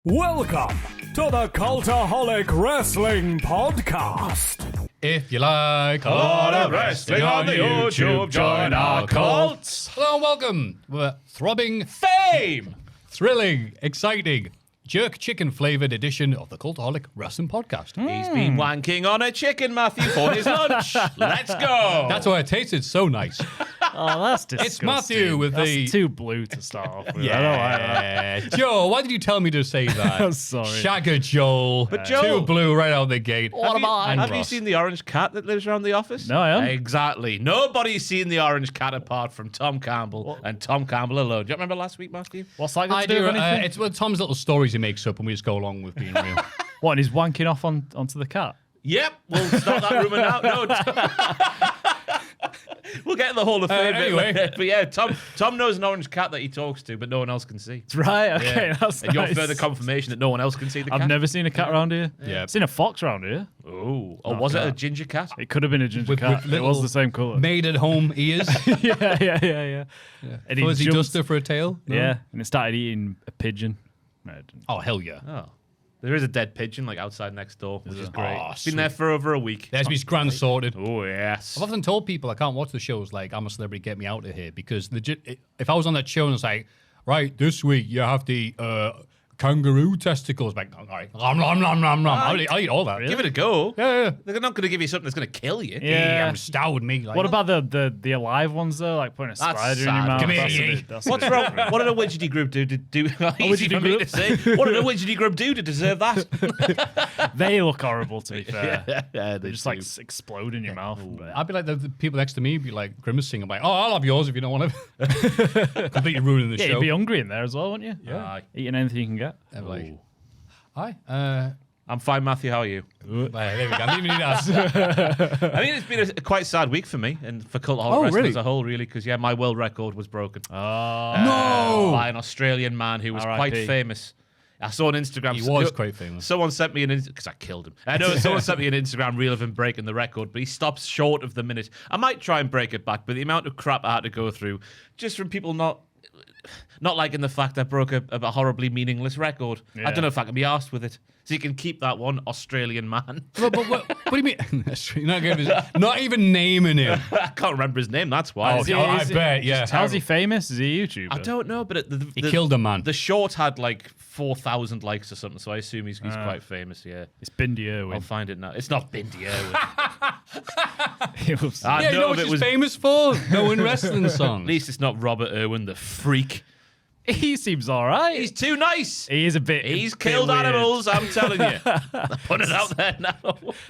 Welcome to the Cultaholic Wrestling Podcast. If you like a lot of wrestling on the YouTube, join our cult. Hello and welcome. We're throbbing, Fame! thrilling, exciting, jerk chicken flavored edition of the Cultaholic Wrestling Podcast. He's been wanking on a chicken, Maffew, for his lunch. Let's go. That's why it tasted so nice. Oh, that's disgusting. It's Maffew with that's the... too blue to start off with. Yeah. I don't like that. Joe, why did you tell me to say that? I'm sorry. Shagger Joel. But Joel- Too blue right out the gate. Have you seen the orange cat that lives around the office? No, I haven't. Exactly. Nobody's seen the orange cat apart from Tom Campbell and Tom Campbell alone. Do you remember last week, Matthew? What's that got I to do do. with anything? It's one of Tom's little stories he makes up and we just go along with being real. What, and he's wanking off onto the cat? Yep. We'll start that rumour now. No. We'll get in the Hall of Fame bit anyway. later. But yeah, Tom knows an orange cat that he talks to, but no one else can see. Right, okay, Yeah. that's And nice. you're further confirmation that no one else can see the cat. I've never seen a cat around here. Yeah. Seen a fox around here. Oh, or was it a ginger cat? It could have been a ginger With cat. It little was the same colour. Made at home ears. yeah. And he Fuzzy jumped- duster for a tail. No? Yeah, and it started eating a pigeon. No, it didn't. Oh, hell yeah. Oh. There is a dead pigeon like outside next door, which is great. Oh, It's been there for over a week. There's me grand sorted. Oh, yes. I've often told people I can't watch the shows like I'm a Celebrity, get me out of here, because legit, if I was on that show and it's like, right, this week you have the kangaroo testicles, like, all right, nom. I'll eat all that. Give it a go. Yeah. They're not going to give you something that's going to kill you. Yeah. I'm stout me. Like, What about the alive ones though? Like putting a That's spider in your sad. mouth. Come here, That's a ye. bit- that's a What's bit wrong? different. What did a widgety group do to do? Easy widgety for me group? to say. What did a widgety group do to deserve that? They look horrible, to be fair. yeah, They just like explode in your mouth. I'd be like the people next to me be like grimacing. I'm like, oh, I'll have yours if you don't want to. Completely ruining the Yeah, show. you'd be hungry in there as well, wouldn't you? Aye. Eating anything you can get. I'm like, Ooh. hi. I'm fine, Matthew. How are you? There we go. I didn't even need to ask. I mean, it's been a quite sad week for me and for Cultaholic Oh, Wrestling really? as a whole, really, because, yeah, my world record was broken. No! By an Australian man who was R.I.P. quite famous. I saw an Instagram. He was quite famous. Someone sent me because I killed him. I know someone sent me an Instagram reel of him breaking the record, but he stops short of the minute. I might try and break it back, but the amount of crap I had to go through just from people not liking the fact I broke a horribly meaningless record. I Yeah. don't know if I can be arsed with it. So you can keep that one, Australian man. But what do you mean? You're not, not even naming him. I can't remember his name. That's why. Oh, I bet, yeah. How's he famous? Is he a YouTuber? I don't know, but He killed a man. The short had like 4,000 likes or something, so I assume he's quite famous. Yeah, It's Bindi I'll Irwin. find it now. It's not Bindi Irwin. He was- I Yeah, you know know what if it she's was. famous for? Knowing wrestling songs. At least it's not Robert Irwin, the freak. he seems all right. He's too nice. He is a bit. He's bit killed weird. animals. I'm telling you. Put it out there now.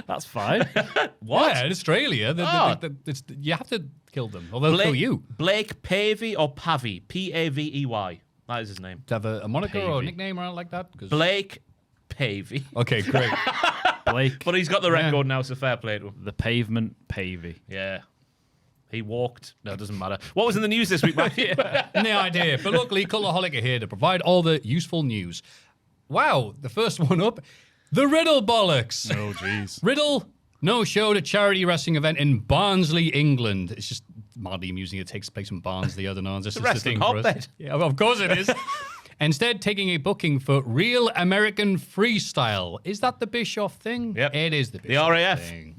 That's fine. What? Yeah, in Australia, you have to kill them, or they'll kill you. Blake Pavey or Pavey? Pavey. That is his name. To have a moniker or a Pavey. nickname or anything like that? 'Cause- Blake Pavey. Okay, great. Blake, But he's got the record now, so fair play to him. the pavement pavey. Yeah. He walked. No, it doesn't matter. What was in the news this week, Matthew? No idea. But luckily, Cultaholic are here to provide all the useful news. Wow, the first one up, the Riddle bollocks. Oh, jeez. Riddle no-showed a charity wrestling event in Barnsley, England. It's just mildly amusing. It takes place in Barnsley. I don't know. It's just a wrestling thing for us. hotbed. Yeah, of course it is. Instead, taking a booking for Real American Freestyle. Is that the Bischoff thing? Yep. It is the Bischoff RAF. thing.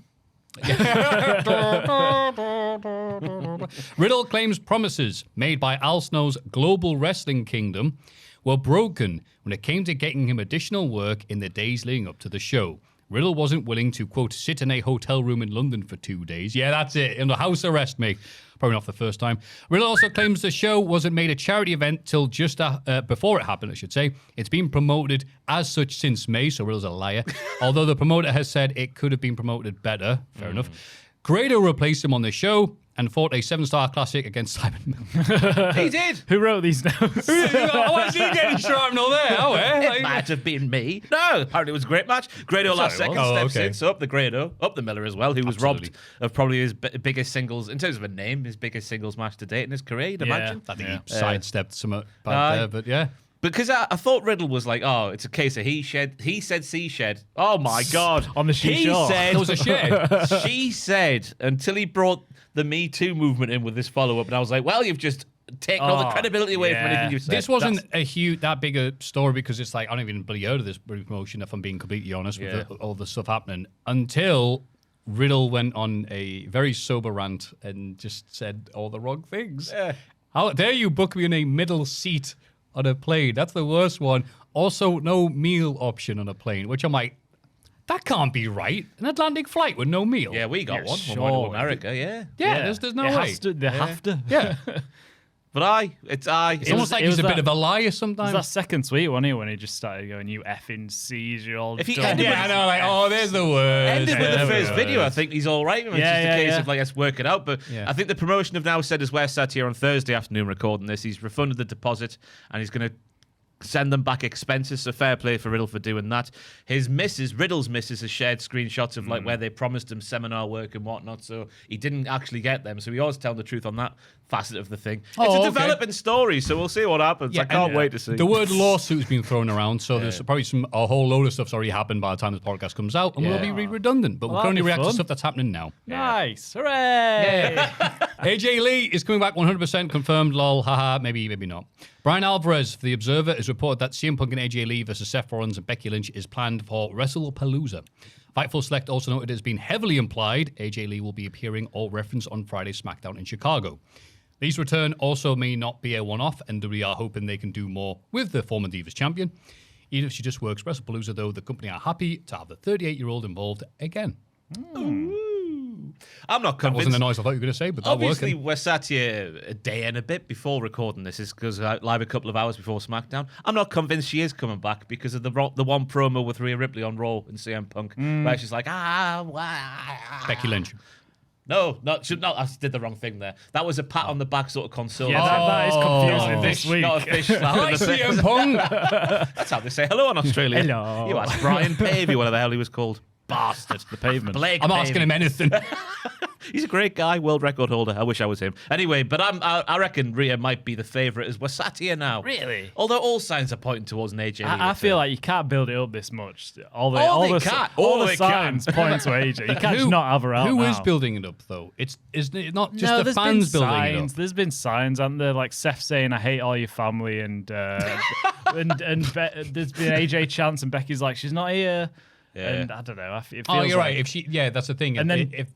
Riddle claims promises made by Al Snow's Global Wrestling Kingdom were broken when it came to getting him additional work in the days leading up to the show. Riddle wasn't willing to, quote, sit in a hotel room in London for 2 days. Yeah, that's it. In the house arrest, mate. Probably not the first time. Riddle also claims the show wasn't made a charity event till just before it happened, I should say. It's been promoted as such since May, so Riddle's a liar. Although the promoter has said it could have been promoted better. Fair enough. Grado replaced him on the show and fought a 7-star classic against Simon Mills. He did. Who wrote these notes? Why is he getting shrapnel there? Oh, It might have been me. No, apparently it was a great match. Grado last Sorry, second, what? Oh, steps okay. in, so up the Grado, up the Miller as well, who was Absolutely. robbed of probably his biggest singles, in terms of a name, his biggest singles match to date in his career, you'd imagine. I think Yeah. he sidestepped some back there, but yeah. Because I thought Riddle was like, oh, it's a case of he said, she shed. Oh my God. On the she He shore. said, There was a shed. she said, until he brought the Me Too movement in with this follow-up, and I was like, well, you've just taking all the credibility away from anything you've said. This wasn't that big a story because it's like I don't even bloody heard of this promotion, if I'm being completely honest, with all the stuff happening, until Riddle went on a very sober rant and just said all the wrong things. Yeah. How dare you book me in a middle seat on a plane? That's the worst one. Also, no meal option on a plane, which I'm like, that can't be right. An Atlantic flight with no meal. Yeah, we got one when we went to America, yeah. Yeah, there's no way. They have to. Yeah. But It's It almost like it he's was a bit that- of a liar It was sometimes. that second tweet, wasn't it, when he just started going, "You effing C's, you're all If he dumb." ended Yeah, I know, like, oh, there's the word. ended with the there we first go. video. I think he's all right. It's just a case of, like, let's work it out. But Yeah. I think the promotion have now said, as we're sat here on Thursday afternoon recording this, he's refunded the deposit and he's going to send them back expenses, so fair play for Riddle for doing that. His missus, Riddle's missus, has shared screenshots of like where they promised him seminar work and whatnot, so he didn't actually get them. So he always telling the truth on that facet of the thing. It's a okay. developing story, so we'll see what happens. I can't wait to see. The word lawsuit's been thrown around, so there's probably a whole load of stuff's already happened by the time this podcast comes out, and we'll be redundant. But we Well, can only that'll be react to fun. stuff that's happening now. Nice, hooray! AJ Lee is coming back 100% confirmed, lol, haha, maybe not. Brian Alvarez for The Observer has reported that CM Punk and AJ Lee versus Seth Rollins and Becky Lynch is planned for WrestlePalooza. Fightful Select also noted it has been heavily implied AJ Lee will be appearing or referenced on Friday's SmackDown in Chicago. Lee's return also may not be a one-off, and we are hoping they can do more with the former Divas champion. Even if she just works WrestlePalooza, though, the company are happy to have the 38-year-old involved again. I'm not That convinced. wasn't the noise I thought you were going to say, but that's Obviously, working. we're sat here a day and a bit before recording this. Is because live a couple of hours before SmackDown. I'm not convinced she is coming back because of the one promo with Rhea Ripley on Raw and CM Punk, where she's like, Becky Lynch. No, I did the wrong thing there. That was a pat on the back sort of console. Yeah, that is confusing Oh. this week. Not a fish slap Hi, in the face. CM Punk. That's how they say hello in Australia. Hello. You asked Brian Pavey, whatever the hell he was called. Bastard. The pavement. Blake I'm asking Pavey. him anything. He's a great guy, world record holder. I wish I was him. Anyway, but I reckon Rhea might be the favourite as we're sat here now. Really? Although all signs are pointing towards an AJ Lee I feel return. like you can't build it up this much. All they the can't. all All the they signs can. point to AJ. You can't just not have her out Who now. is building it up, though? It's not just No, the there's fans been building signs. it up. There's been signs, aren't there? Like Seth saying, "I hate all your family," and there's been AJ chants, and Becky's like, "She's not here." Yeah. And I don't know. It feels Oh, you're like, right. That's the thing. And If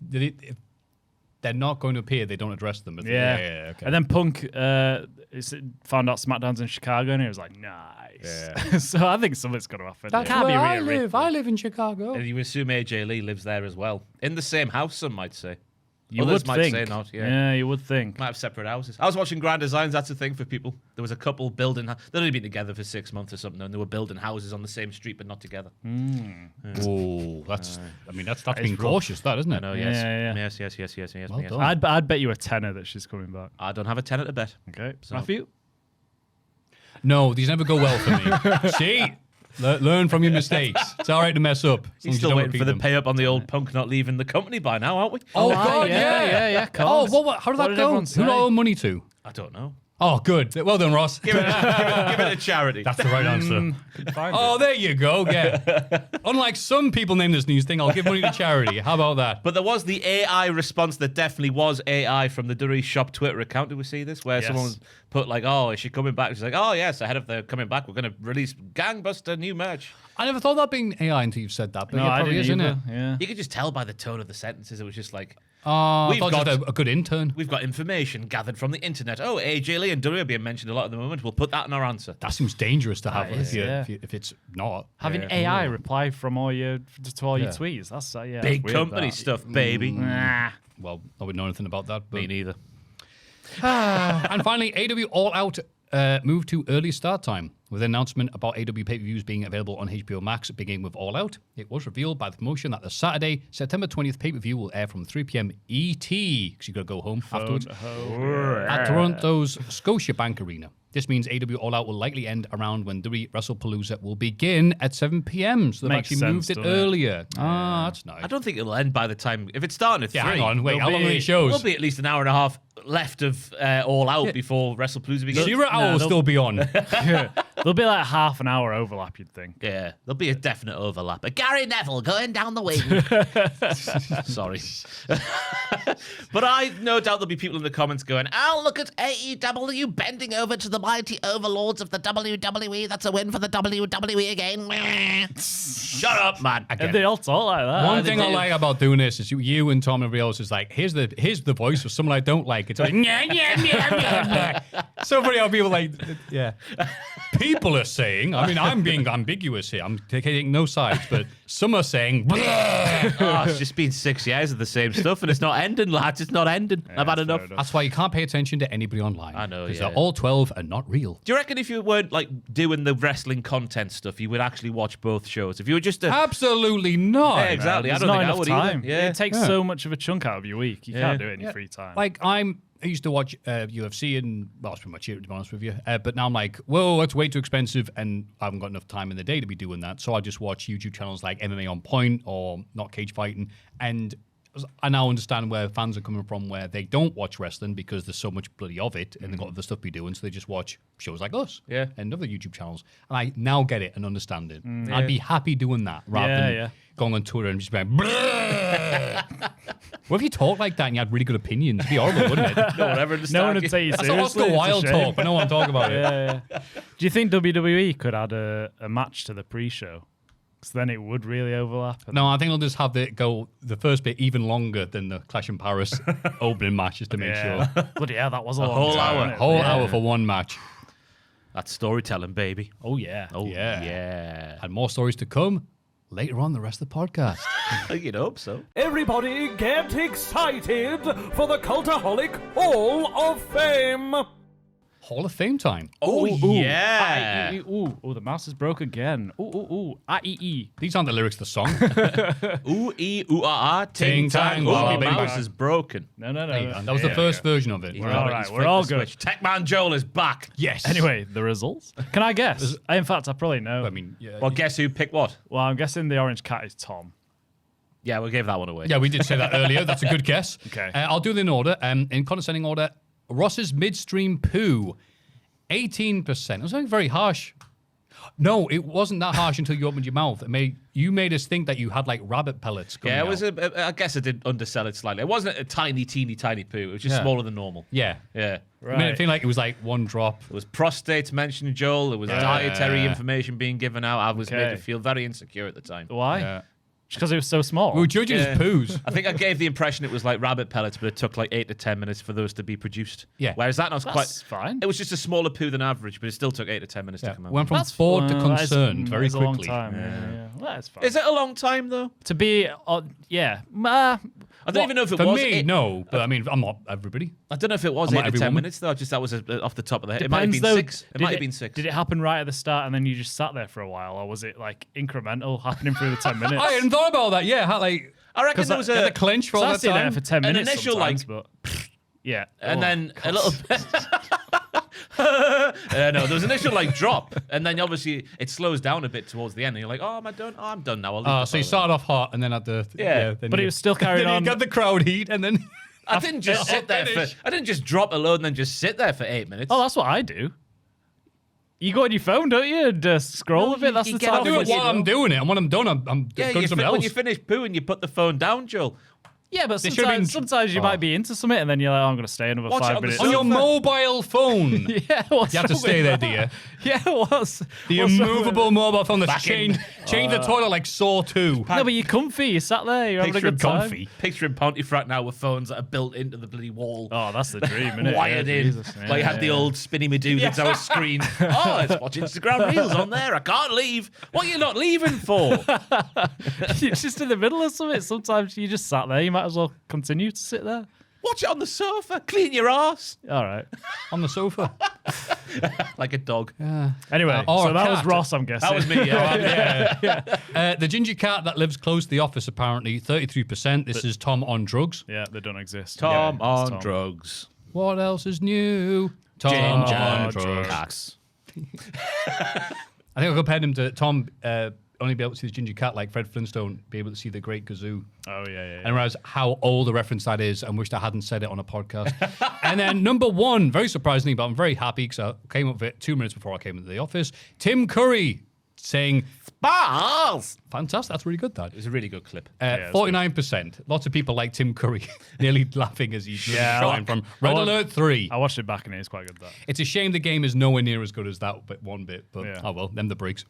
they're not going to appear, they don't address them. Yeah. Okay. And then Punk found out SmackDown's in Chicago, and he was like, "Nice." So I think something's going to happen. That's Can't be where I Rhea live. Ripley. I live in Chicago. And you assume AJ Lee lives there as well. In the same house, some might say. You Others would might think. say not, yeah. You would think. Might have separate houses. I was watching Grand Designs. That's a thing for people. There was a couple building. They'd only been together for 6 months or something, and they were building houses on the same street but not together. Oh, that's being is rough. cautious, that isn't it? I know. Yes. Yeah. Yes. Well yes. done. I'd bet you a tenner that she's coming back. I don't have a tenant to bet. Okay, So- Maffew. No, these never go well for me. See? Learn from your mistakes. It's all right to mess up. as long He's as you still don't waiting for repeat the them. pay up on the old Punk not leaving the company by now, aren't we? Oh, Aye, God, yeah, of Oh, course. how did What that did go? everyone Who say? do I owe money to? I don't know. Oh, good. Well done, Ross. Give it a charity. That's the right answer. Find Oh, there you go. Yeah. Unlike some people name this news thing, I'll give money to charity. How about that? But there was the AI response that definitely was AI from the WWE Shop Twitter account. Did we see this? Where Yes. someone was put like, oh, is she coming back? She's like, oh, yes, ahead of the coming back, we're going to release gangbuster new merch. I never thought that being AI until you've said that. But No, yeah, I probably didn't is, isn't it? either. Yeah. You could just tell by the tone of the sentences. It was just like, I We've thought got- just a good intern. we've got information gathered from the internet. Oh, AJ Lee and WWE are being mentioned a lot at the moment. We'll put that in our answer. That seems dangerous to have That is, yeah. if it's not. Having AI reply from all your to all your tweets. That's yeah. Big that's weird, company that. stuff, baby. Nah. Well, I wouldn't know anything about that. But... Me neither. And finally, AEW All Out moved to early start time with an announcement about AEW pay-per-views being available on HBO Max, beginning with All Out. It was revealed by the promotion that the Saturday, September 20th pay-per-view will air from 3 p.m. ET, because you've got to go home afterwards, at Toronto's Scotiabank Arena. This means AEW All Out will likely end around when WWE WrestlePalooza will begin at 7 p.m. So they've Makes actually sense, moved it doesn't it? earlier. Ah, that's nice. I don't think it'll end by the time. If it's starting at Yeah, 3. hang on. Wait, there'll how long are be- these shows? There'll be at least an hour and a half left of All Out before WrestlePalooza begins. Shira Hour will they'll- still be on. There'll be like half an hour overlap, you'd think. Yeah, there'll be a definite overlap. A Gary Neville going down the wing. Sorry. But I no doubt there'll be people in the comments going, "Oh, look at AEW bending over to the mighty overlords of the WWE. That's a win for the WWE again." Shut up, man. And they all talk like that. One thing I like about doing this is you and Tom and everybody else is like, here's the voice of someone I don't like. It's like, so many other people like, yeah. People are saying, I mean, I'm being ambiguous here. I'm taking no sides, but some are saying, It's just been 6 years of the same stuff, and it's not ending, lads. It's not ending. I've had enough. That's why you can't pay attention to anybody online. I know, because yeah. they're all 12 and not real. Do you reckon if you weren't like doing the wrestling content stuff, you would actually watch both shows? If you were just absolutely not. Yeah, exactly. There's I don't not think I enough would time. either. Yeah. It takes so much of a chunk out of your week. You can't do it in your free time. Like I used to watch UFC and well, that's pretty much it, to be honest with you. But now I'm like, whoa, that's way too expensive, and I haven't got enough time in the day to be doing that. So I just watch YouTube channels like MMA On Point or Not Cage Fighting, and I now understand where fans are coming from, where they don't watch wrestling because there's so much bloody of it, and they've got other stuff to be doing, so they just watch shows like us and other YouTube channels. And I now get it and understand it. I'd be happy doing that rather than going on Twitter and just being, what if you talk like that and you had really good opinions? It'd be horrible, wouldn't it? No one ever understands. No one would take you That's seriously. Oscar It's a Wilde shame. talk, but no one talk about it. Yeah. Do you think WWE could add a match to the pre-show? Because then it would really overlap. No, I think they'll just have the first bit even longer than the Clash in Paris opening matches to make sure. Bloody hell, that was a long whole time, hour. wasn't it? Whole hour for one match. That's storytelling, baby. Oh, yeah. Oh, Yeah. yeah. And more stories to come later on the rest of the podcast. You'd hope so. Everybody get excited for the Cultaholic Hall of Fame! Hall of Fame time. Oh, yeah. The mouse is broke again. A-E-E. These aren't the lyrics of the song. Ooh, ee, ooh, ah, ah, ting, Ting, tang, tang. Ooh, wah, my bing, mouse bang. is broken. No. That was the first version of it. We're all right. We're all good. Techman Joel is back. Yes. Anyway, the results? Can I guess? In fact, I probably know. I mean, yeah. Well, guess who picked what? Well, I'm guessing the orange cat is Tom. Yeah, we gave that one away. Yeah, we did say that earlier. That's a good guess. Okay. I'll do it in order. In condescending order, Ross's midstream poo, 18%. It was like very harsh. No, it wasn't that harsh until you opened your mouth. You made us think that you had like rabbit pellets coming Yeah, it out. was. I guess I did undersell it slightly. It wasn't a tiny, teeny, tiny poo. It was just smaller than normal. Yeah. Yeah. I made it feel like it was like one drop. There was prostates mentioned, Joel. There was dietary information being given out. I was made to feel very insecure at the time. Why? Yeah. Just because it was so small. We were judging his poos. I think I gave the impression it was like rabbit pellets, but it took like 8 to 10 minutes for those to be produced. Yeah. Whereas that was That's fine. It was just a smaller poo than average, but it still took 8 to 10 minutes to come out. Went from bored to concerned very That's a long quickly. time. Yeah. Well, that's fine. Is it a long time though? To be, yeah. I don't even know if it For was. me, no. But I mean, I'm not everybody. I don't know if it was I'm 8 not to every 10 woman. minutes though. Just that was off the top of the head. It might have Depends, been though. 6. It might have been 6. Did it happen right at the start and then you just sat there for a while, or was it like incremental happening through the 10 minutes? I hadn't thought about that. Yeah, I reckon there was the clench for all I that stayed there time. for 10 minutes initial, sometimes, but yeah. and then a little bit. No, there was an initial like drop, and then obviously it slows down a bit towards the end, and you're like, "Oh, am I done? Oh, I'm done now." I'll leave the So you photo." started off hot and then had the Yeah. then But you- it was still carrying then on. You got the crowd heat and then I didn't just sit there for. I didn't just drop a load and then just sit there for 8 minutes. Oh, that's what I do. You go on your phone, don't you? And scroll a bit. That's you the get time. off I do it it while I'm doing it, and when I'm done, I'm going yeah, to something when else. you finish pooing, you put the phone down, Joel. Yeah, but They should've been- sometimes you might be into something, and then you're like, oh, I'm going to stay another Watch it 5 on the minutes. On your sofa. mobile phone. Yeah, what's You have to wrong stay with there, that? dear. Yeah, what's The what's wrong with immovable mobile phone that's Back in. chained the toilet like Saw 2. it? No, but you're comfy. You sat there. You're having a good time. Picturing Pontefract now with phones that are built into the bloody wall. Oh, that's the dream, isn't it? Wired Yeah, in. Jesus. Yeah, Like you had the yeah. old spinny me dudes on a screen. Oh, let's watch Instagram Reels on there. I can't leave. What are you not leaving for? You're just in the middle of something. Sometimes you just sat there. You might as well continue to sit there. Watch it on the sofa. Clean your ass. All right. On the sofa. Like a dog. Anyway, or so a that was cat. Ross, I'm guessing. That was me, yeah. The ginger cat that lives close to the office, apparently, 33%. This is Tom on drugs. Yeah, they don't exist. Tom Yeah, on it's Tom. drugs. What else is new? Tom Ginger on drugs. drugs. I think I compared him to Tom only be able to see the ginger cat like Fred Flintstone, be able to see the great kazoo. Oh, yeah. And realize how old a reference that is and wished I hadn't said it on a podcast. And then number one, very surprisingly, but I'm very happy because I came up with it 2 minutes before I came into the office. Tim Curry, saying, Balls! fantastic, that's really good, that. It was a really good clip. 49%. Lots of people like Tim Curry, nearly laughing as he's shouting from Red Alert 3. I watched it back and it is quite good, that. It's a shame the game is nowhere near as good as that one bit, but oh well, them the breaks.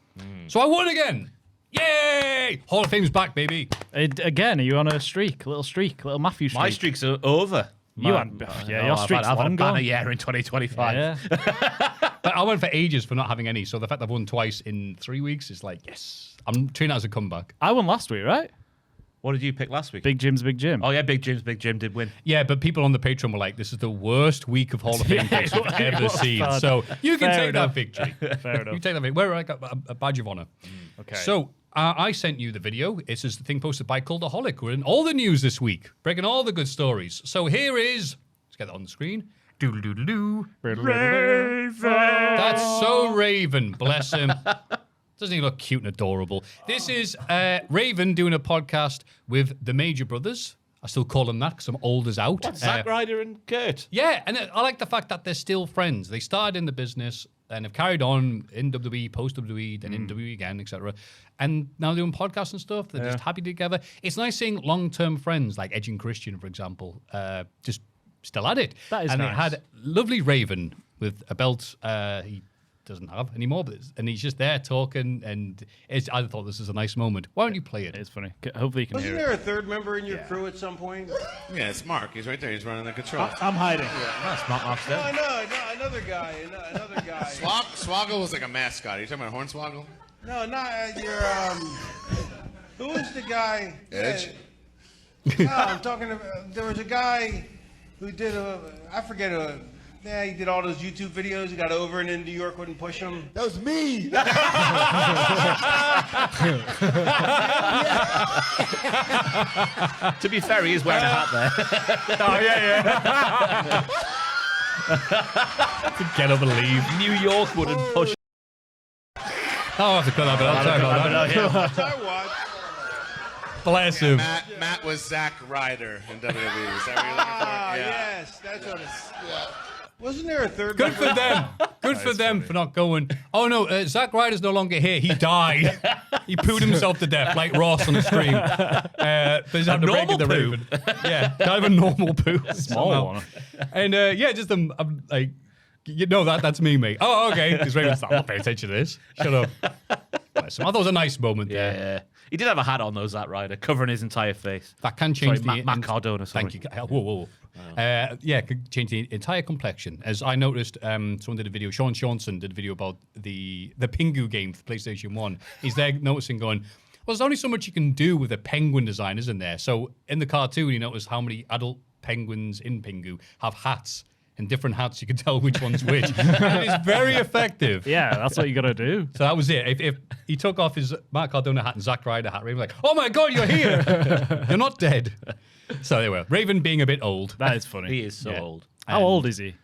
So I won again. Yay! Hall of Fame's back, baby. Again, are you on a streak? A little Maffew streak? My streaks are over. Your streak's I've had a long banner gone. year in 2025. Yeah. But I went for ages for not having any, so the fact I've won twice in 3 weeks is like, yes. I'm treating it as a comeback. I won last week, right? What did you pick last week? Big Jim's Big Jim. Oh, yeah, Big Jim did win. Yeah, but people on the Patreon were like, this is the worst week of Hall of Fame picks we've ever seen. bad. So you can Fair take enough. that victory. Fair enough. You take that victory. Where I got a badge of honor. Okay. So I sent you the video. This is the thing posted by Cultaholic. We're in all the news this week, breaking all the good stories. So here is, let's get that on the screen. Doodle-doodle-doo. Raven! That's so Raven, bless him. Doesn't he look cute and adorable? This is Raven doing a podcast with the Major Brothers. I still call them that because I'm old as out. What, Zack Ryder and Kurt? Yeah, and I like the fact that they're still friends. They started in the business and have carried on in WWE, post WWE, then in WWE again, etc. And now doing podcasts and stuff. They're just happy together. It's nice seeing long-term friends like Edge and Christian, for example, just still at it. That is and nice. it had lovely Raven with a belt he doesn't have anymore, and he's just there talking, and I thought this is a nice moment. Why don't you play it? It's funny. Hopefully you can Wasn't hear there it. a third member in your crew at some point? Yeah, it's Mark. He's right there. He's running the controls. I'm hiding. That's not Mark's No, there. no, another guy. Another guy. Swoggle was like a mascot. Are you talking about Hornswoggle? No, not your. Who was the guy? Edge? No, I'm talking about. There was a guy who did I forget he did all those YouTube videos. He got over and then New York wouldn't push him. That was me. To be fair, he is wearing a hat there. Oh, yeah. To get up and leave. New York wouldn't push. I'll have to cut that bit. I'll sorry about that. I watched. Bless him. Matt was Zack Ryder in WWE. Is that what you're looking for? Ah, yes, that's what it's. Yeah. Wasn't there a third? Good member? for them. Good for them for not going. Oh no, Zack Ryder's no longer here. He died. He pooed himself to death like Ross on the stream. But he's having to break normal the poo. Raven. Yeah, kind of a normal poo. Small one. And yeah, just I'm like, you know that's me, mate. Oh, okay. Because Raven's like, I'm not paying attention to this. Shut up. Bless him. I thought it was a nice moment there. Yeah. He did have a hat on, though, Zack Ryder, covering his entire face. That can change Sorry, the... Matt Cardona, sorry. Thank you. Whoa. Yeah, could change the entire complexion. As I noticed, someone did a video, Sean Johnson did a video about the Pingu game for PlayStation 1. He's there noticing going, well, there's only so much you can do with a penguin design, isn't there? So in the cartoon, you notice how many adult penguins in Pingu have hats. And different hats, you can tell which one's which. And it's very effective. Yeah, that's what you got to do. So that was it. If he took off his Matt Cardona hat and Zack Ryder hat, Raven was like, oh my God, you're here. You're not dead. So anyway, Raven being a bit old. That is funny. He is so old. How old is he?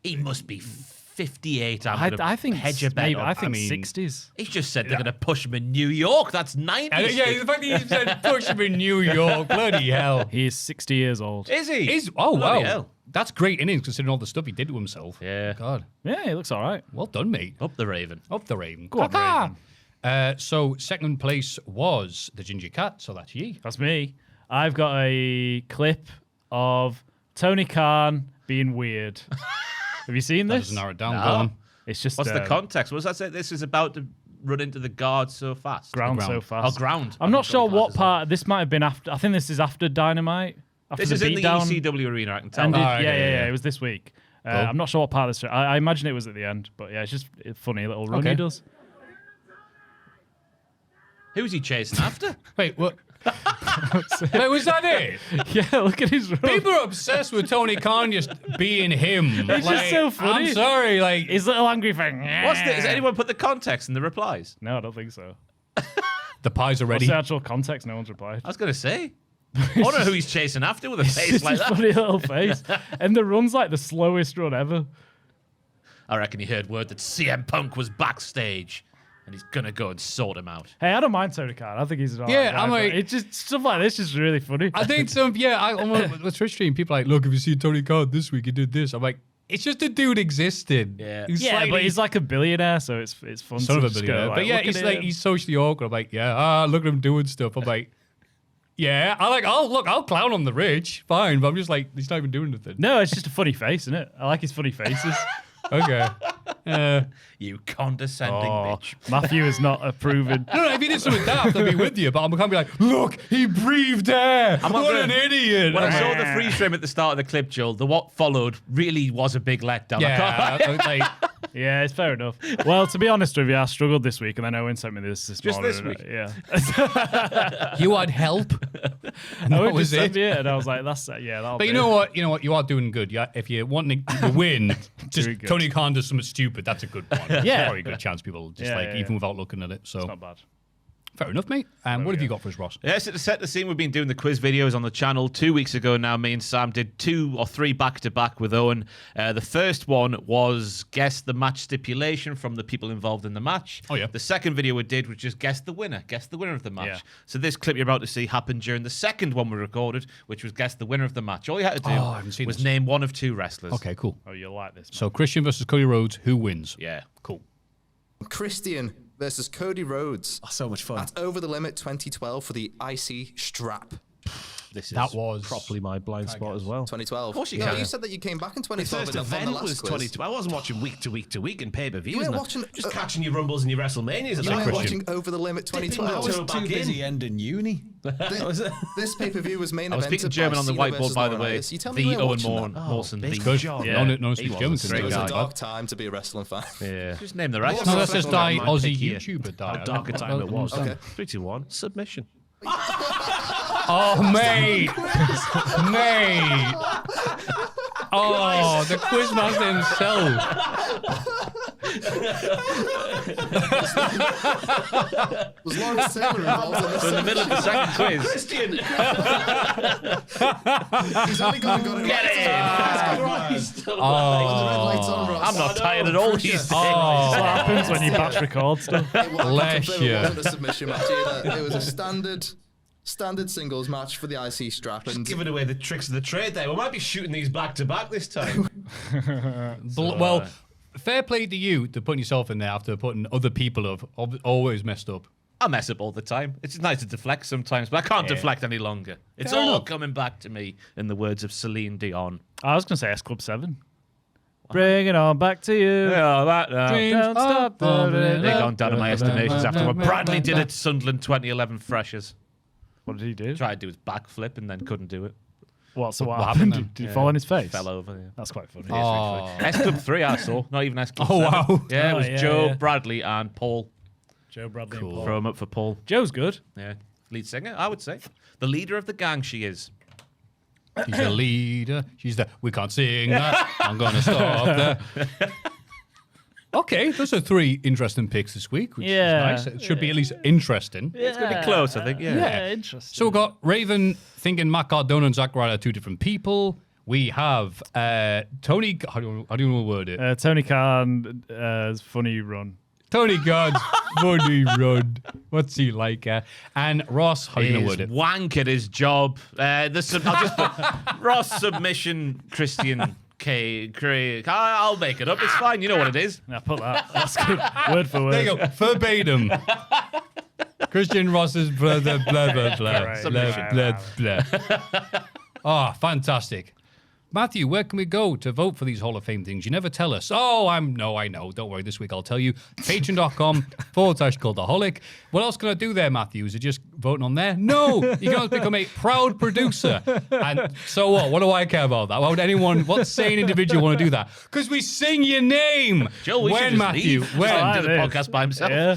He must be 58. I think hedge a bet maybe, on. I think mean, 60s. He's just said they're going to push him in New York. That's 90. Yeah, the fact that he said push him in New York, bloody hell. He is 60 years old. Is he? Oh, Bloody wow. hell. That's great innings considering all the stuff he did to himself. Yeah. God. Yeah, he looks all right. Well done, mate. Up the Raven. Up the Raven. Go on, Raven. So second place was the Ginger Cat, so that's ye. That's me. I've got a clip of Tony Khan being weird. Have you seen That this? doesn't narrow it down. No. Go on. It's just What's the context? What does that say? This is about to run into the guard so fast. ground so ground. fast. Oh, ground. I'm not sure Ground what as part. This might have been after. I think this is after Dynamite. After This the is in the beatdown. ECW arena, I can tell. And Oh, yeah, okay, yeah. It was this week. Cool. I'm not sure what part of this. I imagine it was at the end, but yeah, it's just a funny little run Okay. he does. Who's he chasing after? Wait, what? Wait, was that it? Yeah, look at his run. People are obsessed with Tony Khan just being him. It's just so funny. I'm sorry, like... His little angry thing. Has anyone put the context in the replies? No, I don't think so. The pies are What's ready. the actual context? No one's replied. I was going to say. I wonder who he's chasing after with a face It's like his that. funny little face. And the run's like the slowest run ever. I reckon he heard word that CM Punk was backstage and he's going to go and sort him out. Hey, I don't mind Tony Khan. I think he's an alright Yeah, guy, I'm but like- it's just stuff like this is really funny. I think some, yeah, on the Twitch stream, people are like, look, if you see Tony Khan this week, he did this. I'm like, It's just a dude existing. Yeah. But he's like a billionaire, so it's fun. son to of a just billionaire. go, But yeah, look at him. he's socially awkward. I'm like, yeah, look at him doing stuff. I'm like, yeah, I'll clown on the rich, fine. But I'm just like, he's not even doing anything. No, it's just a funny face, isn't it? I like his funny faces. Okay. You condescending bitch. Maffew is not approving. No, if he did something daft, I'd be with you. But I'm going to be like, look, he breathed air. What an idiot. When I saw the freeze frame at the start of the clip, Joel, what followed really was a big letdown. Yeah, it's fair enough. Well, to be honest with you, I struggled this week, and then Owen sent me this Just morning. this week? Yeah. You had help. And Owen that was just sent it. me it, and I was like, that's yeah, that'll But do. you know what? You are doing good. Yeah, if you want to win, just Doing good. Tony Khan does something stupid. That's a good one. That's Yeah. probably a good chance people just even without looking at it. So It's not bad. fair enough, mate. What have you got for us, Ross? Yes, to set the scene, we've been doing the quiz videos on the channel 2 weeks ago now. Me and Sam did 2 or 3 back-to-back with Owen. The first one was guess the match stipulation from the people involved in the match. Oh, yeah. The second video we did was just guess the winner of the match. Yeah. So this clip you're about to see happened during the second one we recorded, which was guess the winner of the match. All you had to do I haven't seen was this. name one of 2 wrestlers. Okay, cool. Oh, you'll like this. So Christian versus Cody Rhodes, who wins? Yeah. Cool. Christian versus Cody Rhodes So much fun. at Over the Limit 2012 for the IC strap. That was Properly my blind spot as well. 2012. Of course you No, can. you said that you came back in The 2012 first and on the event last was quiz. 2012. I wasn't watching week to week to week and pay-per-views. You weren't and that. watching- Just catching your Rumbles and your WrestleManias. You like weren't Christian. watching Over the Limit Dipping 2012. my toe back Too busy in. ending uni. This pay-per-view was main I was evented speaking German by on the Cena whiteboard, versus by the way. Laurinaitis. You tell me The you weren't Owen watching that. Mawson. big the- good. John. Yeah. No one He speaks was German. a so great It was it's a not dark bad. time to be a wrestling fan. Yeah. Just name the rest. No, let's just die My Aussie pick here. YouTuber die. How dark a time it was. Okay. 3-2-1. Submission. Oh, mate. Mate. Oh, the quizmaster himself. Was Lawrence Taylor involved in this? So in the middle of the second quiz. Christian. He's only gone and got it right. The red light's on, Ross. I'm not tired at all these days. That's what happens when you batch record stuff. It wasn't, Bless confirm it you. wasn't a submission match either. It was a standard singles match for the IC strap. And Giving away the tricks of the trade there. We might be shooting these back to back this time. Well, fair play to you to putting yourself in there after putting other people have always messed up. I mess up all the time. It's nice to deflect sometimes, but I can't deflect any longer. It's Fair all enough. coming back to me, in the words of Celine Dion. I was going to say S Club 7. Bring it on back to you. Yeah, that. Don't stop. They're gone down in my estimations after what Bradley did at Sunderland 2011 Freshers. What did he do? Tried to do his backflip and then couldn't do it. What What happened? happened then? Did he fall on his face? Fell over. Yeah. That's quite funny. Oh, S Club 3 I saw, not even S Club Oh, 7. wow. Yeah, it was Oh, yeah, Joe, yeah. Bradley, and Paul. Joe Bradley Cool. and Paul. Throw him up for Paul. Joe's good. Yeah, lead singer, I would say. The leader of the gang, she is. she's the leader. She's the. We can't sing that. I'm gonna stop there. Okay, those are 3 interesting picks this week, which Yeah. is nice. It should be at least interesting. It's going to be close, I think. Yeah. Yeah. Interesting. So we've got Raven thinking Matt Cardona and Zack Ryder are 2 different people. We have Tony. How do you want to word it? Tony Khan's funny run. Tony Khan's funny run. What's he like? And Ross, how do you want to Is word it? wank at his job. I'll just put Ross submission Christian K. Craig. I'll make it up. It's fine. You know what it is. Now put that. That's good. Word for word. There you go. Verbatim. Christian Ross's blah, blah, blah, blah, blah, Right. blah, blah, blah. Oh, fantastic. Maffew, where can we go to vote for these Hall of Fame things? You never tell us. Oh, I know. Don't worry. This week I'll tell you. Patreon.com/Cultaholic. What else can I do there, Maffew? Is it just voting on there? No. You can become a proud producer. And so what? What do I care about that? Why would anyone, what sane individual want to do that? Because we sing your name. Joe, we should when, just Maffew? leave. When? Just do the It is. podcast by himself. Yeah.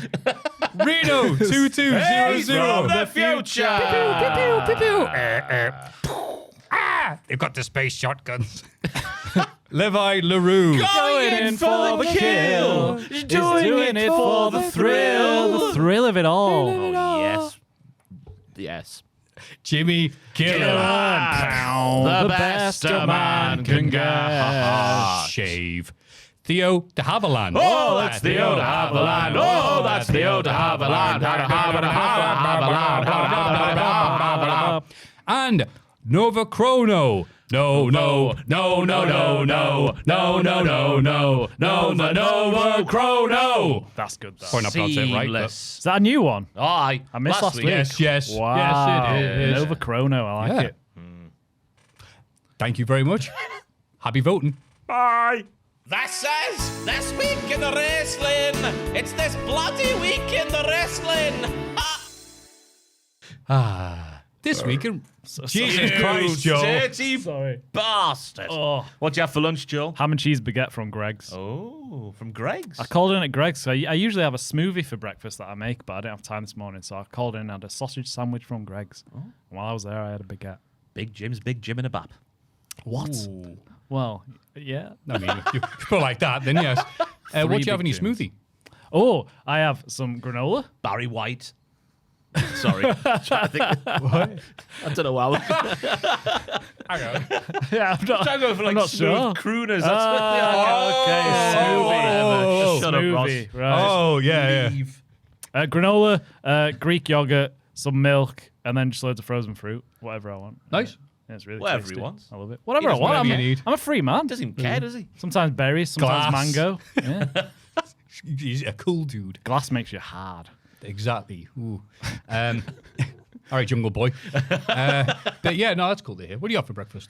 Reno 2200. He's from the future. Pew, pew, pew, pew. They've got the space shotguns. Levi LaRue. Going in for the kill. He's doing it for the thrill. The thrill of it all. Oh, yes. Jimmy Gilliland. The best a man can get. Shave. Theo de Havilland. Oh, that's Theo de Havilland. Oh, that's Theo de Havilland. And Nova Chrono. No, no, no, no, no, no, no, no, no, no, no, the Nova Chrono. That's good. That. Probably not pronounced it right, but Seamless. Is that a new one? Aye. I missed last week. yes, yes, Wow. yes, it is. Nova Chrono. I like Yeah. it. Thank you very much. Happy voting. Bye. This week in the wrestling. It's this bloody week in the wrestling. This week in Jesus Christ, Joe. Dirty Sorry. bastard. Oh, What'd you have for lunch, Joel? ham and cheese baguette from Greg's. Oh, from Greg's. I called in at Greg's. So I usually have a smoothie for breakfast that I make, but I didn't have time this morning, so I called in and had a sausage sandwich from Greg's. And while I was there, I had a baguette. Big Jim in a bap. What? Well, yeah. I mean, if you put it like that, then yes. What do you have in your big gyms. smoothie? Oh, I have some granola. Barry White. Sorry. Trying to think. What? I don't know how. Hang on. Yeah, I'm not, Trying to go for I'm like not smooth sure. crooners. Okay, smoothie. Shut up, Ross. Smoothie, right. Oh, yeah, yeah. Leave. Granola, Greek yogurt, some milk, and then just loads of frozen fruit. Whatever I want. Nice. Yeah, it's really Whatever he tasty. wants. I love it. Whatever I does want. whatever you I'm, need. I'm a free man. Doesn't even care, does he? Sometimes berries, sometimes Glass. mango. Yeah. He's a cool dude. Glass makes you hard. Exactly. Ooh. All right, Jungle Boy. But yeah, no, that's cool to hear. What do you have for breakfast?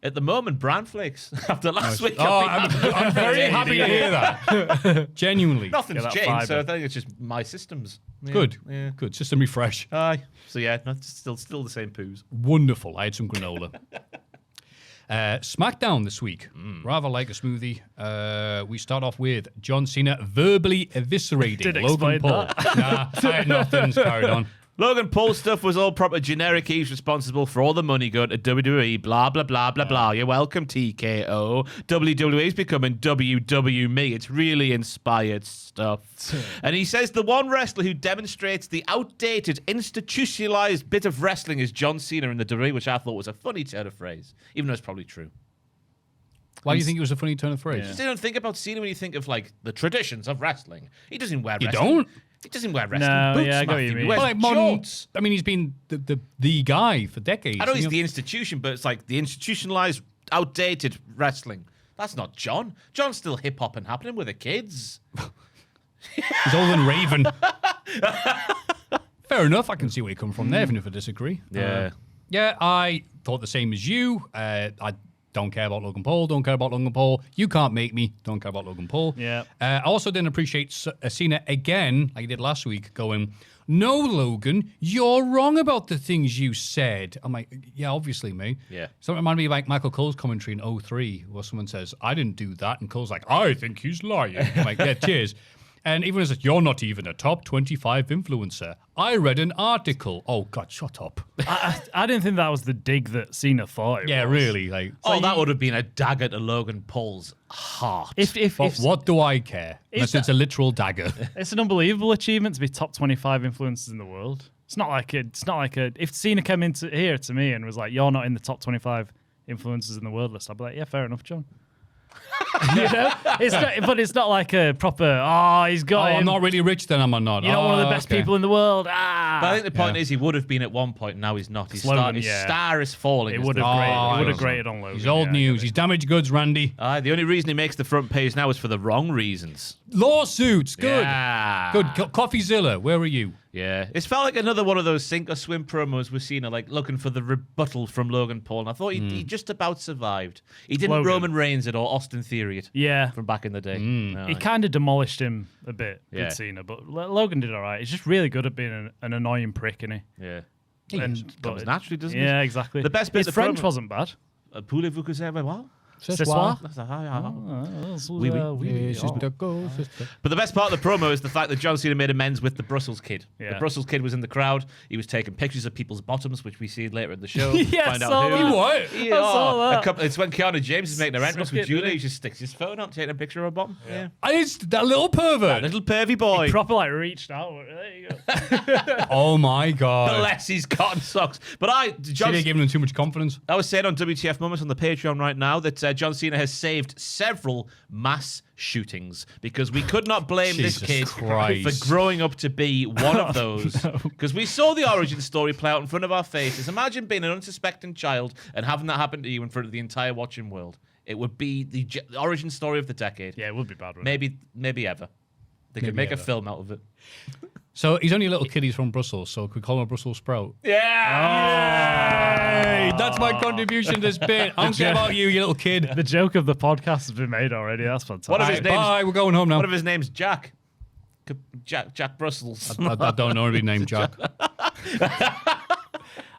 At the moment, bran flakes. After last week, Oh, I've been I'm very happy to hear that. Genuinely. nothing's Get that changed, so I fibre. think it's just my systems. Yeah, Good. Yeah. Good. System refresh. Aye. So yeah, no, it's still the same poos. Wonderful. I had some granola. SmackDown this week. Rather like a smoothie. We start off with John Cena verbally eviscerating Didn't Logan explain Paul. Nah, I had nothing. Carried on. Logan Paul stuff was all proper generic. He's responsible for all the money going to WWE. Blah blah blah blah blah. You're welcome, TKO. WWE's becoming WWMe. It's really inspired stuff. And he says the one wrestler who demonstrates the outdated, institutionalized bit of wrestling is John Cena in the WWE, which I thought was a funny turn of phrase, even though it's probably true. Why do you think it was a funny turn of phrase? Just don't think about Cena when you think of like the traditions of wrestling. He doesn't wear You wrestling. don't? He doesn't wear wrestling No, boots, yeah, I get what you Maffew. mean. He wears Well, like modern, jorts. I mean, he's been the guy for decades. I know he's you the institution, but it's like the institutionalized, outdated wrestling. That's not John. John's still hip hop and happening with the kids. He's older than Raven. Fair enough. I can see where you come from there, even if I disagree. Yeah. Yeah, I thought the same as you. I don't care about Logan Paul. Don't care about Logan Paul. You can't make me. Don't care about Logan Paul. Yeah. I also didn't appreciate Cena again, like he did last week, going, "No, Logan, you're wrong about the things you said." I'm like, yeah, obviously, mate. Yeah. So it reminded me of like Michael Cole's commentary in 03, where someone says, "I didn't do that," and Cole's like, "I think he's lying." I'm like, yeah, cheers. And even as you're not even a top 25 influencer. I read an article. Oh God, shut up. I didn't think that was the dig that Cena thought. It Yeah, was. really. Like, That would have been a dagger to Logan Paul's heart. If but what do I care? Unless it's a literal dagger. it's an unbelievable achievement to be top 25 influencers in the world. It's not like if Cena came into here to me and was like, "You're not in the top 25 influencers in the world list," I'd be like, "Yeah, fair enough, John." You know, it's not like a proper. He's got. I'm not really rich, then I'm not. You're not one of the best okay. people in the world. But I think the point is he would have been at one point, now he's not. His Logan, star is falling. It is would the- have grated on Logan. He's old yeah, news. He's damaged goods, Randy. The only reason he makes the front page now is for the wrong reasons. Lawsuits. Good. Yeah. Good. Coffeezilla, where are you? Yeah. It's felt like another one of those sink or swim promos we've seen, like looking for the rebuttal from Logan Paul. And I thought he just about survived. He didn't Logan. Roman Reigns it or Austin Theory it Yeah. from back in the day. No. He kind of demolished him a bit, Yeah. good Cena, but Logan did all right. He's just really good at being an annoying prick, isn't he? Yeah. But naturally, doesn't it? Yeah, exactly. The best bit His of the French promo- wasn't bad. Poulez-vous que c'est what? Ce soir. Oui, oui. But the best part of the promo is the fact that John Cena made amends with the Brussels kid. Yeah. The Brussels kid was in the crowd. He was taking pictures of people's bottoms, which we see later in the show. Yeah, Find I out saw who. that. What? Yeah, I saw that. It's when Keanu James is making their entrance Suck with it, Julia. didn't He he? just sticks his phone out, taking a picture of a bottom. Yeah. It's that little pervert. Little pervy boy. Proper like reached out. There you go. Oh my God. Bless his cotton socks. But Cena giving him too much confidence. I was saying on WTF Moments on the Patreon right now that John Cena has saved several mass shootings because we could not blame this Jesus kid Christ. for growing up to be one of those. Because we saw the origin story play out in front of our faces. Imagine being an unsuspecting child and having that happen to you in front of the entire watching world. It would be the origin story of the decade. Yeah, it would be bad. Wouldn't it? Maybe ever. They could make a film out of it. So he's only a little kid. He's from Brussels, so could we call him a Brussels sprout? Yeah! Hey, that's my contribution to this bit. I don't care about you, you little kid. The joke of the podcast has been made already. That's fantastic. What if his name's, Bye, we're going home now. What if his name's Jack? Jack Brussels. I don't know anybody named Jack.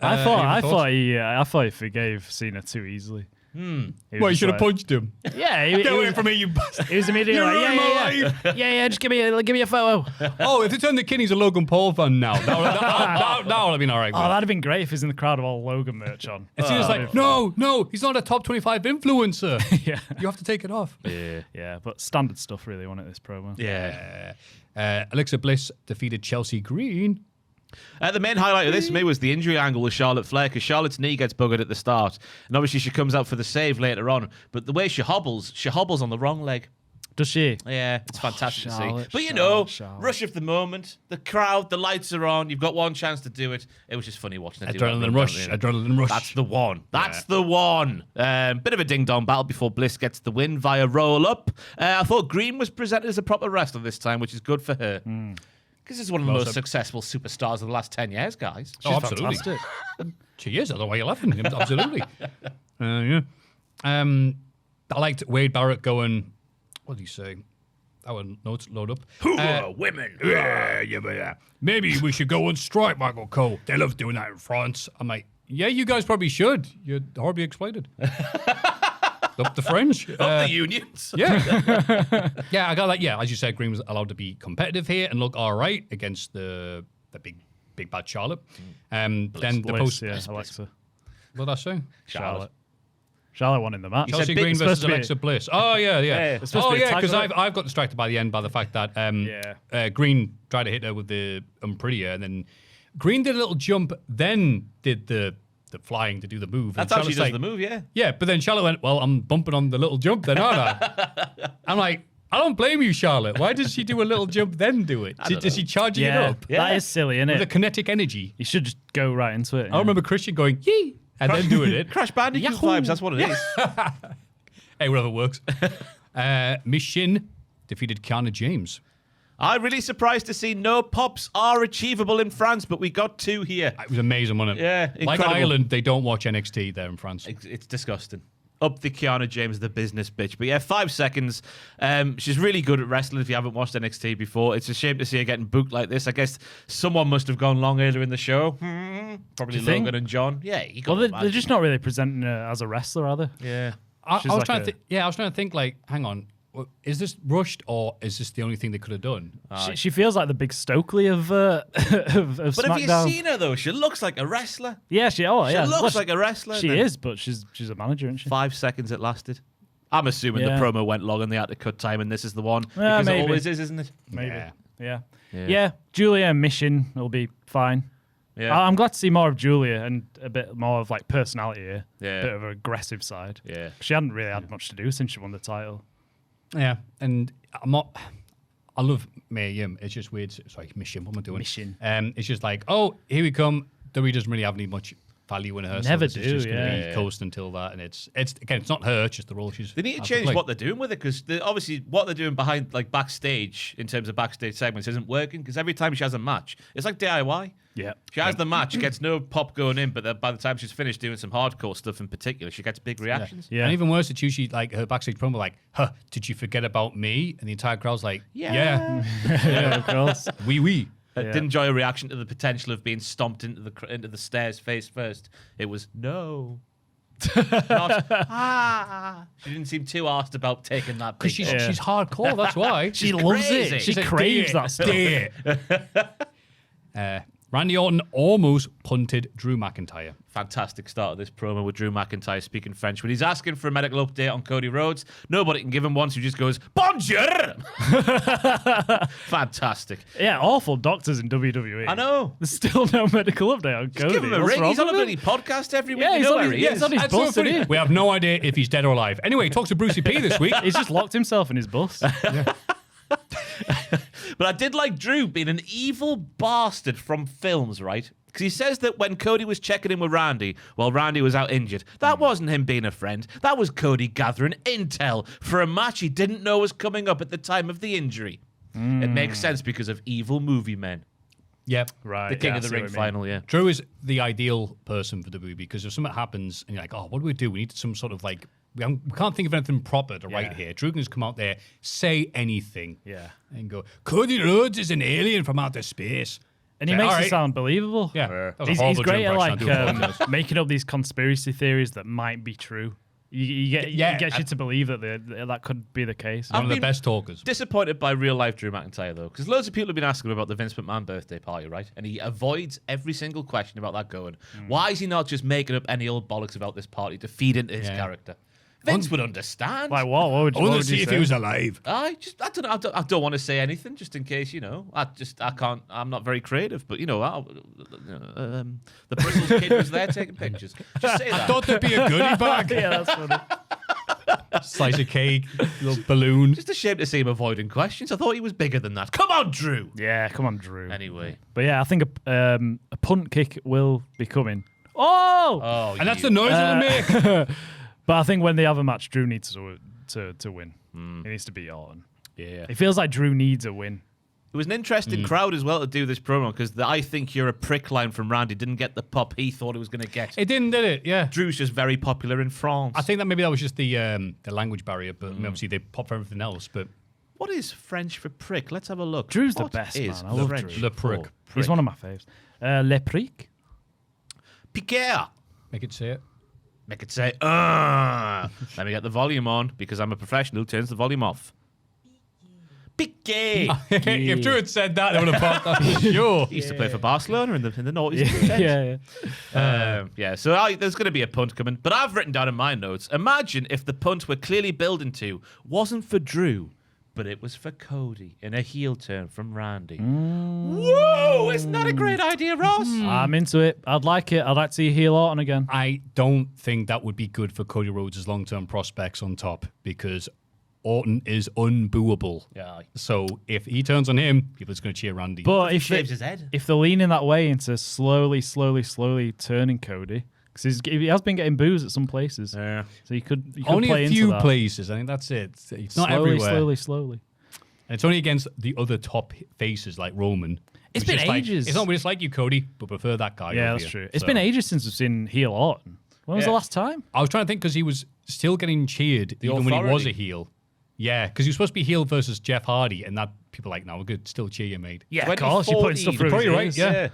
I thought he forgave Cena too easily. Well, you should have punched him. Yeah, Get away from me, you bastard. He was immediately like, ruined my yeah, just give me a photo. Oh, if they turned the kid, he's a Logan Paul fan now. That would have been all right. Oh, that'd have been great if he's in the crowd of all Logan merch on. And Cena's like, no, he's not a top 25 influencer. Yeah. You have to take it off. Yeah, but standard stuff really, wasn't it, this promo? Yeah. Alexa Bliss defeated Chelsea Green. The main highlight of this for me was the injury angle with Charlotte Flair, because Charlotte's knee gets buggered at the start, and obviously she comes out for the save later on. But the way she hobbles on the wrong leg. Does she? Yeah, it's fantastic to see. Charlotte, But Charlotte. rush of the moment, the crowd, the lights are on. You've got one chance to do it. It was just funny watching it. Adrenaline rush. That's the one. That's the one. Bit of a ding-dong battle before Bliss gets the win via roll-up. I thought Green was presented as a proper wrestler this time, which is good for her. Because this is one of the most successful superstars of the last 10 years, guys. Oh, absolutely. Fantastic. She is. Otherwise, you're laughing. Absolutely. Yeah. I liked Wade Barrett going. What did he say? Our notes load up. Women. Yeah. Maybe we should go on strike, Michael Cole. They love doing that in France. I'm like, yeah, you guys probably should. You're horribly exploited. Up the fringe. Up the unions. Yeah. Yeah, I got like, yeah, as you said, Green was allowed to be competitive here and look all right against the big bad Charlotte. Then the post. Yeah, Alexa. What did I say? Charlotte won in the match. Chelsea said Green it's versus supposed to be- Alexa Bliss. Oh, yeah. It's supposed to Oh, be a yeah, tag, because isn't it? I've got distracted by the end by the fact that Green tried to hit her with the Umbridia, and then Green did a little jump, then did the flying to do the move. That's and how she Charlotte's does the move, yeah. Yeah, but then Charlotte went, well, I'm bumping on the little jump then, aren't I? I'm like, I don't blame you, Charlotte. Why does she do a little jump then do it? Is she charging it up? That is silly, isn't With the it? kinetic energy. You should just go right into it. I remember Christian going, yee, and then doing it. Crash Bandicoot vibes, that's what it is. Hey, whatever works. Miss Shin defeated Kiana James. I'm really surprised to see no pops are achievable in France, but we got two here. It was amazing, wasn't it? Yeah, Like incredible. Ireland, they don't watch NXT there in France. It's disgusting. Up the Kiana James, the business bitch. But yeah, 5 seconds. She's really good at wrestling if you haven't watched NXT before. It's a shame to see her getting booked like this. I guess someone must have gone long earlier in the show. Probably you think? Logan and John. Yeah, you got Well, they're just not really presenting her as a wrestler, are they? Yeah. I She's was like trying a- to I was trying to think, like, hang on, is this rushed or is this the only thing they could have done? She feels like the big Stokely of But SmackDown. have you seen her, though? She looks like a wrestler. Yeah, she looks like a wrestler. She Then is, but she's a manager, isn't she? 5 seconds it lasted. I'm assuming Yeah. the promo went long and they had to cut time, and this is the one. Yeah, Because maybe. it always is, isn't it? Maybe. Yeah. Yeah. Julia and Mission will be fine. Yeah. I'm glad to see more of Julia and a bit more of like personality here. Yeah. A bit of an aggressive side. Yeah. She hadn't really had much to do since she won the title. Yeah, and I'm not. I love Mae Yim. It's just weird. Sorry, Mission. What am I doing? Mission. It's just like, oh, here we come. WWE doesn't really have any much value in her. Never so this do, is just gonna yeah. be coast until that, and it's again, it's not her. It's just the role she's. They need to has change play. what they're doing with it, because obviously what they're doing behind, like backstage, in terms of backstage segments, isn't working. Because every time she has a match, it's like DIY. Yeah. She has the match, gets no pop going in, but then by the time she's finished doing some hardcore stuff in particular, she gets big reactions. Yeah. And even worse, it's usually like her backstage promo, like, "Huh, did you forget about me?" And the entire crowd's like, Yeah. Yeah, of course. "Oui." Didn't enjoy a reaction to the potential of being stomped into the stairs face first. It was no. Not, She didn't seem too arsed about taking that. Because big she's hardcore. That's why She loves crazy. it. She She's craves that stuff. Randy Orton almost punted Drew McIntyre. Fantastic start of this promo with Drew McIntyre speaking French. When he's asking for a medical update on Cody Rhodes, nobody can give him one, so he just goes, Bonjour! Fantastic. Yeah, awful doctors in WWE. I know. There's still no medical update on Cody. Give him a What's ring. wrong He's on a with bloody him? podcast every week. Yeah, You he's know on where his- he yeah, is. he's on his That's so bus, isn't funny. he? We have no idea if he's dead or alive. Anyway, talks to Brucey P this week. He's just locked himself in his bus. But I did like Drew being an evil bastard from films, right? Because he says that when Cody was checking in with Randy while Randy was out injured, that wasn't him being a friend. That was Cody gathering intel for a match he didn't know was coming up at the time of the injury. It makes sense because of evil movie men. Yep. Right. The King yeah, of the I see Ring what you mean. final, yeah. Drew is the ideal person for WWE because if something happens and you're like, oh, what do? We need some sort of like, we can't think of anything proper to write here. Drew can just come out there, say anything. Yeah. And go, Cody Rhodes is an alien from outer space. And he Okay, makes all it right. sound believable. Yeah. That was a He's horrible great Drew at impression. I do apologize. making up these conspiracy theories that might be true. He gets you to believe that that could be the case. One of the been best talkers. Disappointed by real life Drew McIntyre, though, because loads of people have been asking him about the Vince McMahon birthday party, right? And he avoids every single question about that going. Why is he not just making up any old bollocks about this party to feed into his character? Vince would understand. Like what? What would you, I what want would to see you if say? he was alive. I don't want to say anything just in case, I can't. I'm not very creative, but the Bristles kid was there taking pictures. Just say that. I thought there'd be a goodie bag. Yeah, that's funny. Slice of cake, little balloon. Just a shame to see him avoiding questions. I thought he was bigger than that. Come on, Drew. Yeah, come on, Drew. Anyway. But yeah, I think a punt kick will be coming. Oh! Oh, And that's the noise it'll make. But I think when they have a match, Drew needs to win. He needs to beat Orton. Yeah. It feels like Drew needs a win. It was an interesting crowd as well to do this promo because the I think you're a prick line from Randy didn't get the pop he thought it was going to get. It didn't, did it? Yeah. Drew's just very popular in France. I think that maybe that was just the language barrier, but obviously they pop for everything else. But What is French for prick? Let's have a look. Drew's the What best, is man. I love French Drew. Le prick. for He's one of my faves. Le Prick. Piquer. make it say it. Make it say, Let me get the volume on because I'm a professional. Turns the volume off. Piqué. If Drew had said that, they would have popped that for sure. He used to play for Barcelona in the noughties. and 10s. Yeah. So there's going to be a punt coming. But I've written down in my notes, imagine if the punt we're clearly building to wasn't for Drew, but it was for Cody in a heel turn from Randy. Whoa! Isn't that a great idea, Ross? I'm into it. I'd like it. I'd like to see heel Orton again. I don't think that would be good for Cody Rhodes' long-term prospects on top because Orton is unbooable. Yeah. So if he turns on him, people are just going to cheer Randy. But if shaves his head. if they're leaning that way into slowly turning Cody, because he has been getting boos at some places. Yeah. So you could only play a few into that. places. I think that's it. It's not everywhere. Slowly. And it's only against the other top faces like Roman. It's who's been just like, ages. it's not we just like you, Cody, but prefer that guy. Yeah, over that's here. true. It's So, been ages since we've seen heel Orton. When was the last time? I was trying to think because he was still getting cheered even when he was a Authority. heel. Yeah, because he was supposed to be heel versus Jeff Hardy, and that people are like, no, we're good, still cheer you, mate. Yeah, of course. You're putting stuff through his Probably right, ears. yeah. So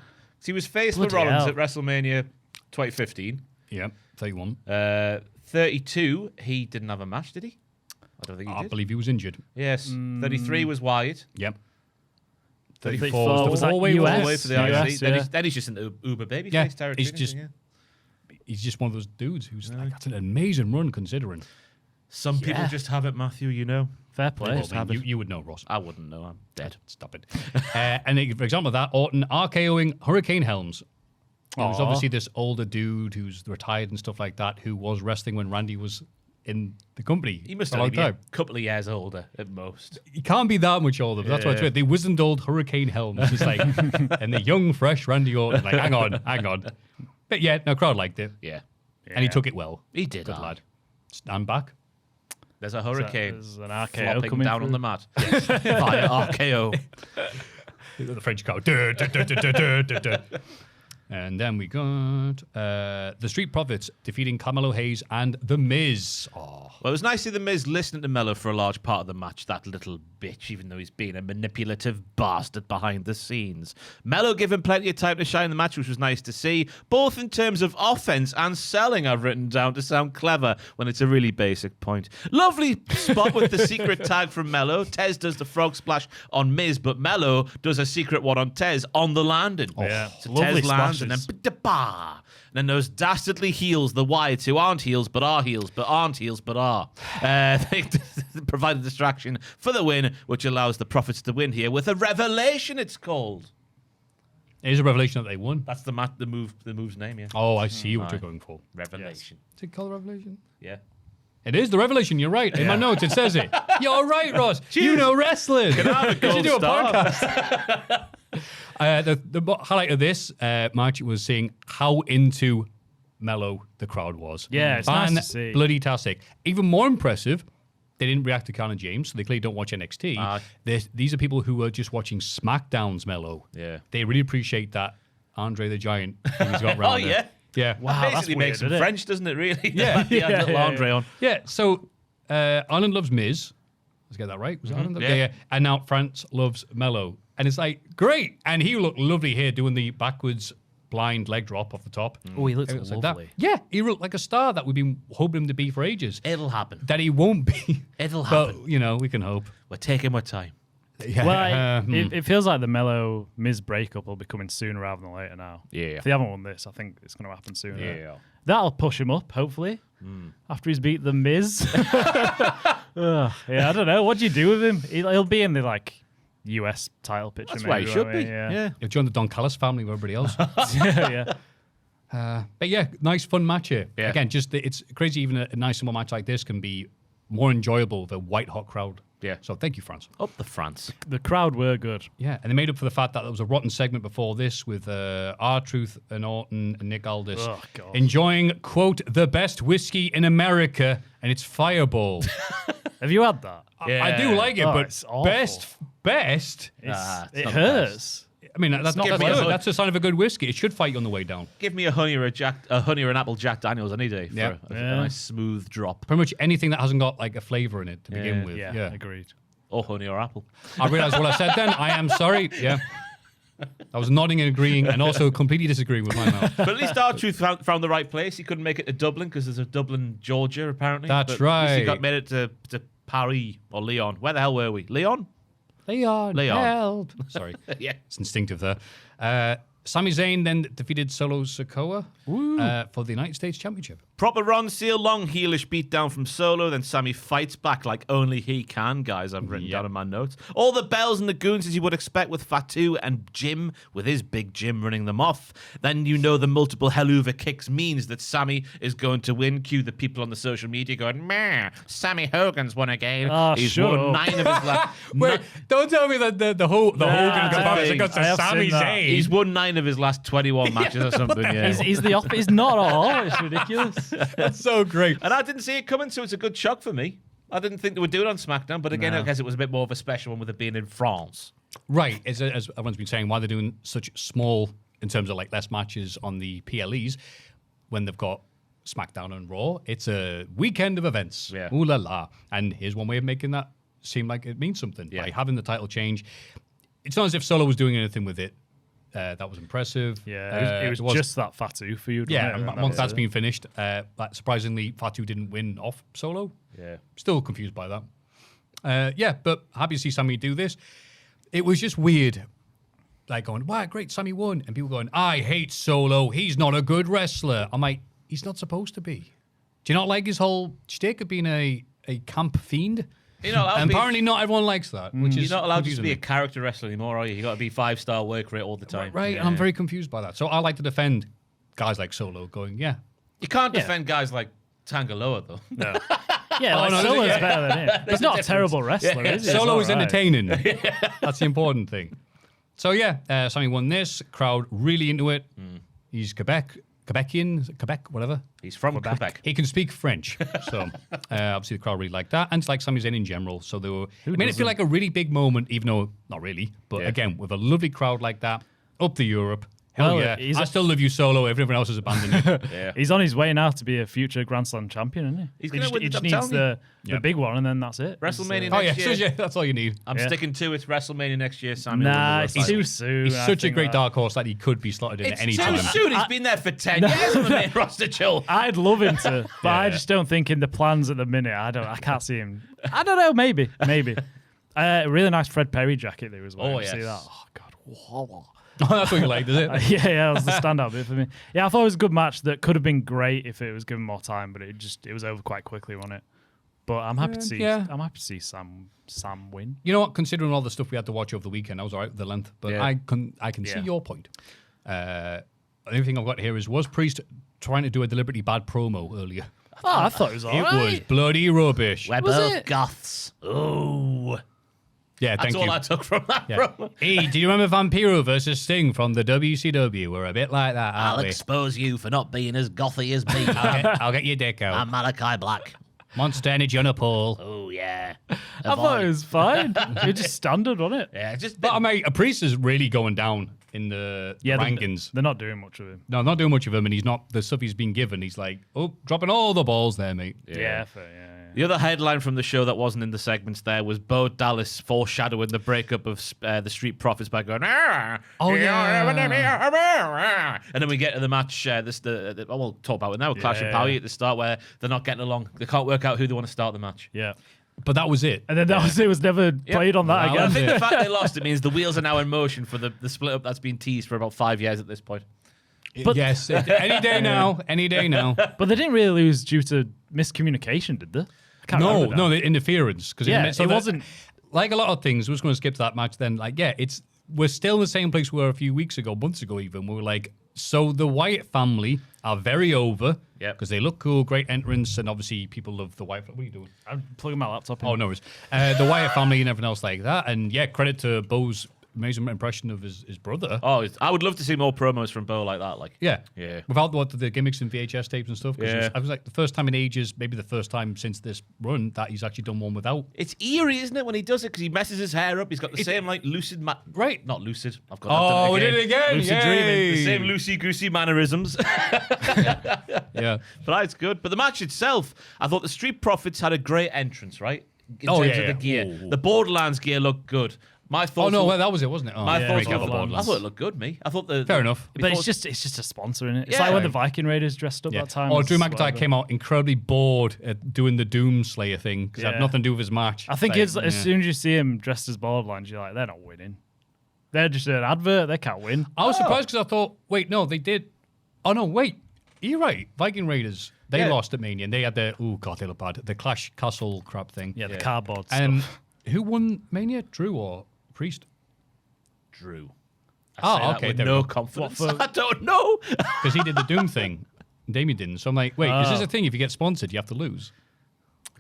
he was faced for Bloody Rollins hell. at WrestleMania 2015. Yeah, 31. 32, he didn't have a match, did he? I don't think he I did. believe he was injured. Yes. 33 was Wyatt. Yep. 34 34 was was the that four-way US? one. All the way for the US, IC. Then, yeah. then he's just in Uber babyface Yeah, territory. he's isn't just- he? Yeah. He's just one of those dudes who's like, that's an amazing run considering. Some people Yeah. just have it, Maffew, you know. Fair play. Well, man, you would know, Ross. I wouldn't know. I'm dead. Stop it. And for example of that, Orton RKOing Hurricane Helms. It was Aw. obviously this older dude who's retired and stuff like that who was wrestling when Randy was in the company. He must for a have long been a time. couple of years older at most. He can't be that much older, but that's why it's weird. They wizened old Hurricane Helms. He's like, and the young, fresh Randy Orton. Like, hang on. But yeah, no, crowd liked it. Yeah. And he took it well. He did, Good aye. lad. Stand back. There's a hurricane There's an RKO flopping coming down through. on the mat. Via RKO. The French crowd. Duh, duh, duh, duh, duh, duh, duh, duh. And then we got the Street Profits defeating Carmelo Hayes and The Miz. Oh. Well, it was nice to see The Miz listening to Mello for a large part of the match, that little bitch, even though he's being a manipulative bastard behind the scenes. Mello gave him plenty of time to shine in the match, which was nice to see, both in terms of offense and selling, I've written down to sound clever when it's a really basic point. Lovely spot with the secret tag from Mello. Tez does the frog splash on Miz, but Mello does a secret one on Tez on the landing. Yeah. So Lovely Tez lands, splashes. and then ba-da-ba. And then those dastardly heels, the Wyatts, who aren't heels but are heels, but aren't heels but are. They provide a distraction for the win, which allows the Profits to win here with a revelation, it's called. It is a revelation that they won. That's the move's name, yeah. Oh, I see what you're going for. Revelation. Is it called Revelation? Yeah. It is the Revelation. You're right. In my notes, it says it. You're right, Ross. You know wrestling. Can I have a You gold should do a star? podcast. The highlight of this match was seeing how into Mello the crowd was. Yeah, it's nice to see. Bloody tastic. Even more impressive, they didn't react to Khan and James, so they clearly don't watch NXT. These are people who are just watching SmackDown's Mello. Yeah. They really appreciate that Andre the Giant thing he's got around Oh, yeah. Yeah. Wow, that's Basically weird, makes him isn't it? French, doesn't it, really? Yeah. Yeah, little Andre on. Yeah, so Ireland loves Miz. Let's get that right. Was it Ireland? Yeah. And now France loves Mello. And it's like, great. And he looked lovely here doing the backwards blind leg drop off the top. Oh, he looks Everything like that. lovely. Yeah, he looked like a star that we've been hoping him to be for ages. It'll happen. That he won't be. It'll But, happen. you know, we can hope. We're taking our time. Yeah. Well, it feels like the Mello Miz breakup will be coming sooner rather than later now. Yeah. If they haven't won this, I think it's going to happen sooner. Yeah. That'll push him up, hopefully, after he's beat the Miz. Yeah, I don't know. What do you do with him? He'll be in the US title picture. That's maybe, where he should won't be. he? Yeah. He'll join the Don Callis family with everybody else. Yeah. But yeah, nice fun match here. Yeah. Again, it's crazy even a nice simple match like this can be more enjoyable with a white hot crowd. Yeah. So thank you, France. Up the France. The crowd were good. Yeah, and they made up for the fact that there was a rotten segment before this with R-Truth and Orton and Nick Aldis Oh, God. enjoying, quote, the best whiskey in America, and it's Fireball. Have you had that? I do like it, Oh, but it's awful. best. It not the hurts. I mean, that's not Give that's me a good. hug. That's a sign of a good whiskey. It should fight you on the way down. Give me a honey or an apple Jack Daniels any day for Yeah. a nice smooth drop. Pretty much anything that hasn't got like a flavour in it to begin with. Yeah, agreed. Or honey or apple. I realised what I said then. I am sorry. Yeah. I was nodding and agreeing and also completely disagreeing with my mouth. But at least R-Truth found the right place. He couldn't make it to Dublin because there's a Dublin, Georgia, apparently. That's But at least he right. made it to Paris or Lyon. Where the hell were we? Lyon? Leon, help. Sorry. Yeah. It's instinctive there. Sami Zayn then defeated Solo Sikoa for the United States Championship. Proper Ron Seal, long heelish beatdown from Solo. Then Sammy fights back like only he can, guys. I've written down in my notes. All the bells and the goons as you would expect with Fatu and Jim, with his big Jim running them off. Then you know the multiple Helluva kicks means that Sammy is going to win. Cue the people on the social media going, meh, Sammy Hogan's won again. Oh, He's shut won up. 9 of his last. Wait, don't tell me that the Hogan comparison got I to have Sami seen that. Zayn. He's won 9 of his last 21 matches or something. Yeah. He's the off. He's not at all. It's ridiculous. That's so great. And I didn't see it coming, so it's a good shock for me. I didn't think they would do it on SmackDown, but again, I guess it was a bit more of a special one with it being in France. Right, as everyone's been saying, why they're doing such small, in terms of like less matches on the PLEs, when they've got SmackDown and Raw, it's a weekend of events. Yeah. Ooh la la. And here's one way of making that seem like it means something. Yeah. By having the title change. It's not as if Solo was doing anything with it. That was impressive. Yeah, it was just that Fatu for you. Yeah, wasn't it? and once that's been finished, but surprisingly, Fatu didn't win off Solo. Yeah. Still confused by that. Yeah, but happy to see Sammy do this. It was just weird. Like going, wow, great, Sammy won. And people going, I hate Solo. He's not a good wrestler. I'm like, he's not supposed to be. Do you not like his whole shtick of being a camp fiend? You're not allowed to And be- apparently not everyone likes that, which is You're not allowed to just confusing be a me. character wrestler anymore, are you? You got to be 5-star work rate all the time. Right, Yeah. and I'm very confused by that. So I like to defend guys like Solo going, yeah. You can't defend guys like Tangaloa, though. No. Yeah, Oh, no, Solo's yeah. better than him. He's not a terrible wrestler, is he? Solo He's is all right. entertaining. That's the important thing. So yeah, Sammy won this. Crowd really into it. He's Quebecian, is it Quebec, whatever. He's from Quebec. He can speak French, so obviously the crowd really liked that, and it's like Sami Zayn in general. So they were, it made it feel like a really big moment, even though not really. But again, with a lovely crowd like that, up to Europe, Hell Well, yeah. he's I still love you, Solo. Everyone else has abandoned you. Yeah. He's on his way now to be a future Grand Slam champion, isn't he? He's gonna win He the just I'm needs telling the big one, and then that's it. WrestleMania Oh, yeah. next year. So, yeah, that's all you need. I'm Yeah. sticking to it. WrestleMania next year. Simon will win the Nah, world it's title. too soon. He's I such a think great that. dark horse that he could be slotted in It's at any too time. soon. He's been there for 10 years on the main roster, Joe. I'd love him to, but I just don't think in the plans at the minute. I can't see him. I don't know. Maybe. Really nice Fred Perry jacket there as well. Oh, You See yes. that? Oh God. Wow. Oh, that's what you like, is it? Yeah, that was the standout bit for me. Yeah, I thought it was a good match that could have been great if it was given more time, but it was over quite quickly, wasn't it? But I'm happy to see. Yeah. I'm happy to see Sam win. You know what? Considering all the stuff we had to watch over the weekend, I was all right with the length. But Yeah. I can see your point. The only thing I've got here was Priest trying to do a deliberately bad promo earlier? Oh, I thought it was It alright. was bloody rubbish. We're both goths. Oh. Yeah, That's thank all you. I took from that Yeah. promo. Hey, do you remember Vampiro versus Sting from the WCW? We're a bit like that, I'll aren't we? expose you for not being as gothy as me. I'll get your dick out. I'm Malachi Black. Monster Energy on a pole. Oh, yeah. I thought it was fine. It was just standard, wasn't it? Yeah, just But I mean, a Priest is really going down in the rankings. They're not doing much of him. No, not doing much of him, and he's not the stuff he's been given. He's like, dropping all the balls there, mate. Yeah, fair, yeah. The other headline from the show that wasn't in the segments there was Bo Dallas foreshadowing the breakup of the Street Profits by going, Oh, yeah. and then we get to the match. We'll talk about it now. Clash in Paris at the start where they're not getting along. They can't work out who they want to start the match. Yeah. But that was it. And then it was never played on that Wow. I again. think the fact they lost it means the wheels are now in motion for the split up that's been teased for about 5 years at this point. But- yes, any day now. Any day now. But they didn't really lose due to miscommunication, did they? I can't remember now. No, the interference. Because Yeah, it wasn't- like a lot of things. We're just going to skip to that match. Then, we're still in the same place we were a few weeks ago, months ago, even. We were like, so the Wyatt family are very over. Yep. Because they look cool, great entrance, and obviously people love the Wyatt. What are you doing? I'm plugging my laptop in. Oh, no worries. The Wyatt family and everything else like that. And yeah, credit to Bo's amazing impression of his brother. Oh, I would love to see more promos from Bo like that. Yeah. Yeah. Without the gimmicks and VHS tapes and stuff. 'Cause Yeah. I was like the first time in ages, maybe the first time since this run, that he's actually done one without. It's eerie, isn't it, when he does it? Because he messes his hair up. He's got the same, lucid... Right. Not lucid. I've got Oh, we that did it again. Lucid Yay. dreaming. The same loosey-goosey mannerisms. Yeah. But it's good. But the match itself, I thought the Street Profits had a great entrance, right? In Oh, terms yeah, of the yeah. gear. Ooh. The Borderlands gear looked good. My thoughts Oh, no, were- well, that was it, wasn't it? Oh, my yeah, thoughts break out were- the I Borderlands. thought it looked good, me. I thought the... Fair enough. But it's just a sponsor in it. It's Yeah. like when the Viking Raiders dressed up Yeah. that time. Or as Drew McIntyre whatever. came out incredibly bored at doing the Doom Slayer thing because it had Yeah. nothing to do with his match. I think Like, it's as soon as you see him dressed as Borderlands, you're like, they're not winning. They're just an advert. They can't win. I was surprised because I thought, wait, no, they did. Oh, no, wait. You're right. Viking Raiders, they Yeah. lost at Mania and they had the, oh, God, they look bad, the Clash Castle crap thing. Yeah, the cardboard And stuff. who won Mania? Drew or Priest? Drew. Oh, Say that okay, with there we no go. confidence. What for- I don't know. Because he did the Doom thing. And Damien didn't. So I'm like, wait, is this a thing? If you get sponsored, you have to lose?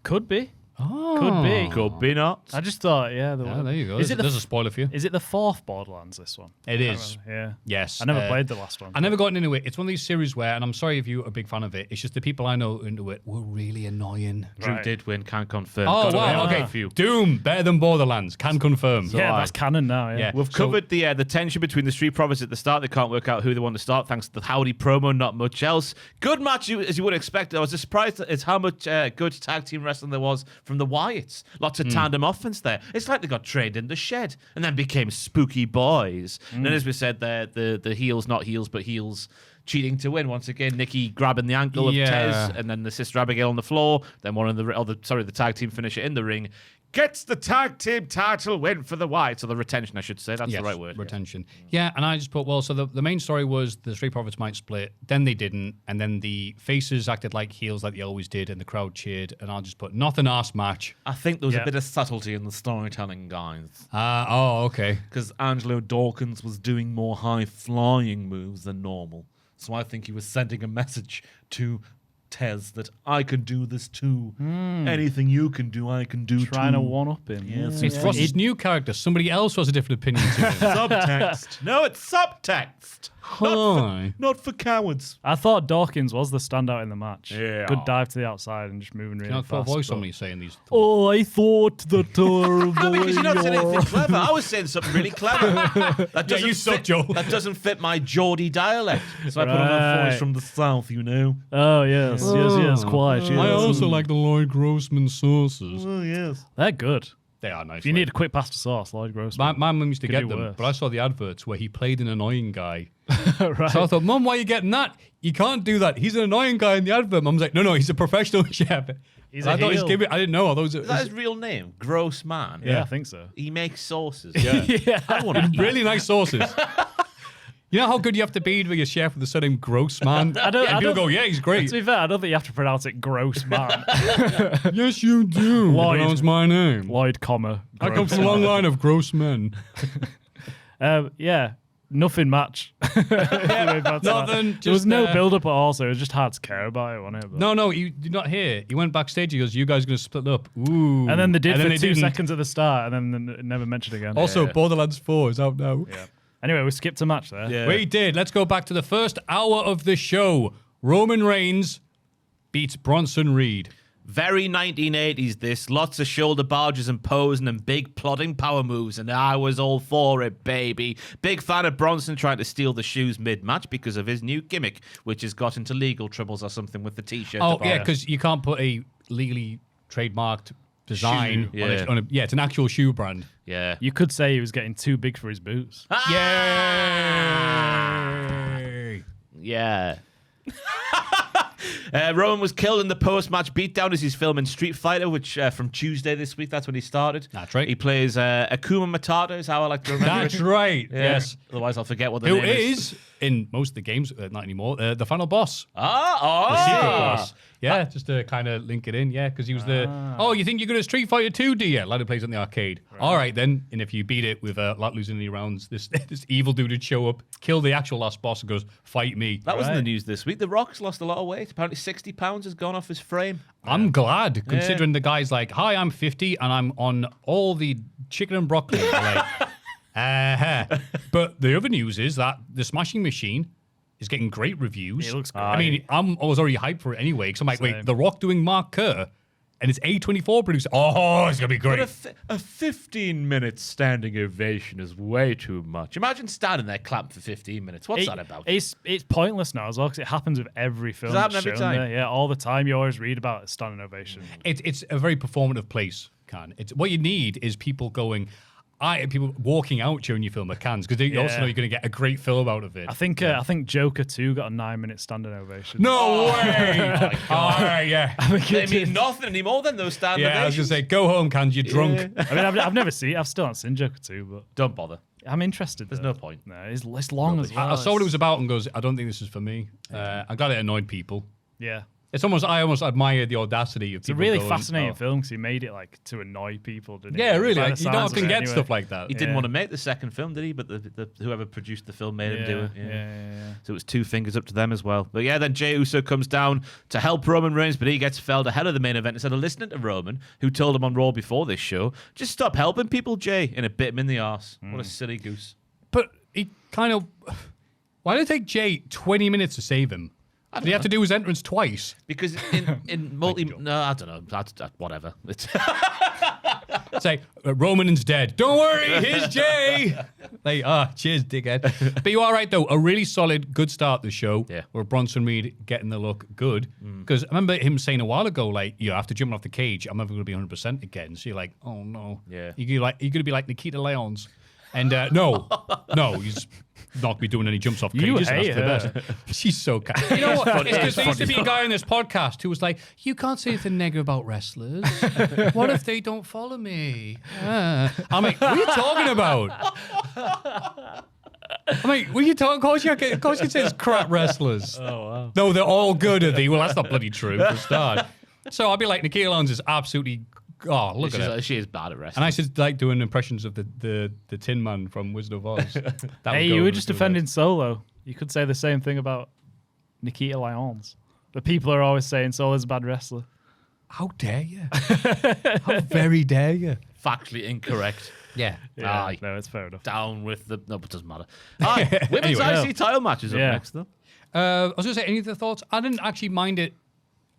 Could be. Oh. Could be. Could be not. I just thought, yeah. Yeah, there you go. Is it There's a spoiler for you. Is it the fourth Borderlands, this one? It I can't is. remember. Yeah. Yes. I never played the last one. I never gotten into it. It's one of these series where, and I'm sorry if you're a big fan of it, it's just the people I know into it were really annoying. Drew Right. did win, can confirm. Oh, Got to wow. win Okay. a few. Doom, better than Borderlands. Can confirm. Yeah, that's canon now. Yeah. Yeah. We've So- covered the tension between the Street Profits at the start. They can't work out who they want to start thanks to the Howdy promo, not much else. Good match, as you would expect. I was surprised at how much good tag team wrestling there was from the Wyatts. Lots of tandem offense there. It's like they got trained in the shed and then became spooky boys. And then, as we said, the heels, not heels, but heels cheating to win. Once again, Nikki grabbing the ankle of Yeah. Tez and then the sister Abigail on the floor. Then one of the tag team finisher in the ring. Gets the tag team title win for the Wyatts, or the retention, I should say. That's Yes, the right word. retention. Yeah, and I just put, well, so the main story was the Street Profits might split, then they didn't, and then the faces acted like heels like they always did, and the crowd cheered, and I'll just put, not an arse match. I think there was Yeah. a bit of subtlety in the storytelling, guys. Oh, okay. Because Angelo Dawkins was doing more high-flying moves than normal. So I think he was sending a message to Tez that I can do this too. Anything you can do, I can do Trying too. to one-up him. Yes, It's Ross's new character. Somebody else has a different opinion to him. Subtext. No, it's subtext. Hi. Not for cowards. I thought Dawkins was the standout in the match. Yeah. Good dive to the outside and just moving really You know, fast. voice but- on me saying these. Oh, I thought that. No, because you're not saying anything clever. I was saying something really clever. That doesn't you suck, fit, Joe. That doesn't fit my Geordie dialect. So I put on a Right. voice from the south, you know. Oh yes, yes, quite. Yes. I also like the Lloyd Grossman sauces. Oh, yes. They're good. They are nice. If you need a quick pasta sauce, Lloyd Grossman. My mum used to Could get do them, worse. but I saw the adverts where he played an annoying guy. Right. So I thought, Mum, why are you getting that? You can't do that. He's an annoying guy in the advert. Mum's like, no, he's a professional chef. He's I a thought heel. I didn't know. I thought it Is that his real name? Gross Man. Yeah, I think so. He makes sauces. Yeah. I want to eat. really nice sauces. You know how good you have to be to be a chef with the surname Gross Man? I don't- and I people don't- go, yeah, he's great. To be fair, I don't think you have to pronounce it gross man. Yes, you do. Lloyd. Pronounce my name. Lloyd, comma. I come gross from a long man. line of gross men. Yeah, nothing match. There Nothing, was just, no build-up at all, so it was just hard to care about it, wasn't it? But- No, you did not hear. He went backstage. He goes, you guys are going to split up. Ooh. And then they did And for then 2 didn't. seconds at the start, and then never mentioned again. Also, Yeah. Borderlands 4 is out now. Yeah. Anyway, we skipped a match there. Yeah. We did. Let's go back to the first hour of the show. Roman Reigns beats Bronson Reed. Very 1980s, this. Lots of shoulder barges and posing and big plodding power moves, and I was all for it, baby. Big fan of Bronson trying to steal the shoes mid-match because of his new gimmick, which has got into legal troubles or something with the T-shirt. Oh, department. yeah, because you can't put a legally trademarked design Shoe, on, yeah. on a... Yeah, it's an actual shoe brand. Yeah. You could say he was getting too big for his boots. Yay! Yeah. Roman was killed in the post-match beatdown as he's filming Street Fighter, which from Tuesday this week, that's when he started. That's right. He plays Akuma Matata, is how I like to remember That's it. right. Yeah. Yes. Otherwise, I'll forget what the Who name is, in most of the games, not anymore, the final boss. The Secret boss. Yeah, just to kind of link it in, yeah, because he was the... Oh, you think you're good at Street Fighter 2, do you? Lad who plays on the arcade. Right. All right, then. And if you beat it without losing any rounds, this evil dude would show up, kill the actual last boss, and goes, fight me. That was in the news this week. The Rock's lost a lot of weight. Apparently 60 pounds has gone off his frame. I'm glad, considering the guy's like, hi, I'm 50, and I'm on all the chicken and broccoli. Like, But the other news is that the Smashing Machine is getting great reviews. It looks great. I mean, I was already hyped for it anyway, because I'm like, Same. wait, The Rock doing Mark Kerr, and it's A24 produced. Oh, it's going to be great. A 15-minute standing ovation is way too much. Imagine standing there clapping for 15 minutes. What's that about? It's pointless now as well because it happens with every film. Does it happen that's every shown time? there. Yeah, all the time. You always read about a standing ovation. It's a very performative place, Can. It's what you need is people going, people walking out during your film at Cannes, because they also Yeah. know you're going to get a great film out of it. I think Joker 2 got a 9-minute standing ovation. No way! All right, yeah. They mean nothing anymore than those standing Yeah, I was going ovations. to say, go home, Cannes, you're drunk. I mean, I've never seen it. I've still not seen Joker 2, but Don't bother. I'm interested. There's though. no point. No, it's long as well. I saw what it was about and goes, I don't think this is for me. I'm glad it annoyed people. Yeah. I almost admire the audacity of It's a people really going, fascinating "Oh." film because he made it like to annoy people, didn't Yeah, he? really. By Like, the you don't sounds of often it get anyway. stuff like that. He didn't Yeah. want to make the second film, did he? But whoever produced the film made him do it. Yeah. So it was 2 fingers up to them as well. But yeah, then Jey Uso comes down to help Roman Reigns, but he gets felled ahead of the main event instead of listening to Roman, who told him on Raw before this show, just stop helping people, Jey, and it bit him in the arse. What a silly goose. But he kind of... Why did it take Jay 20 minutes to save him? Did he have to do his entrance twice? Because in multi... No, I don't know. That's whatever. It's Say, Roman's dead. Don't worry, here's Jay. Like, cheers, dickhead. But you are right, though. A really solid, good start to the show. Yeah. Where Bronson Reed getting the look good. Because I remember him saying a while ago, like, after jumping off the cage, I'm never going to be 100% again. So you're like, oh, no. Yeah. You're going to be like Nikita Lyons. And no, he's not going to be doing any jumps off You cages. hate That's the best. She's so kind. You know what? It's because there used to be a guy on this podcast who was like, you can't say anything negative about wrestlers. What if they don't follow me? I'm like, what are you talking about? I'm like, what are you talking? Of course you say it's crap wrestlers. Oh wow. No, they're all good, are they? Well, that's not bloody true for a start. So I'll be like, Nikita Lyons is absolutely... Oh, look at her. she is bad at wrestling. And I should like doing impressions of the Tin Man from Wizard of Oz. That would Hey, go you were over just too defending Solo. You could say the same thing about Nikita Lyons. The people are always saying Solo's a bad wrestler. How dare you? How very dare you? Factually incorrect. Yeah. Aye. No, it's fair enough. Down with the... No, but it doesn't matter. Aye. Women's Anyway. IC title matches up next, though. I was going to say, any other thoughts? I didn't actually mind it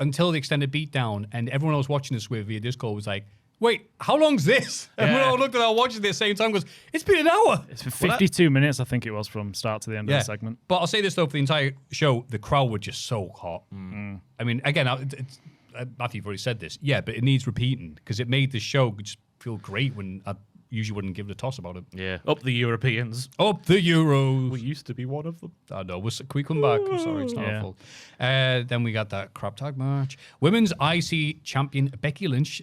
until the extended beatdown, and everyone I was watching this with via Discord was like, wait, how long's this? And we all looked at our watches at the same time and goes, it's been an hour. It's been 52 minute, I think it was, from start to the end of the segment. But I'll say this, though, for the entire show, the crowd were just so hot. I mean, again, Maffew, you've already said this. Yeah, but it needs repeating because it made the show just feel great when I usually wouldn't give it a toss about it. Yeah. Up the Europeans. Up the Euros. We used to be one of them. I know. Can we come back? I'm sorry, it's not our fault. Then we got that crap tag match. Women's IC champion Becky Lynch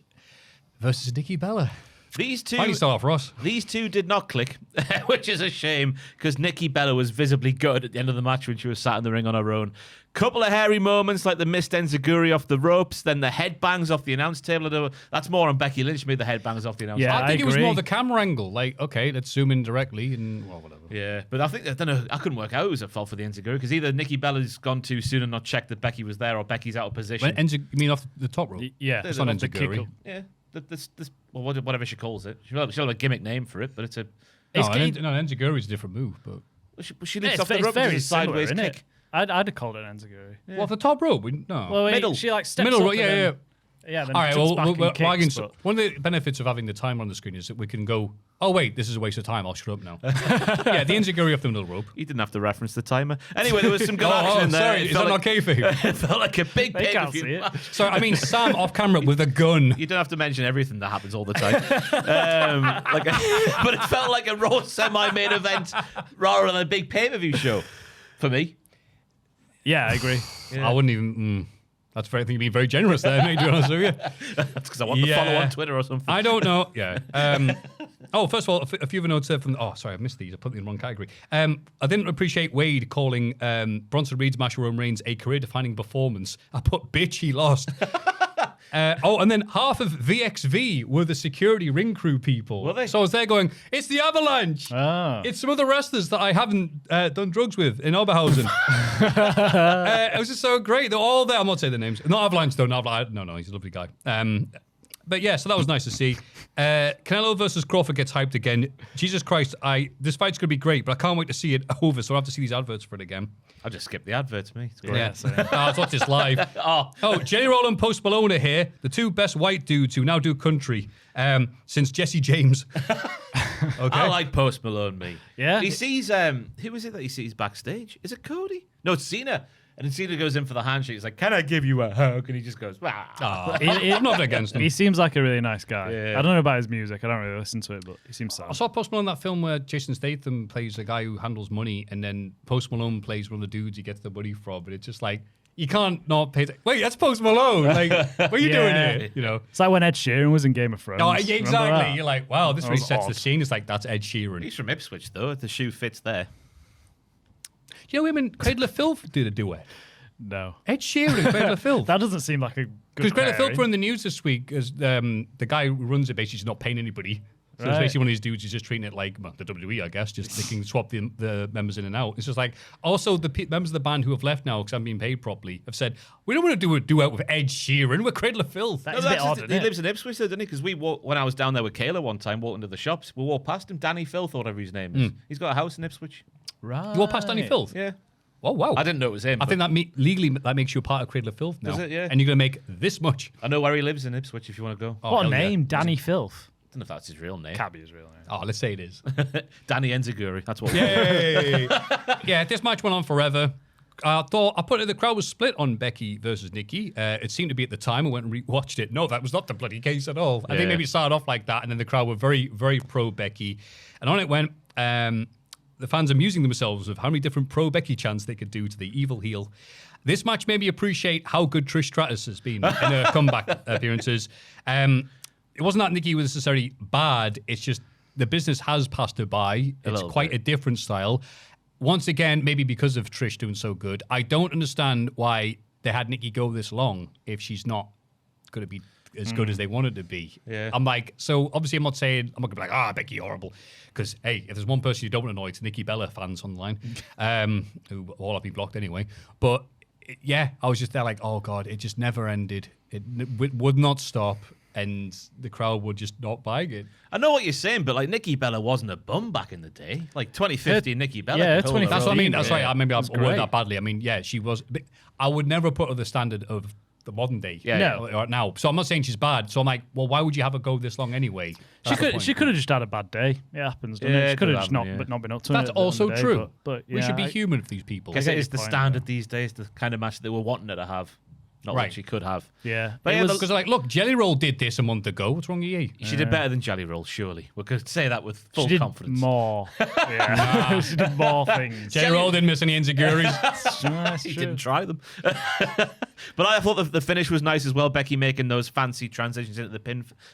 versus Nikki Bella. These two... Finally start off, Ross. These two did not click, which is a shame because Nikki Bella was visibly good at the end of the match when she was sat in the ring on her own. Couple of hairy moments like the missed Enziguri off the ropes, then the headbangs off the announce table. That's more on Becky Lynch, made the headbangs off the announce table. I think it was more the camera angle. Like, okay, let's zoom in directly and whatever. Yeah, but I don't know. I couldn't work out it was a fault for the Enziguri because either Nikki Bella's gone too soon and not checked that Becky was there, or Becky's out of position. You mean off the top rope? Yeah, it's not Enziguri. Yeah, whatever she calls it. She'll have a gimmick name for it, but it's a... Enziguri is a different move, but... She lifts off the rope and does a sideways kick. I'd have called it Enziguri. Well, off the top rope? No. Well, Middle. She like steps Middle up rope, yeah. Yeah, then All right, jumps back and kicks, but... one of the benefits of having the timer on the screen is that we can go, oh, wait, this is a waste of time. I'll shut up now. Yeah, the Enziguri off the middle rope. You didn't have to reference the timer. Anyway, there was some good action in there. Sorry, is that not keyfave? It felt like a big They can't see pay-per-view. it. Sorry, I mean Sam off camera with a gun. You don't have to mention everything that happens all the time. But it felt like a Raw semi-main event rather than a big pay-per-view show for me. Yeah, I agree. I wouldn't even... That's very, I think you're being very generous there, mate, to be honest with you. That's because I want to follow on Twitter or something. I don't know. Yeah. First of all, a few of the notes there from... Oh, sorry, I missed these. I put them in the wrong category. I didn't appreciate Wade calling Bronson Reed's match with Roman Reigns a career-defining performance. I put, bitch, he lost. And then half of VXV were the security ring crew people. Were they? So I was there going, it's the Avalanche. Oh. It's some other wrestlers that I haven't done drugs with in Oberhausen. It was just so great. They're all there. I'm not saying their names. Not Avalanche, though. No, he's a lovely guy. But yeah, so that was nice to see. Canelo versus Crawford gets hyped again. Jesus Christ, this fight's going to be great, but I can't wait to see it over, so I'll have to see these adverts for it again. I'll just skip the adverts, mate. It's great. Yeah, let's watch this live. Jenny Roll and Post Malone are here, the two best white dudes who now do country since Jesse James. Okay. I like Post Malone, mate. Yeah. He sees, who is it that he sees backstage? Is it Cody? No, it's Cena. And then Cena goes in for the handshake. He's like, can I give you a hug? And he just goes, I'm not against him. He seems like a really nice guy. Yeah. I don't know about his music. I don't really listen to it, but he seems sad. I saw Post Malone in that film where Jason Statham plays the guy who handles money, and then Post Malone plays one of the dudes he gets the money from. But it's just like, you can't not pay. Wait, that's Post Malone. Like, what are you doing here? You know? It's like when Ed Sheeran was in Game of Thrones. Oh, Remember exactly. that? You're like, wow, this That really was sets the odd. scene. It's like, that's Ed Sheeran. He's from Ipswich, though. The shoe fits there. You know him and Cradle of Filth did a duet. No. Ed Sheeran and Cradle of Filth. That doesn't seem like a good Because Cradle of Filth pairing. were in the news this week as the guy who runs it basically is not paying anybody. So it's Right. basically one of these dudes who's just treating it like the WWE, I guess, just they can swap the members in and out. It's just like, also the members of the band who have left now because I'm being paid properly have said, we don't want to do a duet with Ed Sheeran, we're Cradle of Filth. That is a bit odd, He isn't it? lives in Ipswich, though, doesn't he? Because when I was down there with Kayla one time, walking to the shops, we walked past him, Danny Filth or whatever his name is. He's got a house in Ipswich. Right. You walk past Danny Filth? Yeah. Oh, wow. I didn't know it was him. I think that legally that makes you a part of Cradle of Filth now. Does it? Yeah. And you're going to make this much. I know where he lives in Ipswich if you want to go. Oh, What a hell yeah. name, Danny Filth. I don't know if that's his real name. Cabby is real name. Oh, let's say it is. Danny Enziguri. That's what. Yay! Yeah, this match went on forever. I put it, the crowd was split on Becky versus Nikki. It seemed to be at the time. I went and rewatched it. No, that was not the bloody case at all. I think maybe it started off like that, and then the crowd were very, very pro Becky. And on it went. The fans amusing themselves with how many different pro Becky chants they could do to the evil heel. This match made me appreciate how good Trish Stratus has been in her comeback appearances. It wasn't that Nikki was necessarily bad. It's just the business has passed her by. It's quite a different style. Once again, maybe because of Trish doing so good, I don't understand why they had Nikki go this long if she's not going to be as good as they wanted to be. Yeah. I'm like, so obviously I'm not going to be like, Becky horrible. Because, hey, if there's one person you don't want to annoy, it's Nikki Bella fans online, who all have been blocked anyway. But I was just there like, oh God, it just never ended. It would not stop, and the crowd would just not buy it. I know what you're saying, but like Nikki Bella wasn't a bum back in the day. Like 2015, Nikki Bella. Yeah, could hold her 2015. That's what I mean. own. That's right. Maybe I was worded great. that badly. I mean, yeah, she was. But I would never put her the standard of the modern day. Yeah, Now. So I'm not saying she's bad. So I'm like, well, why would you have her go this long anyway? She could have just had a bad day. It happens, doesn't Yeah, it? She it could could have just happen, not been up to it. That's at the end of also the day, true. But we should be yeah, human with these people. Guess get it is your the point, standard these days, the kind of match they were wanting her to have, not Right. what she could have. Yeah. But It yeah, was- Because like, look, Jelly Roll did this a month ago. What's wrong with you? she did better than Jelly Roll, surely. We could say that with full she did confidence. more. Yeah. She did more things. Jelly Roll didn't miss any insecurities. He didn't try them. But I thought the finish was nice as well. Becky making those fancy transitions into the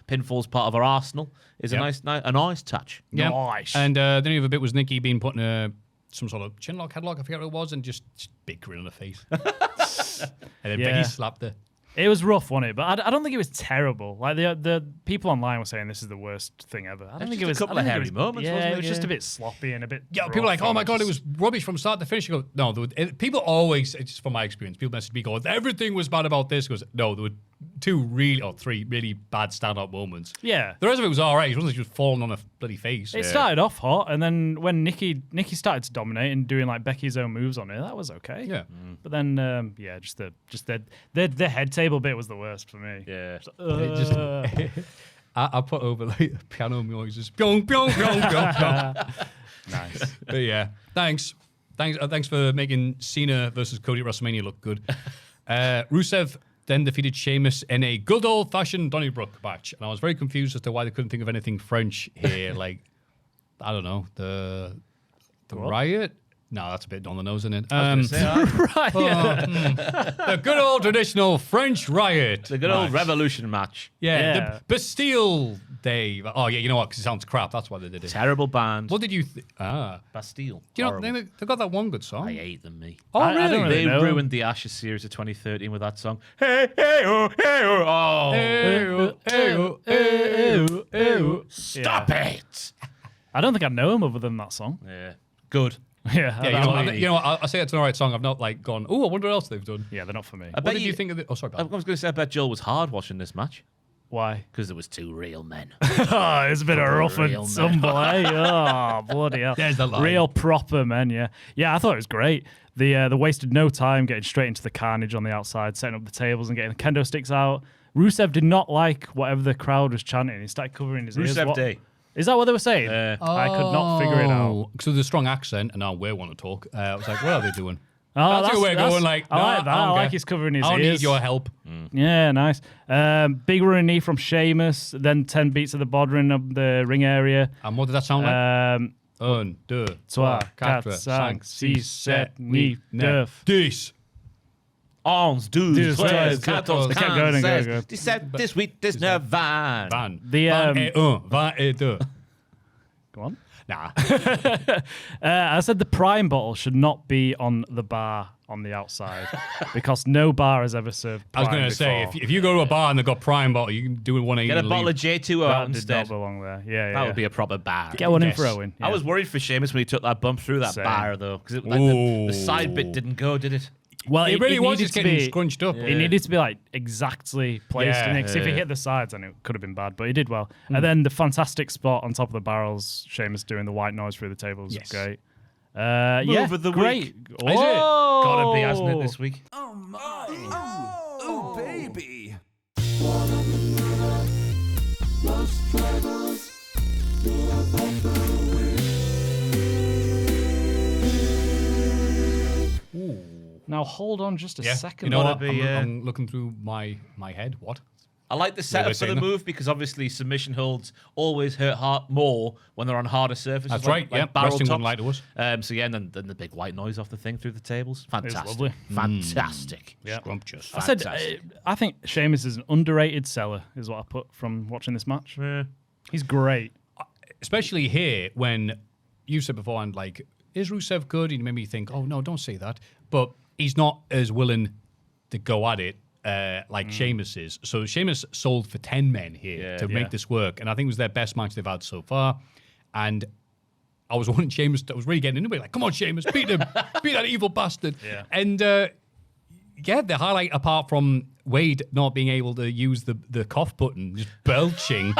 pinfalls part of her arsenal is Yep. a nice touch. Yeah. Nice. And then the other bit was Nikki being put in some sort of chin lock, headlock, I forget what it was, and just big grin on her face. And then Yeah. Becky slapped her. It was rough, wasn't it? But I don't think it was terrible. Like the people online were saying this is the worst thing ever. I don't think just it was a couple I of don't think hare it was- moments, Yeah, wasn't it it? was just Yeah. a bit sloppy and a bit. Yeah, people are like, rough oh my and God, it just- was rubbish from start to finish. You go, no, people always, it's just from my experience, people message me going, everything was bad about this. Goes, no, there were three really bad standout moments. Yeah. The rest of it was all right. It wasn't just falling on a bloody face. It started off hot, and then when Nikki started to dominate and doing like Becky's own moves on it, that was okay. Yeah. But then, just the head table bit was the worst for me. Yeah. It just, I put over like piano noises. Pyong, pyong, pyong, pyong, pyong. Nice. But yeah, thanks for making Cena versus Cody at WrestleMania look good. Rusev then defeated Sheamus in a good old-fashioned Donnybrook match, and I was very confused as to why they couldn't think of anything French here. Like, I don't know, the riot. No, that's a bit on the nose, isn't it? Right. Yeah. The good old traditional French riot. The good old match. revolution match. Yeah, Yeah. the Bastille Day. Oh yeah, you know what? Because it sounds crap. That's why they did it. Terrible band. What did you? Bastille. Do you know Horrible. they got that one good song? I hate them, me. Oh I really? don't really They know. ruined the Ashes series of 2013 with that song. Hey, hey, oh, hey, oh. Stop it. I don't think I know him other than that song. Yeah. Good. Yeah. Yeah, you know what? I say it's an alright song. I've not like gone. Oh, I wonder what else they've done. Yeah, they're not for me. I What bet did you think of it? Oh, sorry. I was going to say, I bet Jill was hard watching this match Why? because there was two real men. Oh, it's a bit of rough real and men. tumble, eh? Oh, bloody hell. There's the line. Real proper men, yeah. Yeah, I thought it was great. They wasted no time getting straight into the carnage on the outside, setting up the tables and getting the kendo sticks out. Rusev did not like whatever the crowd was chanting. He started covering his ears. Rusev What- Day. Is that what they were saying? I could not figure it out. So the strong accent, and now we want to talk. I was like, what are they doing? Oh, That's a good way of going, like, I like nah, that. I I don't like care. he's covering his I don't ears. need your help. Yeah, nice. Big running knee from Sheamus. Then 10 beats of the bordering of the ring area. And what did that sound like? Un, deux, Trois, quatre, cinq, six, sept, huit, neuf. 10. 11, 12, Deux, 13, treize, 14, they kept going and going, 16, 17, 18, 19, 20. Van. The, 21, 22. Go on. Nah. I said the prime bottle should not be on the bar on the outside because no bar has ever served I was prime going to say, before. if you go to a bar and they've got prime bottle, you can do it 180 Get a and bottle leave. of J2O that out did instead. not belong there. Yeah, That would be a proper bar. Get one in Yes. for Owen. I yeah. was worried for Sheamus when he took that bump through that Same. bar, though, because the side bit didn't go, did it? Well, It really was needed just to getting be- scrunched up. It needed to be like exactly placed Yeah, in it. 'Cause if he yeah. hit the sides, then it could have been bad. But he did well. And then the fantastic spot on top of the barrels, Sheamus doing the white noise through the tables. Yes. Great. Yeah, Move of the great. week. Is it? Gotta be, hasn't it, this week? Oh, baby. Now hold on just a Yeah. second. You know what? Gotta be, I'm looking through my head. What? I like the setup for saying the that? move because obviously submission holds always hurt more when they're on harder surfaces. That's like, right. Yeah, barrel wrestling tops. wouldn't lie to us. So yeah, and then the big white noise off the thing through the tables. Fantastic. lovely. Fantastic. Scrumptious. I said, Fantastic. I think Sheamus is an underrated seller, is what I put from watching this match. He's great. Especially here when you said beforehand, like, is Rusev good? And you made me think, oh no, don't say that. But he's not as willing to go at it like Sheamus is. So Sheamus sold for 10 men here to make this work. And I think it was their best match they've had so far. And I was wanting Sheamus, I was really getting into it. Like, come on, Sheamus, beat him. Beat that evil bastard. Yeah. And yeah, the highlight, apart from Wade not being able to use the cough button, just belching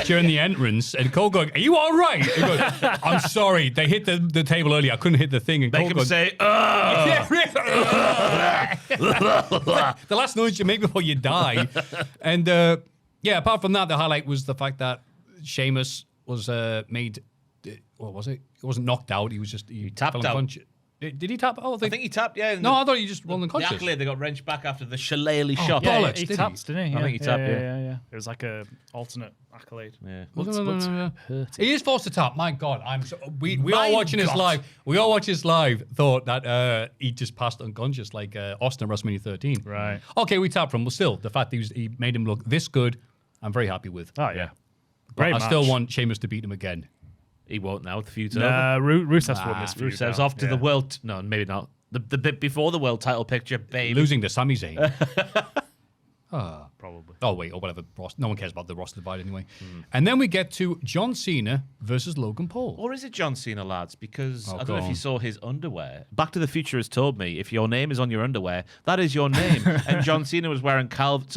during the entrance, and Cole going, "Are you all right?" He goes, "I'm sorry, they hit the table earlier. I couldn't hit the thing." And Make Cole him goes, say, the last noise you make before you die. And apart from that, the highlight was the fact that Sheamus was made. What was it? He wasn't knocked out. He was just he tapped fell out. unconscious. Did he tap? Oh, I think he tapped, yeah. No, I thought he just rolled the unconscious. accolade, they got wrenched back after the shillelagh shot. Yeah, bollocks, he did tapped, didn't he? I think he tapped, yeah. It was like a alternate accolade. Yeah. No. He is forced to tap. My God, we My all watching this God. live. We all watch this live. Thought that he just passed unconscious like Austin at WrestleMania 13. Right. Okay, we tapped from. But still, the fact that he made him look this good, I'm very happy with. Oh, yeah. But Great I match. still want Sheamus to beat him again. He won't now. The feud's Nah, over. Rusev's won this feud. Rusev's now. off to the world. No, maybe not. The bit before the world title picture, baby. Losing to Sami Zayn. Probably. Oh, wait, or whatever. No one cares about the roster divide anyway. And then we get to John Cena versus Logan Paul. Or is it John Cena, lads? Because I go don't know if on. you saw his underwear. Back to the Future has told me if your name is on your underwear, that is your name. And John Cena was wearing Calvin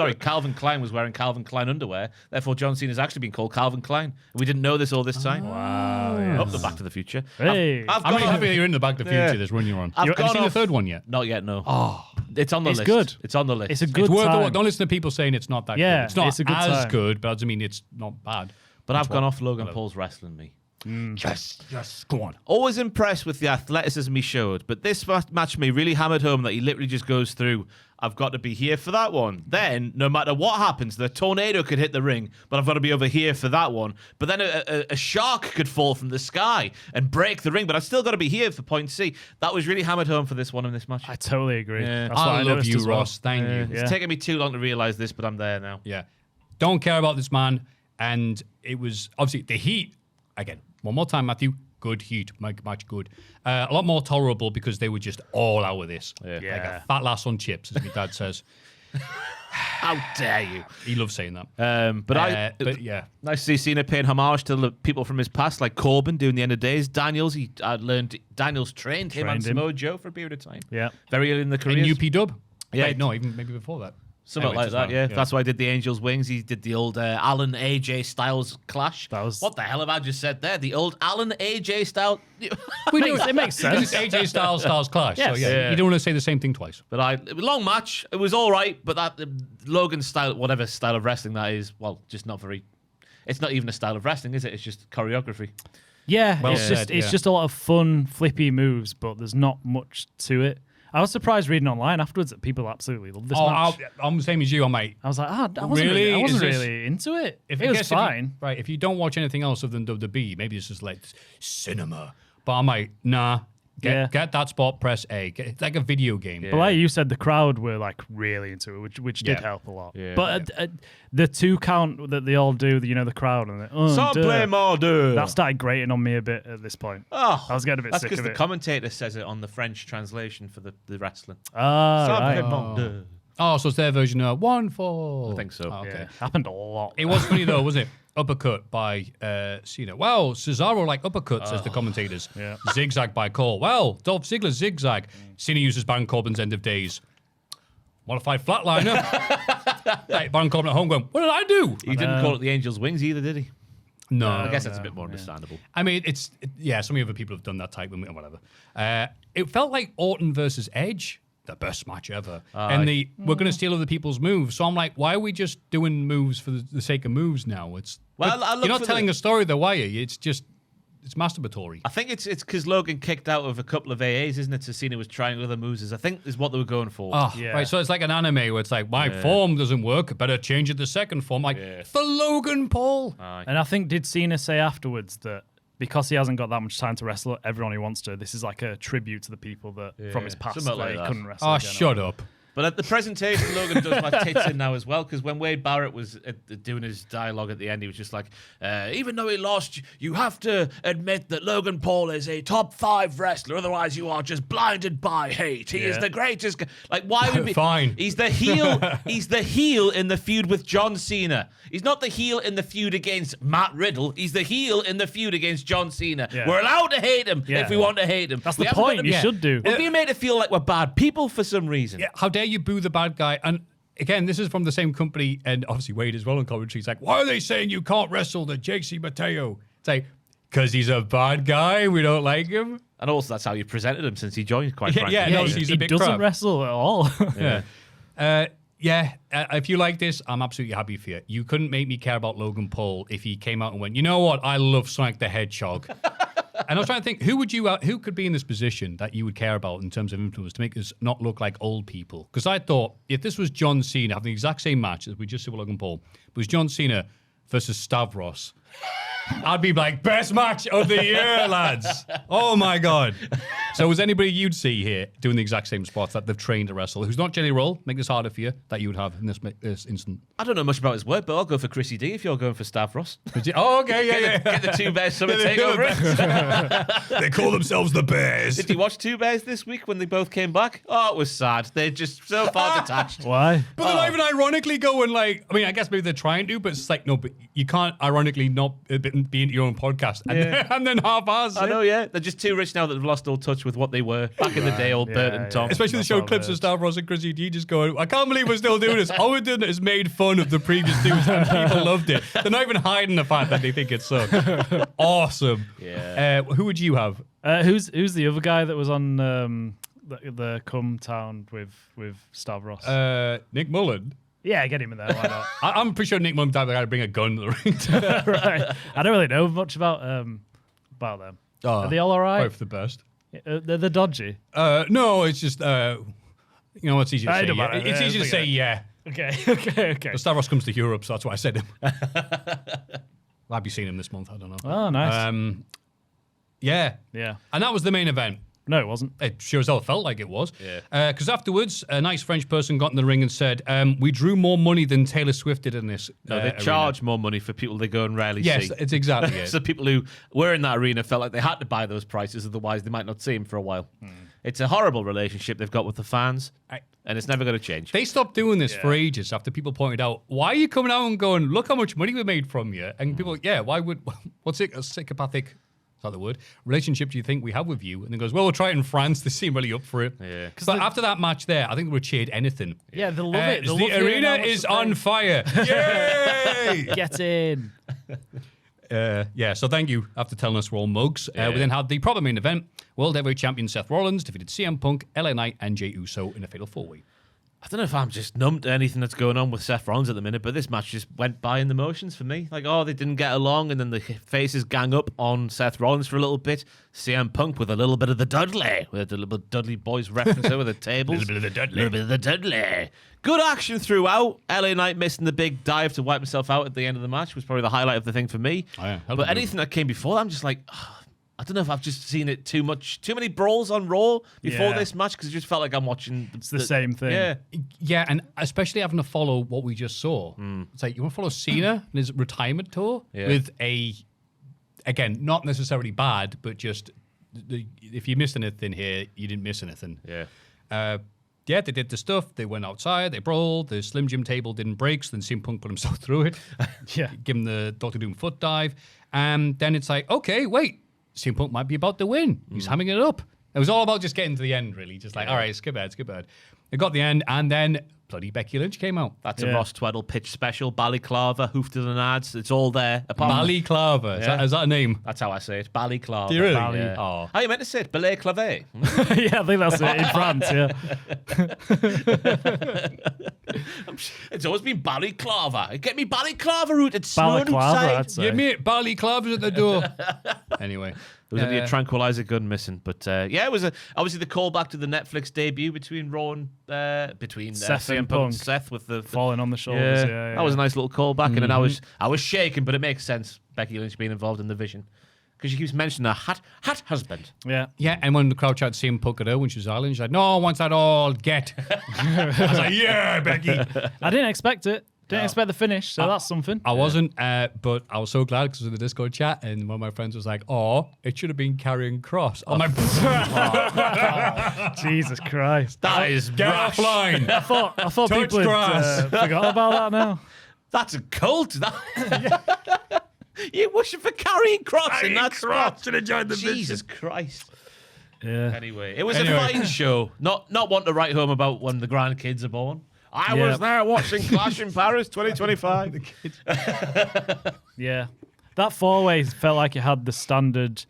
Klein was wearing Calvin Klein underwear. Therefore, John Cena's actually been called Calvin Klein. We didn't know this all this time. Wow. Up the Back to the Future. Hey. I've I'm really gone happy that you're in the Back to the Future, this run you're on. I've Have you gone seen the off- third one yet? Not yet, no. Oh, it's on the It's list. good. It's on the list. It's a good It's worth the time. watch. Don't listen to people saying it's not that Yeah, good. It's not it's a good as time. good, but that doesn't mean it's not bad. But I've gone off Logan Whatever. Paul's wrestling me. Yes, go on. Always impressed with the athleticism he showed, but this match me really hammered home that he literally just goes through, I've got to be here for that one. Then, no matter what happens, the tornado could hit the ring, but I've got to be over here for that one. But then a shark could fall from the sky and break the ring, but I've still got to be here for point C. That was really hammered home for this one in this match. I totally agree. Yeah. That's what I love noticed you, as well. Ross. Thank you. It's taken me too long to realize this, but I'm there now. Yeah. Don't care about this man. And it was obviously the heat. Again, one more time, Matthew. Good heat. Match good. A lot more tolerable because they were just all out with this. Yeah. Like Yeah. a fat lass on chips, as my dad says. How dare you? He loves saying that. But yeah. nice to see Cena paying homage to the people from his past, like Corbin doing the end of days. Daniels trained him and Trained him. Samoa Joe for a period of time. Yeah. Very early in the career. And UP-Dub. Yeah. Wait, no, even maybe before that. Something Anyway, like that, just yeah. That's why I did the Angels Wings. He did the old Alan AJ Styles clash. That was- What the hell have I just said there? The old Alan AJ Styles. It makes sense. It's AJ Styles clash. Yes. So yeah, Yeah. you don't want to say the same thing twice. But long match. It was all right, but that Logan style, whatever style of wrestling that is, well, just not very. It's not even a style of wrestling, is it? It's just choreography. Yeah, Well it's said, just yeah. just a lot of fun, flippy moves, but there's not much to it. I was surprised reading online afterwards that people absolutely love this match. I'm the same as you, I'm like, I was like, I wasn't Really? really, I wasn't Is this- really into it. I It was guess fine. If you don't watch anything else other than WWE, maybe it's just like cinema. But I'm like, nah, get that spot, press A. It's like a video game. But like you said, the crowd were like really into it, which did Yeah. help a lot. Yeah. But the 2 count that they all do, the crowd, and that started grating on me a bit at this point. Oh, I was getting a bit that's sick because of the it. commentator says it on the French translation for the wrestling. Right. Oh, so it's their version of One Fall. I think so. Oh, okay. Yeah, happened a lot. It was funny though, wasn't it? Uppercut by Cena. Wow, Cesaro like uppercut, says the commentators. Yeah. Zigzag by Cole. Well, Dolph Ziggler zigzag. Cena uses Baron Corbin's end of days. Modified flatliner. Like Baron Corbin at home going, what did I do? He didn't call it the Angels Wings either, did he? No. I guess that's a bit more understandable. I mean, some other people have done that type of whatever. It felt like Orton versus Edge, the best match ever. And we're going to steal other people's moves. So I'm like, why are we just doing moves for the sake of moves now? You're not telling a story though, are you? It's just, it's masturbatory. I think it's because Logan kicked out of a couple of AAs, isn't it? So Cena was trying other moves. I think is what they were going for. Oh, Yeah. right. So it's like an anime where it's like, my form doesn't work. Better change it to second form. Like, for Logan Paul. And I think, did Cena say afterwards that because he hasn't got that much time to wrestle everyone he wants to, this is like a tribute to the people that from his past something that like he that. couldn't wrestle Oh, again. shut up. But at the presentation, Logan does my tits in now as well, because when Wade Barrett was doing his dialogue at the end, he was just like, even though he lost, you have to admit that Logan Paul is a top 5 wrestler, otherwise you are just blinded by hate. He is the greatest. Like, why would be... Fine. He's the heel. He's the heel in the feud with John Cena. He's not the heel in the feud against Matt Riddle. He's the heel in the feud against John Cena. Yeah. We're allowed to hate him Yeah. if we want to hate him. That's We the haven't got point. to You be- should do. We're being made to feel like we're bad people for some reason. Yeah, how dare you boo the bad guy. And again, this is from the same company, and obviously Wade as well in commentary. He's like, why are they saying you can't wrestle the JC Mateo? It's like, because he's a bad guy. We don't like him. And also, that's how you presented him since he joined, quite frankly. Yeah, no, he's a he bit doesn't crap. wrestle at all. If you like this, I'm absolutely happy for you. You couldn't make me care about Logan Paul if he came out and went, you know what? I love Sonic the Hedgehog. And I was trying to think, who could be in this position that you would care about in terms of influence to make us not look like old people? Because I thought if this was John Cena having the exact same match as we just saw with Logan Paul, but it was John Cena versus Stavros, I'd be like, best match of the year, lads. Oh my God. So was anybody you'd see here doing the exact same spots that they've trained to wrestle, who's not Jelly Roll, make this harder for you, that you would have in this instant? I don't know much about his work, but I'll go for Chrissy D if you're going for Stavros. Oh, okay, yeah. Get the Two Bears Summer Takeover. They call themselves the Bears. Did you watch Two Bears this week when they both came back? Oh, it was sad. They're just so far detached. Why? But they're not even ironically going like, I mean, I guess maybe they're trying to, but it's like, no, but you can't ironically not be into your own podcast and then half-ass. I know, yeah. They're just too rich now that they've lost all touch with what they were back in the day, old Bert and Tom. Especially the show clips of Stavros and Chrissy D just going, I can't believe we're still doing this. All we're doing is made fun of the previous dudes and people loved it. They're not even hiding the fact that they think it sucks. Awesome. Yeah. Who would you have? Who's the other guy that was on the Come Town with Stavros? Nick Mullen. Yeah, get him in there. Why not? I'm pretty sure Nick Mullen type of guy to bring a gun to the ring. Right. I don't really know much about them. Are they all right? Hope for the best. They're dodgy. No, it's just it's easy to say. don't matter. It's easy to say. Yeah. Okay. But Stavros comes to Europe, so that's why I said him. I'll be seeing him this month. I don't know. Oh, nice. Yeah. And that was the main event. No, it wasn't. It sure as hell felt like it was. Yeah. Because afterwards, a nice French person got in the ring and said, we drew more money than Taylor Swift did in this. No, they charge more money for people they go and rarely see. Yes, it's exactly it. So people who were in that arena felt like they had to buy those prices, otherwise they might not see him for a while. It's a horrible relationship they've got with the fans, and it's never going to change. They stopped doing this for ages after people pointed out, why are you coming out and going, look how much money we made from you? And people, what's it, a psychopathic... Is that the word? Relationship do you think we have with you? And then goes, well, we'll try it in France. They seem really up for it. Yeah. But after that match there, I think they would have cheered anything. Yeah, they'll love it. The arena is on fire. Yay! Get in. So thank you after telling us we're all mugs. We then had the proper main event. World Heavyweight Champion Seth Rollins defeated CM Punk, LA Knight, and Jey Uso in a fatal 4-way. I don't know if I'm just numb to anything that's going on with Seth Rollins at the minute, but this match just went by in the motions for me. Like, they didn't get along, and then the faces gang up on Seth Rollins for a little bit. CM Punk with a little bit of the Dudley, with a little Dudley Boys reference over the tables. A little bit of the Dudley. Good action throughout. LA Knight missing the big dive to wipe himself out at the end of the match was probably the highlight of the thing for me. But anything that came before that, I'm just like... I don't know if I've just seen it too many brawls on Raw before this match, because it just felt like I'm watching... It's the same thing. Yeah, and especially having to follow what we just saw. It's like, you want to follow Cena and his retirement tour with again, not necessarily bad, but just, if you missed anything here, you didn't miss anything. Yeah. They did the stuff. They went outside. They brawled. The Slim Jim table didn't break, so then CM Punk put himself through it. Give him the Dr. Doom foot dive. And then it's like, okay, wait. CM Punk might be about to win. He's hamming it up. It was all about just getting to the end, really. Just like, all right, skip ahead. It got the end, and then bloody Becky Lynch came out. That's a Ross Tweddle pitch special. Ballyclava, hoofed and ads. It's all there. Ballyclava. Is that a name? That's how I say it. Ballyclava. Do you really? Yeah. Oh. How you meant to say it? Ballet clave. Yeah, I think that's it in France, It's always been Ballyclava. Get me Ballyclava route. It's snowing Balaclava, I'd outside. say. Yeah, mate, Ballyclava's at the door. Anyway. There was only a tranquilizer gun missing, but it was obviously the callback to the Netflix debut between Raw and Seth and CM Punk. and Seth with the falling on the shoulders. That was a nice little callback, and then I was shaking, but it makes sense. Becky Lynch being involved in the vision because she keeps mentioning her hot husband. Yeah, and when the crowd tried to see him poke at her when she was Ireland, she's like, no, once that all get. I was like, yeah, Becky. I didn't expect it. Didn't expect the finish, so that's something. I wasn't, but I was so glad because in the Discord chat, and one of my friends was like, oh, it should have been Karrion Kross. I'm like, Jesus Christ. That is get rash. offline. I thought Touch people had forgot about that now. That's a cult. You're wishing for Karrion Kross in that spot. and enjoyed the Jesus Christ. Yeah. Anyway, it was a fine show. Not one to write home about when the grandkids are born. I was there watching Clash in Paris 2025. Yeah. That 4-way felt like it had the standard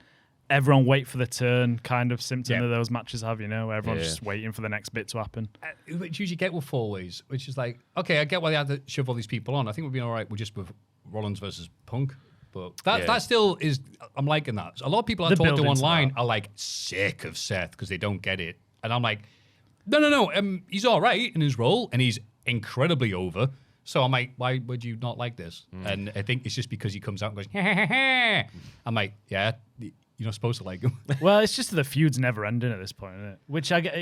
everyone wait for the turn kind of symptom that those matches have, you know, where everyone's just waiting for the next bit to happen. Which you usually get with 4-ways, which is like, okay, I get why they had to shove all these people on. I think we've been all right with just with Rollins versus Punk. But that still is, I'm liking that. A lot of people I talk to online are like sick of Seth because they don't get it. And I'm like, no, he's all right in his role and he's incredibly over. So I'm like, why would you not like this? And I think it's just because he comes out and goes, I'm like, yeah, you're not supposed to like him. Well, it's just the feud's never ending at this point, isn't it? Which I get,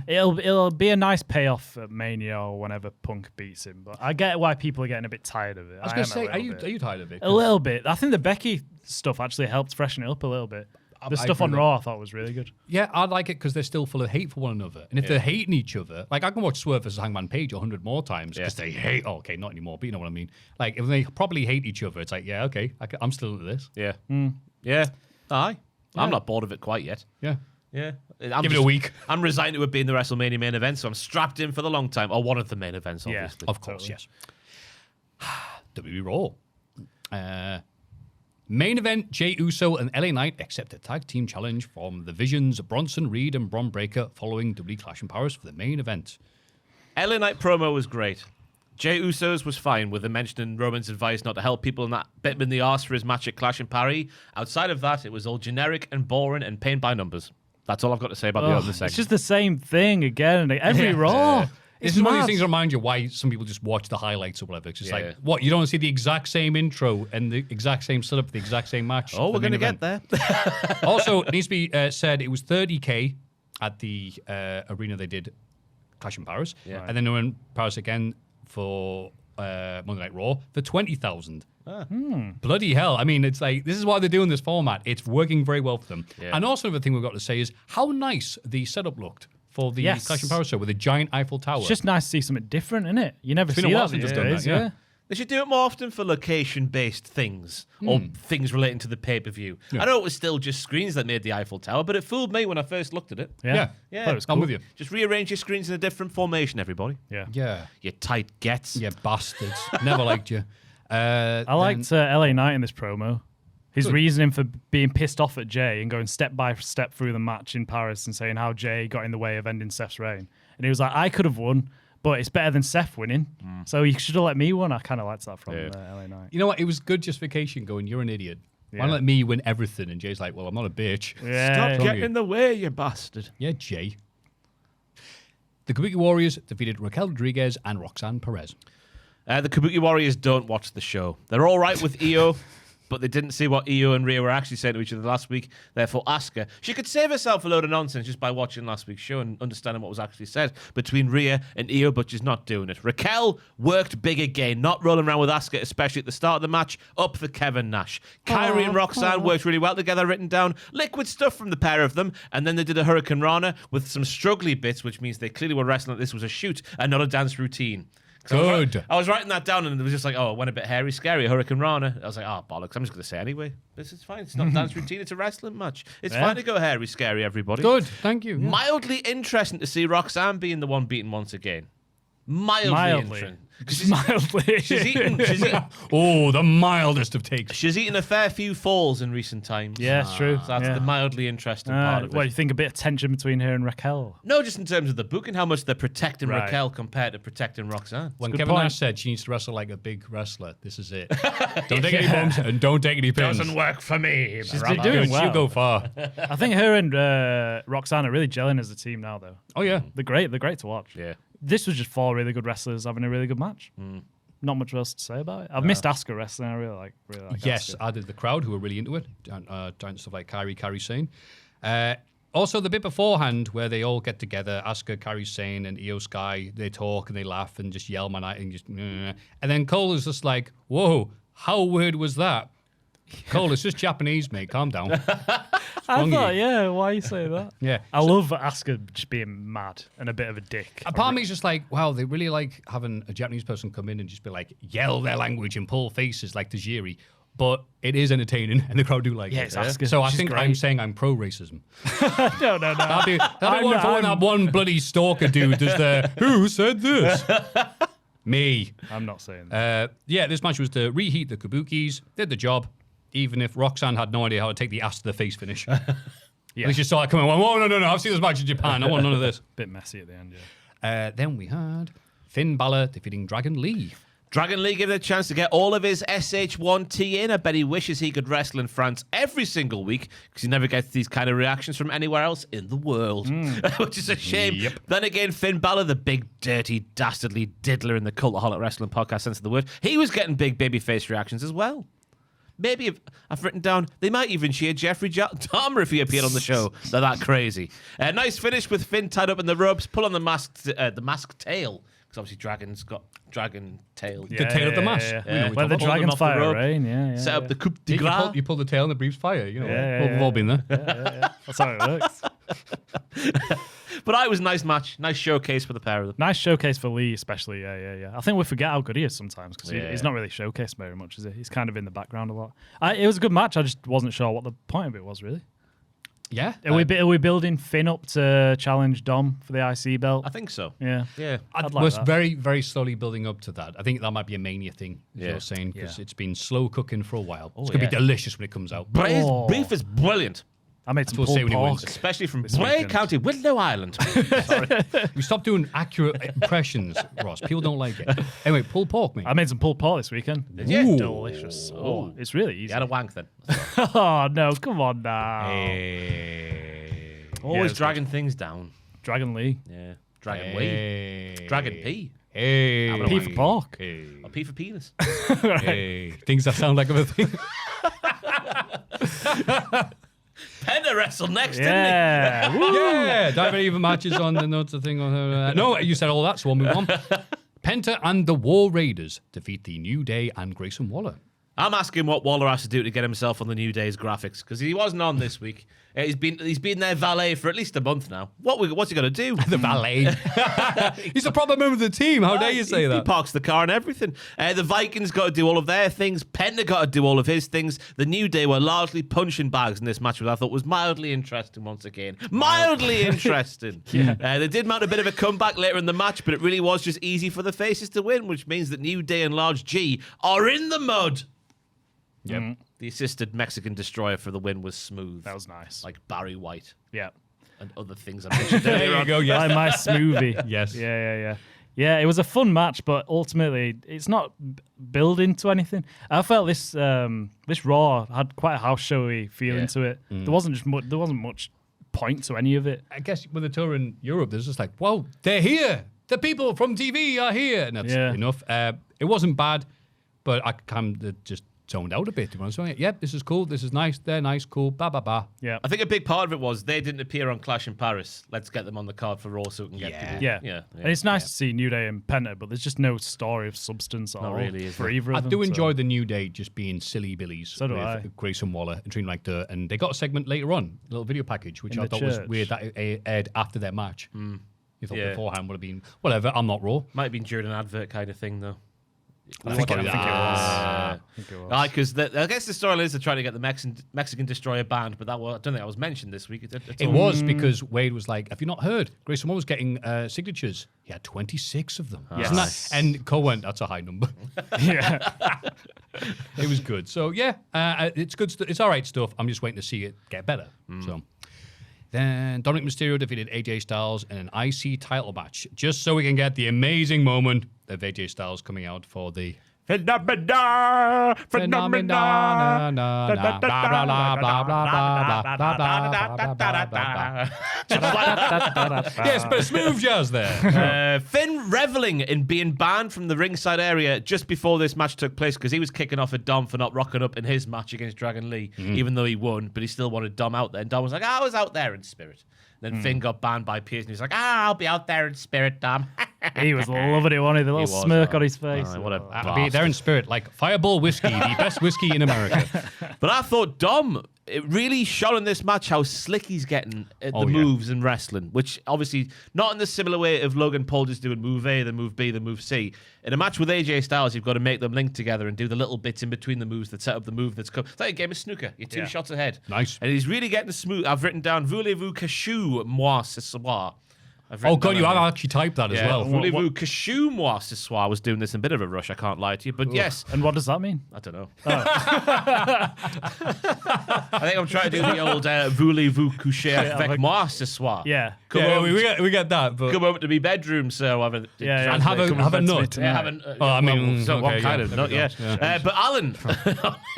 it'll be a nice payoff at Mania or whenever Punk beats him. But I get why people are getting a bit tired of it. I was going to say, are you tired of it? A little bit. I think the Becky stuff actually helped freshen it up a little bit. The stuff on Raw I thought was really good. Yeah, I like it because they're still full of hate for one another. And if they're hating each other, like I can watch Swerve versus Hangman Page 100 more times because they hate, okay, not anymore, but you know what I mean. Like if they probably hate each other, it's like, yeah, okay, I'm still into this. Yeah. Yeah. Aye. I'm not bored of it quite yet. Yeah. Yeah. Give it a week. I'm resigned to it being the WrestleMania main event, so I'm strapped in for the long time. Or one of the main events, obviously. Of course, yes. WWE Raw. Main event, Jey Uso and LA Knight accept a tag team challenge from the Visions, Bronson Reed and Bron Breakker following WWE Clash in Paris for the main event. LA Knight promo was great. Jey Uso's was fine with him mentioning Roman's advice not to help people and that bit him in the arse for his match at Clash in Paris. Outside of that, it was all generic and boring and paint by numbers. That's all I've got to say about the other segment. It's just the same thing again and every Raw. It's one of these things that remind you why some people just watch the highlights or whatever. It's just like, what, you don't see the exact same intro and the exact same setup for the exact same match? Oh, we're going to get there. Also, it needs to be said, it was $30,000 at the arena they did Clash in Paris. Yeah. And then they were in Paris again for Monday Night Raw for $20,000. Bloody hell. I mean, it's like, this is why they're doing this format. It's working very well for them. Yeah. And also another thing we've got to say is how nice the setup looked for the Clash in Paris show with a giant Eiffel Tower. It's just nice to see something different, isn't it? You never see that these days. Yeah. They should do it more often for location-based things or things relating to the pay-per-view. Yeah. I know it was still just screens that made the Eiffel Tower, but it fooled me when I first looked at it. Yeah. It was cool. I'm with you. Just rearrange your screens in a different formation, everybody. Yeah. You tight gets. You bastards. Never liked you. I liked LA Knight in this promo. His reasoning for being pissed off at Jey and going step by step through the match in Paris and saying how Jey got in the way of ending Seth's reign. And he was like, I could have won, but it's better than Seth winning. So you should have let me win. I kind of liked that from LA Knight. You know what? It was good justification going, you're an idiot. Why not let me win everything? And Jay's like, well, I'm not a bitch. Stop getting in the way, you bastard. Yeah, Jey. The Kabuki Warriors defeated Raquel Rodriguez and Roxanne Perez. The Kabuki Warriors don't watch the show. They're all right with Io, but they didn't see what Io and Rhea were actually saying to each other last week. Therefore, ask her. She could save herself a load of nonsense just by watching last week's show and understanding what was actually said between Rhea and Io, but she's not doing it. Raquel worked big again, not rolling around with Asuka, especially at the start of the match, up for Kevin Nash. Kyrie and Roxanne worked really well together, written down. Liquid stuff from the pair of them, and then they did a Hurricane Rana with some struggly bits, which means they clearly were wrestling like this was a shoot and not a dance routine. Good. I was writing that down and it was just like, oh, it went a bit hairy, scary, Hurricane Rana. I was like, oh, bollocks, I'm just going to say anyway. This is fine. It's not a dance routine, it's a wrestling match. It's fine to go hairy, scary, everybody. Good, thank you. Yeah. Mildly interesting to see Roxanne being the one beaten once again. Mildly. Interesting. Mildly. She's eaten. Oh, the mildest of takes. She's eaten a fair few falls in recent times. Yeah, it's true. So that's the mildly interesting part of it. What, you think a bit of tension between her and Raquel? No, just in terms of the booking, how much they're protecting Raquel compared to protecting Roxanne. When Kevin Nash said she needs to wrestle like a big wrestler, this is it. Don't take any bumps and don't take any pins. Doesn't work for me. She's been doing well. She'll go far. I think her and Roxanne are really gelling as a team now, though. Oh, yeah. They're great. They're great to watch. Yeah. This was just 4 really good wrestlers having a really good match. Not much else to say about it. I've missed Asuka wrestling. I really like yes, Asuka. I did the crowd who were really into it. Down to stuff like Kairi Sane. Also, the bit beforehand where they all get together, Asuka, Kairi Sane, and Io Sky, they talk and they laugh and just yell my night and just. And then Cole is just like, "Whoa, how weird was that?" Cole, it's just Japanese, mate. Calm down. I thought, why you say that? Yeah. I love Asuka just being mad and a bit of a dick. A part of me is just like, wow, they really like having a Japanese person come in and just be like, yell their language and pull faces like Tajiri. but it is entertaining, and the crowd do like it. it's Asuka. So I She's think great. I'm saying I'm pro-racism. No. That'd be one for when that one bloody stalker dude does the, who said this? Me. I'm not saying that. This match was to reheat the Kabukis. Did the job, even if Roxanne had no idea how to take the ass to the face finish. At least you saw it coming and went, oh, no, I've seen this match in Japan. I want none of this. Bit messy at the end, yeah. Then we had Finn Balor defeating Dragon Lee. Dragon Lee given a chance to get all of his SH1T in. I bet he wishes he could wrestle in France every single week because he never gets these kind of reactions from anywhere else in the world, which is a shame. Yep. Then again, Finn Balor, the big, dirty, dastardly diddler in the Cultaholic Wrestling Podcast sense of the word, he was getting big babyface reactions as well. Maybe if I've written down, they might even cheer Jeffrey Dahmer if he appeared on the show. They're that crazy. Nice finish with Finn tied up in the ropes, pull on the mask tail. Because obviously Dragon's got dragon tail. The tail of the mask. Yeah. Where the Pulled them dragons off the fire rope. rain, yeah. Set up the coup de grace. You pull the tail and the brief's fire. You know, Yeah, we've all been there. That's how it works. But it was a nice match. Nice showcase for the pair of them. Nice showcase for Lee, especially. Yeah. I think we forget how good he is sometimes because Yeah. he's not really showcased very much, is he? He's kind of in the background a lot. It was a good match. I just wasn't sure what the point of it was, really. Yeah. Are we building Finn up to challenge Dom for the IC belt? I think so. Yeah. Yeah. I'd We're like that. very, very slowly building up to that. I think that might be a Mania thing, as Yeah. you're saying, because Yeah. it's been slow cooking for a while. It's Oh, going to yeah. be delicious when it comes out. Bray's Oh. beef is brilliant. I made some That's what pulled Savoury pork. wins. Especially from This Bray weekend. County, Wicklow Island. We stopped doing accurate impressions, Ross. People don't like it. Anyway, pulled pork, mate. I made some pulled pork this weekend. Did you? Delicious. Oh, it's really easy. You had a wank then. Oh, no. Come on now. Always it's dragging things down. Dragon Lee. Yeah. Dragon Wee. Hey. Dragon P. Hey. P for pork. Hey. A P for penis. Hey. Things that sound like a thing. Penta wrestled next, didn't Yeah. Woo. Yeah. Don't have any even matches on the notes of thing. No, you said all that, so we'll move on. Penta and the War Raiders defeat the New Day and Grayson Waller. I'm asking what Waller has to do to get himself on the New Day's graphics because he wasn't on this week. He's been their valet for at least a month now. What's he going to do? The valet. He's a proper member of the team. How dare you say He that? parks the car and everything. The Vikings got to do all of their things. Penta got to do all of his things. The New Day were largely punching bags in this match, which I thought was mildly interesting once again. Mildly interesting. They did mount a bit of a comeback later in the match, but it really was just easy for the faces to win, which means that New Day and Large G are in the mud. Yep. The assisted Mexican destroyer for the win was smooth. That was nice. Like Barry White Yeah. and other things I mentioned earlier There you on. go. Yes. Like my smoothie. Yes. Yeah. Yeah, it was a fun match, but ultimately it's not building to anything. I felt this Raw had quite a house showy feeling to it. There wasn't much point to any of it. I guess with the tour in Europe, there's just like, whoa, they're here. The people from TV are here. And that's enough. It wasn't bad, but I kind of just zoned out a bit. To be honest. So, yep, this is cool. This is nice. They're nice, cool. Ba ba ba. Yeah. I think a big part of it was they didn't appear on Clash in Paris. Let's get them on the card for Raw so we can get people. Yeah. And it's nice to see New Day and Penta, but there's just no story of substance at all really, is for there? either of I them. do so- enjoy the New Day just being silly billies So do with I. Grayson Waller and treating like dirt. And they got a segment later on, a little video package, which In I the thought was church. weird that it aired after their match. You thought Yeah. beforehand would have been, whatever, I'm not Raw. Might have been during an advert kind of thing, though. I think it was. Because I guess the story is they're trying to get the Mexican Destroyer banned, but I don't think that was mentioned this week. It was because Wade was like, have you not heard? Grayson Waller was getting signatures. He had 26 of them. Yes. Isn't that? And Cole went, that's a high number. Yeah. It was good. So, yeah, it's good. It's all right stuff. I'm just waiting to see it get better. So. Then Dominic Mysterio defeated AJ Styles in an IC title match, just so we can get the amazing moment of AJ Styles coming out for the Phenomena. Yes, but smooth jazz there. Finn reveling in being banned from the ringside area just before this match took place because he was kicking off at Dom for not rocking up in his match against Dragon Lee, even though he won, but he still wanted Dom out there. And Dom was like, I was out there in spirit. Then Finn got banned by Pierce, and he's like, I'll be out there in spirit, Dom. He was loving it, wasn't he? The little was, smirk on his face. What a Be there in spirit, like Fireball Whiskey, the best whiskey in America. But I thought Dom, it really shone in this match how slick he's getting at the yeah. moves in wrestling, which obviously not in the similar way of Logan Paul just doing move A, then move B, then move C. In a match with AJ Styles, you've got to make them link together and do the little bits in between the moves that set up the move that's come. It's like a game of snooker. You're two shots ahead. Nice. And he's really getting smooth. I've written down, voulez-vous cacher moi ce soir? Oh, God, you have actually typed that as well. Voulez-vous cacher moi ce soir? I was doing this in a bit of a rush, I can't lie to you. But yes. And what does that mean? I don't know. I think I'm trying to do the old voulez-vous coucher avec moi ce soir? Yeah. We get that. But Come over to my bedroom, so have a and have a nut. Yeah, have a what kind of nut? Yeah. But Alan,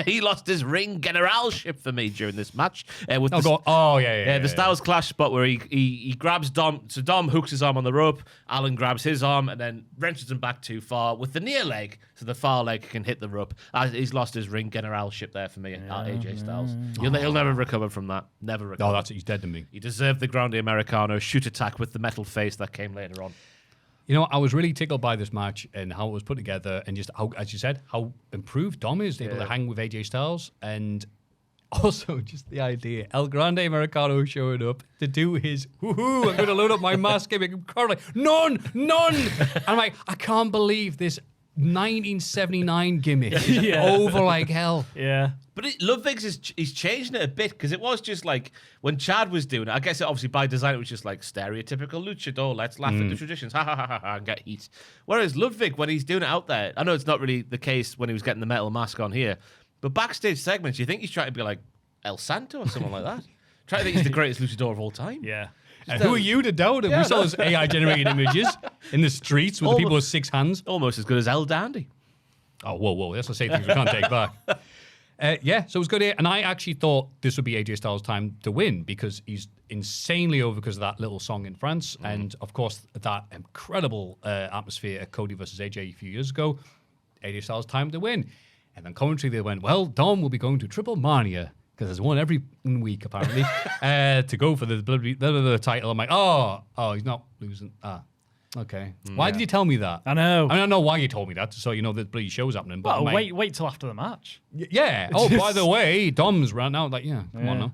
he lost his ring generalship for me during this match. With the Styles Clash spot where he grabs Dom. So Dom hooks his arm on the rope. Alan grabs his arm and then wrenches him back too far with the near leg, so the far leg can hit the rope. He's lost his ring generalship there for me, AJ Styles. He'll never recover from that. Never recover. Oh, he's dead to me. He deserved the Grande Americano shoot attack with the metal face that came later on. You know, I was really tickled by this match and how it was put together, and just how, as you said, how improved Dom is able to hang with AJ Styles, and also just the idea El Grande Americano showing up to do his woohoo, I'm going to load up my mask and make him cry like none. And I'm like, I can't believe this 1979 gimmick is over like hell. Yeah. But Ludwig's he's changing it a bit, because it was just like when Chad was doing it. I guess obviously by design it was just like stereotypical luchador. Let's laugh at the traditions, ha ha ha ha, and get heat. Whereas Ludwig, when he's doing it out there, I know it's not really the case when he was getting the metal mask on here, but backstage segments, you think he's trying to be like El Santo or someone like that. Trying to think he's the greatest luchador of all time. Yeah. And who are you to doubt him? We saw those AI generated images in the streets with the people with 6 hands. Almost as good as El Dandy. Oh, whoa. That's the same things we can't take back. So it was good here. And I actually thought this would be AJ Styles' time to win, because he's insanely over because of that little song in France. And, of course, that incredible atmosphere at Cody versus AJ a few years ago. AJ Styles' time to win. And then commentary, they went, well, Dom will be going to Triple Mania, because there's one every week, apparently, to go for the title. I'm like, oh, he's not losing. Okay. Why did you tell me that? I know. I don't know why you told me that, so you know the bloody show's happening. But Well, wait till after the match. Yeah. Oh, by the way, Dom's right now. Like, come on now.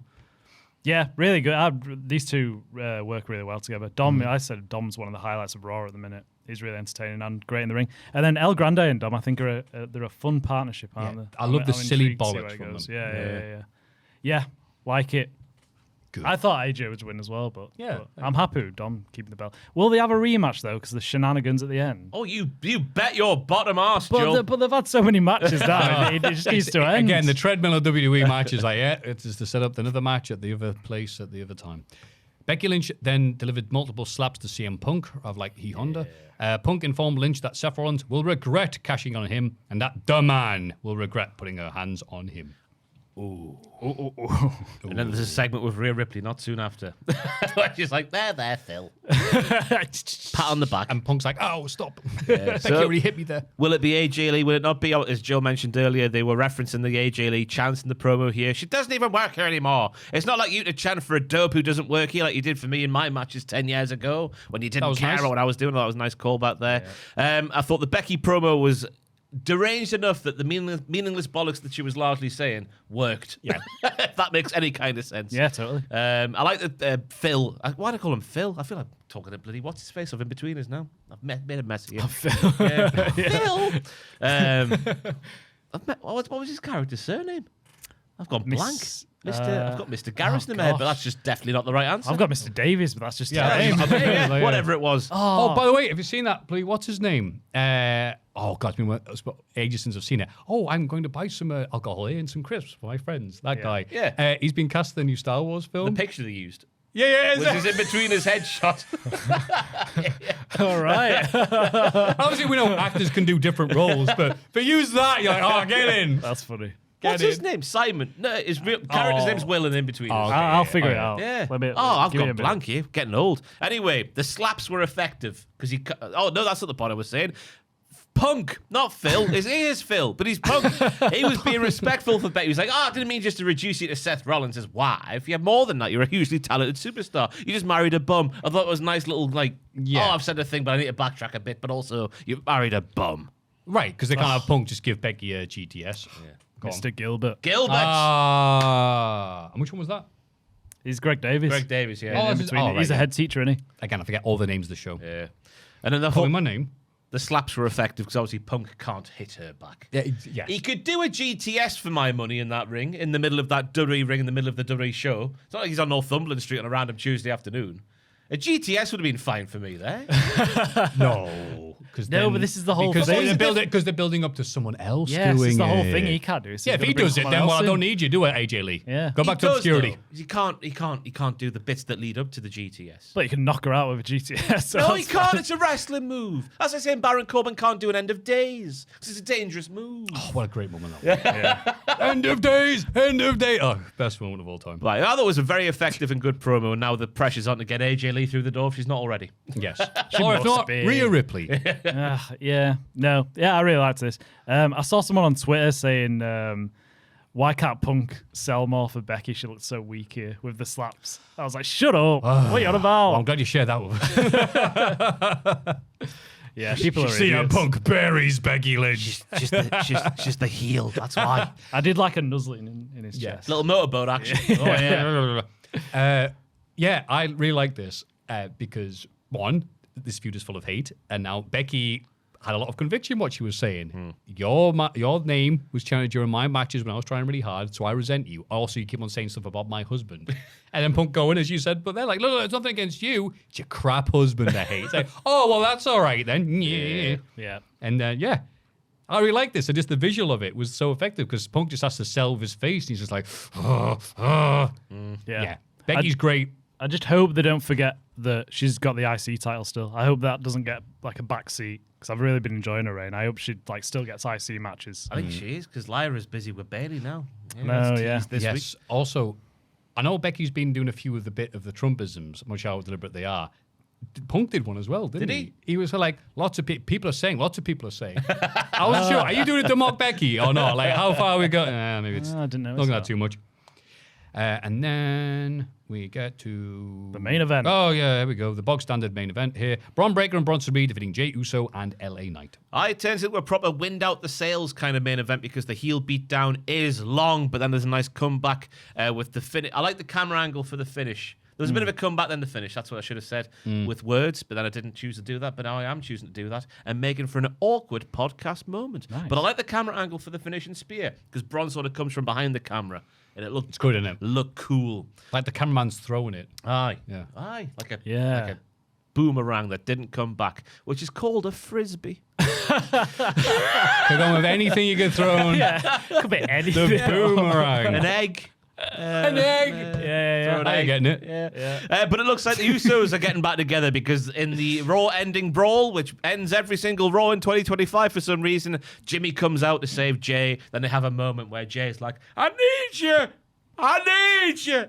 Yeah, really good. These two work really well together. Dom, I said Dom's one of the highlights of Raw at the minute. He's really entertaining and great in the ring. And then El Grande and Dom, I think, they're a fun partnership, aren't they? I love the silly intrigued to see bollocks where it from goes. them. Yeah, like it. Good. I thought AJ would win as well, but Yeah. I'm happy with Dom keeping the belt. Will they have a rematch, though, because the shenanigans at the end? Oh, you bet your bottom arse, Joe. But they've had so many matches now, it just needs to end. Again, the treadmill of WWE matches, like, it's just to set up another match at the other place at the other time. Becky Lynch then delivered multiple slaps to CM Punk of like Honda. Punk informed Lynch that Seth Rollins will regret cashing on him, and that the man will regret putting her hands on him. And then there's a segment with Rhea Ripley not soon after. She's like, there, Phil. Pat on the back. And Punk's like, oh, stop. Yeah, Becky already hit me there. Will it be AJ Lee? Will it not be? As Joe mentioned earlier, they were referencing the AJ Lee chants in the promo here. She doesn't even work here anymore. It's not like you to chant for a dope who doesn't work here like you did for me in my matches 10 years ago when you didn't care about what I was doing. That was a nice callback there. Yeah. I thought the Becky promo was deranged enough that the meaningless bollocks that she was largely saying worked. Yeah. If that makes any kind of sense. Yeah, totally. I like that Phil. Why do I call him Phil? I feel like I'm talking to bloody what's his face of in between us now. I've made a mess of you. Phil. Phil. What was his character's surname? I've gone blank. I've got Mr. Garrison in my head, but that's just definitely not the right answer. I've got Mr. Davies, but that's just his name. Whatever it was. Oh, by the way, have you seen that? What's his name? God, it's been ages since I've seen it. Oh, I'm going to buy some alcohol here and some crisps for my friends. That guy. Yeah. He's been cast in the new Star Wars film. The picture they used. Yeah. Which is in between his headshot. All right. Obviously, we know actors can do different roles, but use that, you're like, oh, get in. That's funny. What's his name? Simon. No, his real character's name's Will, and in between. Okay, I'll figure it out. Yeah. I've got blank here. Getting old. Anyway, the slaps were effective because he. Oh no, that's not the part I was saying. Punk, not Phil. His ears Phil, but he's Punk. He was being respectful for Becky. He was like, I didn't mean just to reduce you to Seth Rollins' wife. You're more than that. You're a hugely talented superstar. You just married a bum. I thought it was a nice little I've said a thing, but I need to backtrack a bit. But also, you married a bum. Right, because they can't have Punk just give Becky a GTS. Mr. Gilbert. Gilbert. And which one was that? He's Greg Davies. Greg Davies, yeah. Oh, In between. He's a head teacher, isn't he? Again, I forget all the names of the show. Yeah. And then the Call whole, me my name. the slaps were effective because obviously Punk can't hit her back. Yeah, yeah. He could do a GTS for my money in that ring, in the middle of that WWE ring, in the middle of the WWE show. It's not like he's on Northumberland Street on a random Tuesday afternoon. A GTS would have been fine for me there. No, but this is the whole because thing. they're building up to someone else Yeah, doing it's the whole it. thing. He can't do it. So Yeah, he's if he gotta bring does it, someone then else I in. don't need you, do it, AJ Lee. Yeah. Go back He to does, obscurity. though. He can't do the bits that lead up to the GTS. But you can knock her out with a GTS. No, he can't. It's a wrestling move. As I say, Baron Corbin can't do an end of days. This is a dangerous move. Oh, what a great moment that was. End of days, end of day. Oh, best moment of all time. Right, I thought it was a very effective and good promo, and now the pressure's on to get AJ Lee through the door if she's not already. Yes. Or if must not, be. Rhea Ripley. Yeah. No. Yeah, I really liked this. I saw someone on Twitter saying, why can't Punk sell more for Becky? She looks so weak here with the slaps. I was like, shut up. What are you on about? Well, I'm glad you shared that with us. Yeah, people are CM idiots. Punk buries Becky Lynch. She's the heel. That's why. I did like a nuzzling in his chest. Little motorboat action. Oh yeah. Yeah, I really like this because, one, this feud is full of hate, and now Becky had a lot of conviction in what she was saying. Your name was challenged during my matches when I was trying really hard, so I resent you. Also, you keep on saying stuff about my husband. And then Punk going, as you said, but they're like, look, it's nothing against you. It's your crap husband I hate. It's like, oh, well, that's all right then. Yeah. And yeah, I really like this. And just the visual of it was so effective because Punk just has to salve his face. And he's just like, yeah. Becky's great. I just hope they don't forget that she's got the IC title still. I hope that doesn't get like a backseat because I've really been enjoying her reign. I hope she like still gets IC matches. I think she is because Lyra's busy with Bailey now. No, it's yeah. teased This week. Also, I know Becky's been doing a few of the Trumpisms, much how deliberate they are. Punk did one as well, didn't Did he? he? He was like, lots of people are saying. I wasn't sure. Are you doing it to mock Becky or not? Like, how far we got? Maybe it's I didn't know. looking at too much. And then we get to The main event. Oh yeah, here we go. The bog standard main event here. Braun Breaker and Bronson Reed defeating Jey Uso and LA Knight. It turns into a proper wind out the sails kind of main event because the heel beatdown is long, but then there's a nice comeback with the finish. I like the camera angle for the finish. There was a bit of a comeback, then the finish. That's what I should have said with words, but then I didn't choose to do that. But now I am choosing to do that and making for an awkward podcast moment. Nice. But I like the camera angle for the finishing spear because Braun sort of comes from behind the camera and it looked It's good, isn't it? look cool. Like the cameraman's throwing it. Aye, Yeah. aye, like a Yeah. boomerang that didn't come back, which is called a frisbee. Could go with anything you can throw on. Could be The anything. boomerang. An egg. An egg. Yeah. Throw an Are you egg. getting it? But it looks like the Usos are getting back together because in the Raw ending brawl, which ends every single Raw in 2025 for some reason, Jimmy comes out to save Jay. Then they have a moment where Jay's like, I need you. I need you.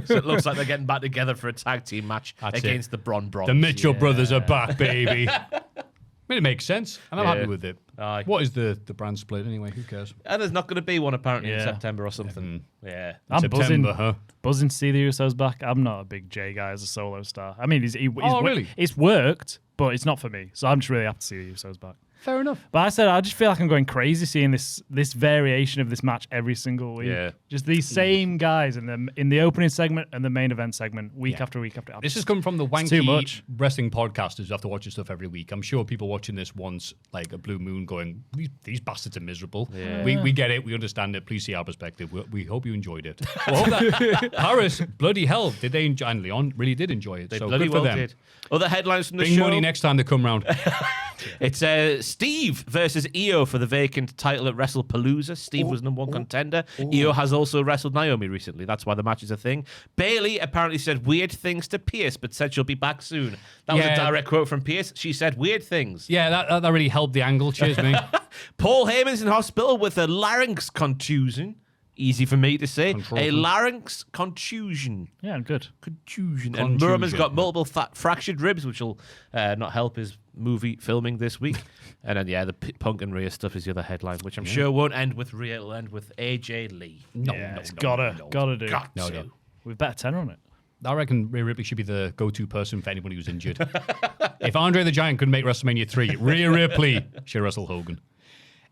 So it looks like they're getting back together for a tag team match That's against the Bron Bros. The Mitchell brothers are back, baby. I mean, it makes sense, and I'm Yeah. happy with it. Aye. What is the brand split anyway? Who cares? And there's not going to be one apparently in Yeah. September or something. Yeah. I'm September, huh? buzzing to see the Usos back. I'm not a big Jay guy as a solo star. I mean, really? It's worked, but it's not for me. So I'm just really happy to see the Usos back. Fair enough. But I just feel like I'm going crazy seeing this variation of this match every single week. Yeah. Just these same guys in the opening segment and the main event segment, week after week after. This has come from the It's too wanky much. wrestling podcasters who have to watch this stuff every week. I'm sure people watching this once, like a blue moon, going, these bastards are miserable. Yeah. We get it. We understand it. Please see our perspective. We hope you enjoyed it. Well, hope that Paris, bloody hell, did they enjoy? And Leon really did enjoy it. They so bloody good for well them. did. Other headlines from the Bring show. money next time they come round. It's Steve versus Io for the vacant title at WrestlePalooza. Steve was number one contender. Io has also wrestled Naomi recently. That's why the match is a thing. Bailey apparently said weird things to Pierce, but said she'll be back soon. That was a Yeah. direct quote from Pierce. She said weird things. Yeah, that really helped the angle. Cheers, mate. Paul Heyman's in hospital with a larynx contusion. Easy for me to say. Controlled. A larynx contusion. Yeah, I'm good. Contusion. And Contusion. Murman's got multiple fractured ribs, which will not help his movie filming this week. And then, the Punk and Rhea stuff is the other headline, which I'm sure won't end with Rhea. It'll end with AJ Lee. It's gotta do. Got No, to. no. We've bet a tenner on it. I reckon Rhea Ripley should be the go-to person for anybody who's injured. If Andre the Giant couldn't make WrestleMania 3, Rhea Ripley should wrestle Hogan.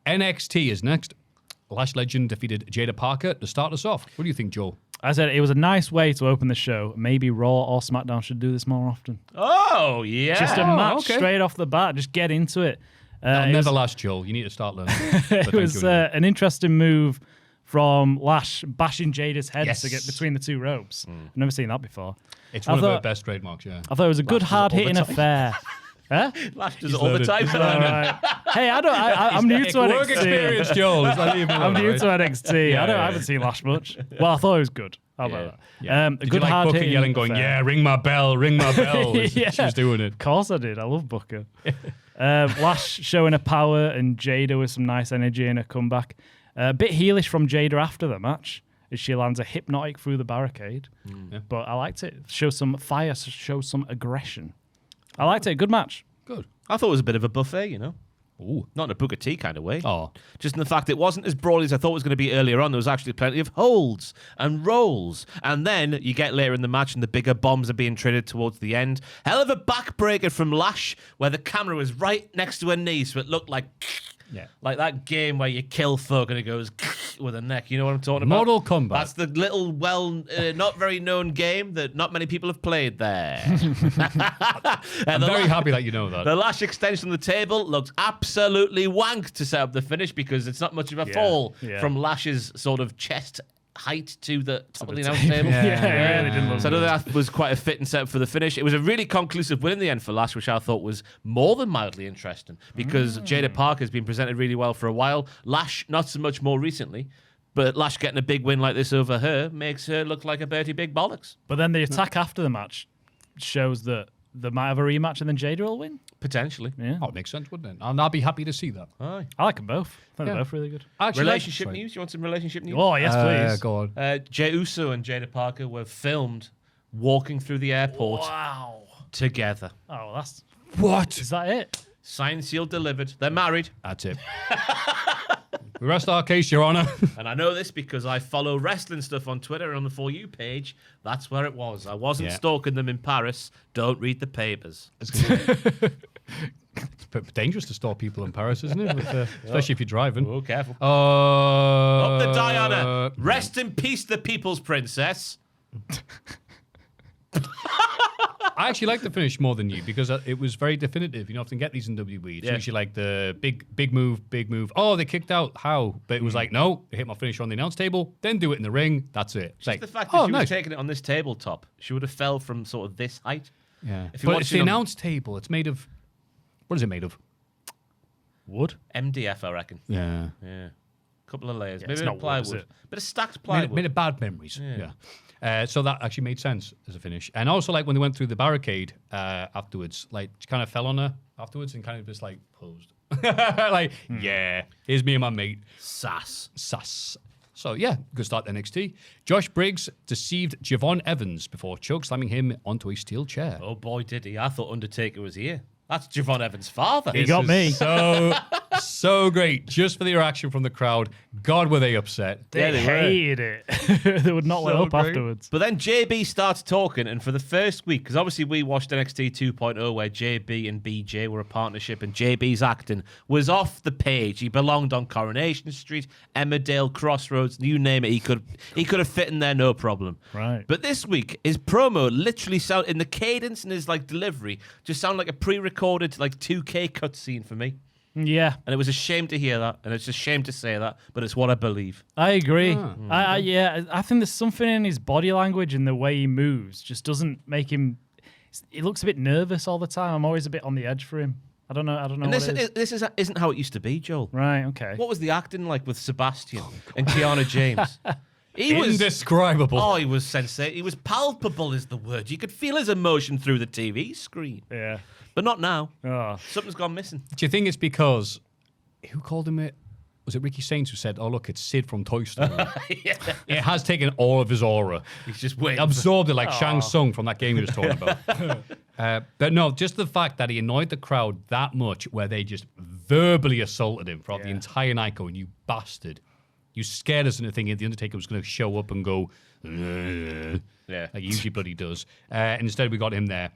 NXT is next. Lash legend defeated Jada Parker to start us off. What do you think, Joel? I said it was a nice way to open the show. Maybe Raw or SmackDown should do this more often. Oh, yeah. Just a match okay. straight off the bat. Just get into it. That'll never last, Joel. You need to start learning. It was an interesting move from Lash bashing Jada's head to get between the two ropes. I've never seen that before. It's one of her best trademarks, yeah. I thought it was a good, hard-hitting affair. Huh? Lash does it all the time. All right. Hey, I'm new to NXT. Work experience, Joel. I'm new to NXT. I haven't seen Lash much. Well, I thought it was good. How about that? Yeah. A Did good you like hard Booker hitting yelling, going, affair. yeah, ring my bell, ring my bell. Yeah. She was doing it. Of course I did. I love Booker. Lash showing her power and Jada with some nice energy in her comeback. A bit heelish from Jada after the match as she lands a hypnotic through the barricade. But I liked it. Show some fire, show some aggression. I liked it. Good match. Good. I thought it was a bit of a buffet, you know. Ooh. Not in a Booker T kind of way. Oh. Just in the fact it wasn't as brawly as I thought it was going to be earlier on. There was actually plenty of holds and rolls. And then you get later in the match and the bigger bombs are being traded towards the end. Hell of a backbreaker from Lash where the camera was right next to her knee, so it looked like... Yeah. Like that game where you kill folk and it goes with a neck. You know what I'm talking about? Mortal Kombat. That's the little, not very known game that not many people have played there. I'm very happy that you know that. The Lash extension on the table looks absolutely wank to set up the finish because it's not much of a fall from Lash's sort of chest height to the top of the announce table. Yeah, it really didn't look So I know that was quite a fitting setup for the finish. It was a really conclusive win in the end for Lash, which I thought was more than mildly interesting because Jada Parker has been presented really well for a while. Lash, not so much more recently, but Lash getting a big win like this over her makes her look like a Bertie Big Bollocks. But then the attack after the match shows that they might have a rematch and then Jada will win. Potentially. Yeah. Oh, it makes sense, wouldn't it? And I'd be happy to see that. Aye. I like them both. I think Yeah. they're both really good. Actually, Relationship news? You want some relationship news? Oh, yes, please. Go on. Jey Uso and Jada Parker were filmed walking through the airport Wow. together. Oh, that's... What? Is that it? Signed, sealed, delivered. They're married. That's it. We rest our case, Your Honor. And I know this because I follow wrestling stuff on Twitter and on the For You page. That's where it was. I wasn't stalking them in Paris. Don't read the papers. It's a bit dangerous to stalk people in Paris, isn't it? Especially if you're driving. Oh, careful. Up Up the Diana. Rest in peace, the people's princess. I actually like the finish more than you because it was very definitive. You don't often get these in WWE. It's usually like the big move. Oh, they kicked out. How? But it was like, no, they hit my finisher on the announce table, then do it in the ring. That's it. It's Just like, the fact that she nice. was taking it on this tabletop, she would have fell from sort of this height. Yeah. If you But watch it's it the on- announce table. It's made of... What is it made of? Wood? MDF, I reckon. Yeah. Yeah. Couple of layers. Yeah, Maybe it's a not wood, plywood. is it? Bit of stacked Made, plywood. made of bad memories. Yeah. So that actually made sense as a finish. And also, like, when they went through the barricade afterwards, like, she kind of fell on her afterwards and kind of just, like, posed. Like, yeah, here's me and my mate. Sass. So, yeah, good start to NXT. Josh Briggs deceived Javon Evans before choke slamming him onto a steel chair. Oh boy, did he. I thought Undertaker was here. That's Javon Evans' father. He got me. So great. Just for the reaction from the crowd. God, were they upset. They hated it. They would not let up afterwards. But then JB starts talking, and for the first week, because obviously we watched NXT 2.0 where JB and BJ were a partnership, and JB's acting was off the page. He belonged on Coronation Street, Emmerdale, Crossroads, you name it. He could have fit in there, no problem. Right. But this week, his promo literally sound in the cadence and his like delivery just sounded like a pre-recorded like 2K cutscene for me. Yeah, And it was a shame to hear that, and it's a shame to say that, but it's what I believe. I agree. I think there's something in his body language and the way he moves just doesn't make him. He looks a bit nervous all the time. I'm always a bit on the edge for him. I don't know. And what this isn't how it used to be, Joel. Right. Okay. What was the acting like with Sebastian and Kiana James? He was Indescribable. Oh, he was sensational. He was palpable, is the word. You could feel his emotion through the TV screen, Yeah. but not now. Oh. Something's gone missing. Do you think it's because... Who called him it? Was it Ricky Saints who said, oh, look, it's Sid from Toy Story? It has taken all of his aura. He's just waiting. Absorbed it like Shang Tsung from that game he was talking about. But no, just the fact that he annoyed the crowd that much where they just verbally assaulted him throughout the entire night going, you bastard. You scared us into thinking The Undertaker was going to show up and go, Yeah. like he usually bloody does. And instead we got him there.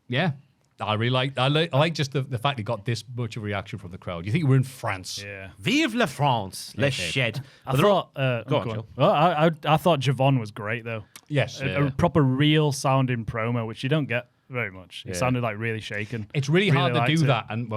Yeah. I really like just the fact he got this much of a reaction from the crowd. You think we're in France? Yeah. Vive la France, le shed. I thought. Go on, Joe. Well, I thought Javon was great though. Yes. A proper real sounding promo, which you don't get very much. It sounded like really shaken. It's really hard to liked do it. that, and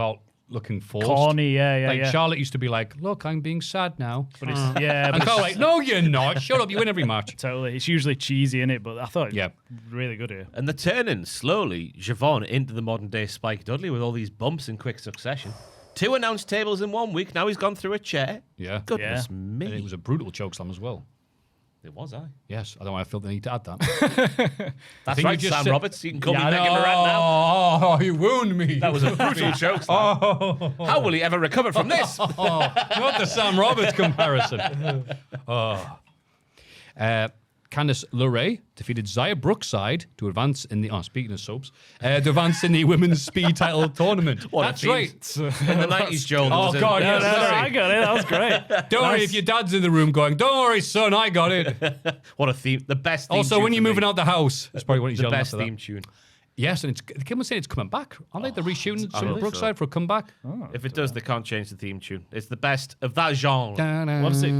looking forced. Corny, yeah. Like Charlotte used to be like, "Look, I'm being sad now," but it's Yeah, and but Carl like, "No, you're not. Shut up. You win every match." totally. It's usually cheesy in it, but I thought it was really good here. And they're turning slowly Javon into the modern day Spike Dudley with all these bumps in quick succession. 2 announce tables in 1 week. Now he's gone through a chair. Yeah. Goodness And me. it was a brutal chokeslam as well. It was, I. Yes, I don't know why I feel the need to add that. That's think right, you just Sam said- Roberts. You can call me Yeah, I Megan know. Durant now. Oh, you wound me. That was a brutal joke. How will he ever recover from this? Not the Sam Roberts comparison. Candice LeRae defeated Zaya Brookside to advance in the. Oh, speaking of soaps, to advance in the women's speed title tournament. What a That's theme. right. In the 90s, Joel. there Oh, was a- God, yes, No, sorry. I got it. That was great. Don't worry if your dad's in the room going, "Don't worry, son, I got it." What a theme. The best theme Also, tune when you're for me. moving out the house, that's probably what he's The yelling best after that. theme tune. Yes, and Kim was saying it's coming back. Aren't they? They're reshooting I Zaya hope Brookside so. for a comeback. If it does, they can't change the theme tune. It's the best of that genre. What's it?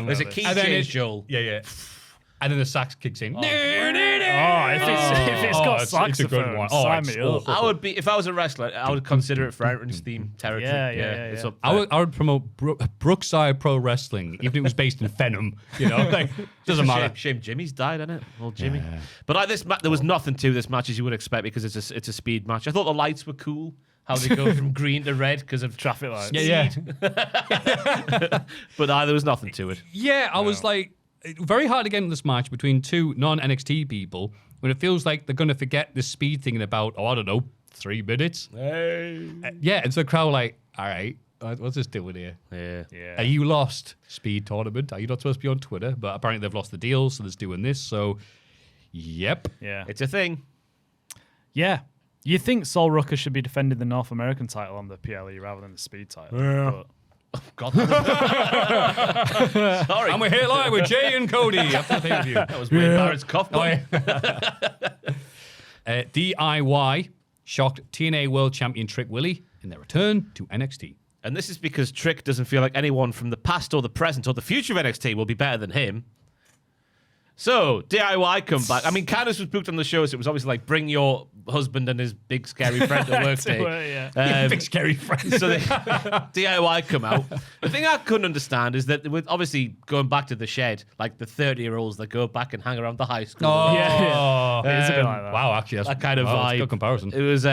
There's a key And then change, it- Joel. Yeah. And then the sax kicks in. Oh, if it's got it's a good saxophone, one. sign It's me up. awful. I would be, if I was a wrestler, I would consider it for entrance theme territory. Yeah. It's up I there. would promote Brookside Pro Wrestling, even if it was based in Fenham. You know, like doesn't matter. Shame Jimmy's died, isn't it? Old Jimmy. But like this, there was nothing to this match as you would expect because it's a speed match. I thought the lights were cool. How they go from green to red because of Traffic lights. Yeah. But there was nothing to it. Yeah, I was like, very hard to get in this match between two non-NXT people when it feels like they're going to forget the speed thing in about, I don't know, 3 minutes. Yeah, and so the crowd were like, all right, what's this doing here? Yeah. Are you lost speed tournament? Are you not supposed to be on Twitter? But apparently they've lost the deal, so they're doing this. So, yep. Yeah. It's a thing. Yeah. You think Sol Rucker should be defending the North American title on the PLE rather than the speed title. Yeah. God. Sorry. And we're here live with Jay and Cody after the pay-per-view. That was Wayne Barrett's cough button. DIY shocked TNA World Champion Trick Willie in their return to NXT. And this is because Trick doesn't feel like anyone from the past or the present or the future of NXT will be better than him. So, DIY come back. I mean, Candice was booked on the show, so it was obviously like, bring your husband and his big scary friend to work day. Big scary friend. So DIY come out. The thing I couldn't understand is that with obviously going back to the shed, like the 30-year-olds that go back and hang around the high school. Yeah. It is a bit like that. Wow, actually, that's That kind of wow, that's a vibe. good comparison. It was.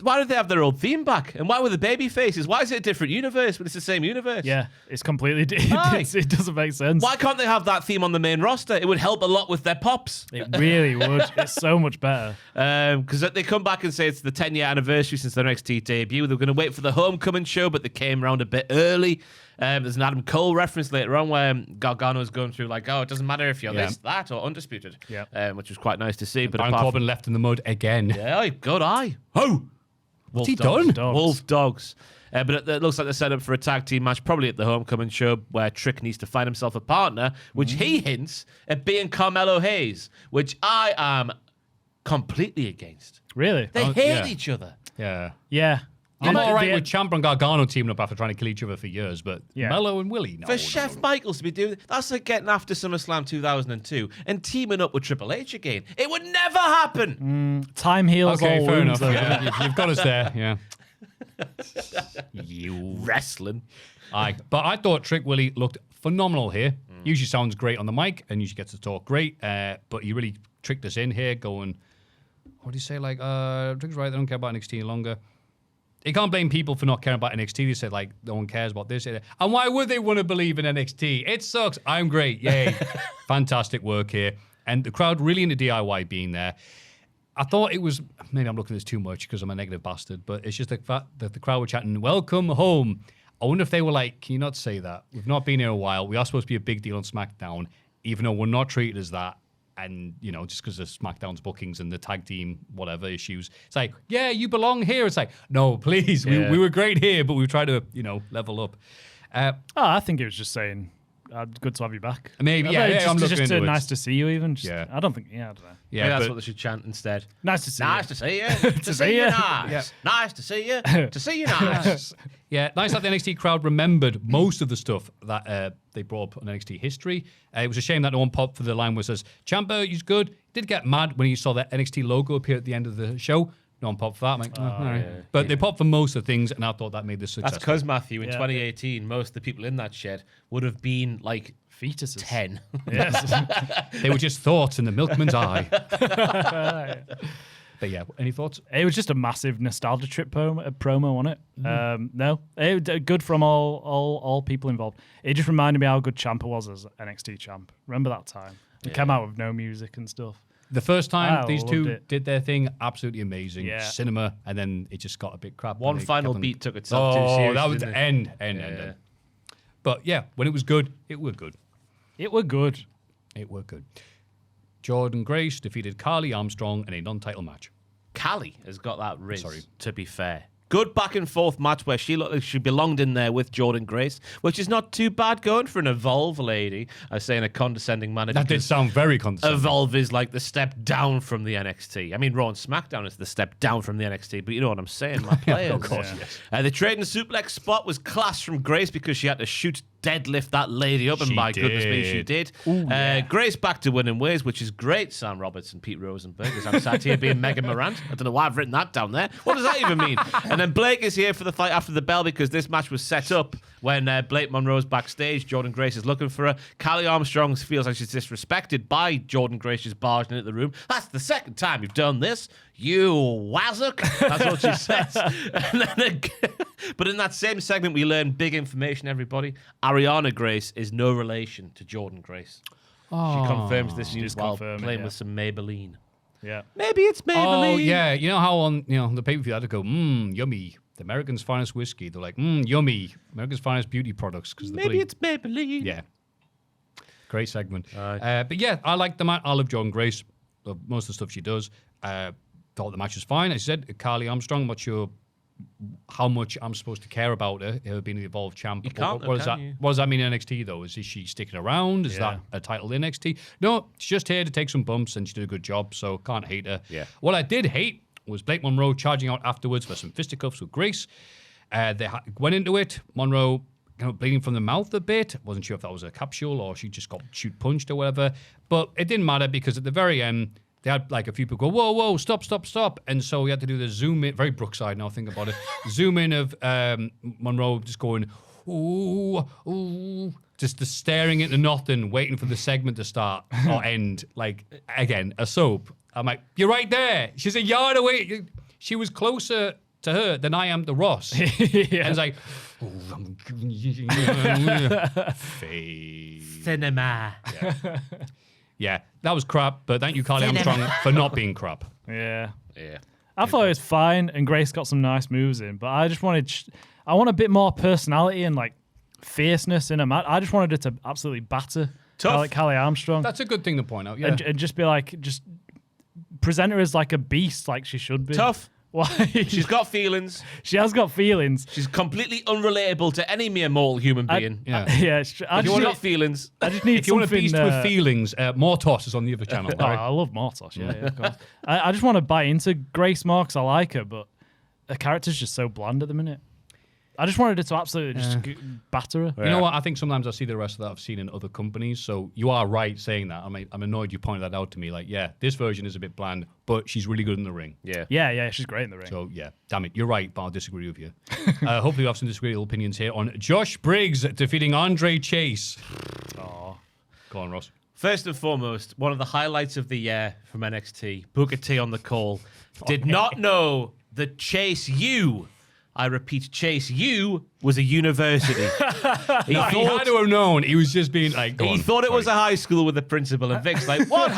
Why did they have their old theme back? And why were the baby faces? Why is it a different universe when it's the same universe? Yeah, it's completely. Aye. It doesn't make sense. Why can't they have that theme on the main roster? It would help a lot with their pops. It really would. It's so much better. Because they come back and say it's the 10-year anniversary since their NXT debut. They're going to wait for the homecoming show, but they came around a bit early. There's an Adam Cole reference later on where Gargano's going through like, oh, it doesn't matter if you're this, that, or undisputed. Yeah. Which was quite nice to see. But Baron apart Corbin left in the mud again. yeah, good eye. Oh! What's he done? Dogs. Wolf dogs. But it looks like they're set up for a tag team match, probably at the homecoming show, where Trick needs to find himself a partner, which he hints at being Carmelo Hayes, which I am completely against. Really? They hate yeah. each other. Yeah. Yeah. I'm The- all right the- with Ciampa and Gargano teaming up after trying to kill each other for years, but Yeah. Mello and Willie, no. For Chef Michaels to be doing that's like getting after SummerSlam 2002 and teaming up with Triple H again. It would never happen. Time heals Okay, all fair wounds. enough. though. Yeah, you've got us there. Yeah. You. Wrestling. Aye. But I thought Trick Willie looked phenomenal here. Usually sounds great on the mic and usually gets to talk great. But he really tricked us in here going, what do you say? Like, Trick's right, they don't care about NXT any longer. You can't blame people for not caring about NXT. They said, like, no one cares about this. And why would they want to believe in NXT? It sucks. I'm great. Yay. Fantastic work here. And the crowd really into DIY being there. I thought it was, maybe I'm looking at this too much because I'm a negative bastard, but it's just the fact that the crowd were chanting, welcome home. I wonder if they were like, can you not say that? We've not been here a while. We are supposed to be a big deal on SmackDown, even though we're not treated as that. And, you know, just because of SmackDown's bookings and the tag team, whatever issues. It's like, yeah, you belong here. It's like, no, please. We were great here, but we try to, you know, level up. I think it was just saying, good to have you back. Maybe, I'm looking just into it. nice to see you. Even, Yeah. I don't think. Yeah, I don't know. Yeah, Maybe that's but- what they should chant instead. Nice to see Nice you. to see you. To see you nice. Nice to see you. To see you nice. Yeah, nice that the NXT crowd remembered most of the stuff that they brought up on NXT history. It was a shame that no one popped for the line where it says, Ciampa, he's good. Did get mad when he saw that NXT logo appear at the end of the show. No one popped for that. I'm like, all right. But they popped for most of the things, and I thought that made this successful. That's because, Maffew, in 2018, most of the people in that shed would have been like Fetuses. 10. Yes. They were just thoughts in the milkman's eye. But yeah, any thoughts? It was just a massive nostalgia trip promo on it. No, it was good from all people involved. It just reminded me how good Ciampa was as NXT champ. Remember that time? He came out with no music and stuff. The first time I these loved two it. did their thing, absolutely amazing. Yeah. Cinema, and then it just got a bit crap. One and they final kept on- beat took itself too Oh, seriously. that was didn't it? end. But yeah, when it was good, it were good. It were good. It were good. Jordan Grace defeated Carly Armstrong in a non-title match. Callie has got that riz, Sorry. to be fair. Good back and forth match where she looked like she belonged in there with Jordan Grace, which is not too bad going for an Evolve lady. I say in a condescending manner. That did because sound very condescending. Evolve is like the step down from the NXT. I mean, Raw and SmackDown is the step down from the NXT, but you know what I'm saying, my players. Of course, yes. The trading suplex spot was class from Grace because she had to deadlift that lady up, and She my goodness me, she did. did. Grace back to winning ways, which is great, Sam Roberts and Pete Rosenberg, as I'm sat here being Megan Morant. I don't know why I've written that down there. What does that even mean? And then Blake is here for the fight after the bell because this match was set up when Blake Monroe's backstage. Jordan Grace is looking for her. Callie Armstrong feels like she's disrespected by Jordan Grace just barging into the room. That's the second time you've done this, you wazzock. That's what she says. And then but in that same segment, we learn big information, everybody. Ariana Grace is no relation to Jordan Grace. She confirms this news while playing with some Maybelline. Yeah. Maybe it's Maybelline. Oh, yeah. You know how on the pay-per-view I had to go, yummy. The American's finest whiskey. They're like, yummy. America's finest beauty products. Maybe it's Maybelline. Yeah. Great segment. But yeah, I like the match. I love Jordan Grace. Love most of the stuff she does. Thought the match was fine. As I said, Carly Armstrong, I'm not sure how much I'm supposed to care about her being the Evolved champ. You can't, what does that mean in NXT, though? Is she sticking around? Is that a title in NXT? No, she's just here to take some bumps, and she did a good job, so can't hate her. Yeah. What I did hate was Blake Monroe charging out afterwards for some fisticuffs with Grace. They went into it. Monroe bleeding from the mouth a bit. Wasn't sure if that was a capsule or she just got shoot punched or whatever. But it didn't matter because at the very end, they had like a few people go, whoa, stop. And so we had to do the zoom in, very Brookside now, think about it. Zoom in of Monroe just going, ooh, just staring into nothing, waiting for the segment to start or end. Like, again, a soap. I'm like, you're right there. She's a yard away. She was closer to her than I am to Ross. And it's like, Cinema. Yeah, that was crap, but thank you, Carly Armstrong, for not being crap. Yeah. Yeah. I thought it was fine, and Grace got some nice moves in, but I just wanted, I want a bit more personality and like fierceness in a match. I just wanted her to absolutely batter Callie Armstrong. That's a good thing to point out, yeah. And just be like, just present her as like a beast, like she should be. Tough. Why? She's got feelings. She has got feelings. She's completely unrelatable to any mere mortal human being. Yeah. If you want feelings, I just need if you want a something, beast with feelings, Mortos is on the other channel. Oh, I love Mortos. Yeah, of course. I just want to buy into Grace more because I like her, but her character's just so bland at the minute. I just wanted her to absolutely just batter her. You know what? I think sometimes I see the rest of that I've seen in other companies. So you are right saying that. I'm annoyed you pointed that out to me. Like, yeah, this version is a bit bland, but she's really good in the ring. Yeah, she's great in the ring. So, yeah, damn it. You're right, but I'll disagree with you. Hopefully, we have some disagreeable opinions here on Josh Briggs defeating Andre Chase. Oh. Go on, Ross. First and foremost, one of the highlights of the year from NXT, Booker T on the call, did not know that Chase U, I repeat, Chase U, was a university. He had to have known. He was just being like, He thought it was a high school with a principal, and Vic's like, "What?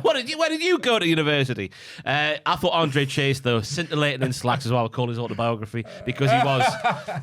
Where did you go to university?" I thought Andre Chase, though, scintillating in slacks, as well, I call his autobiography, because he was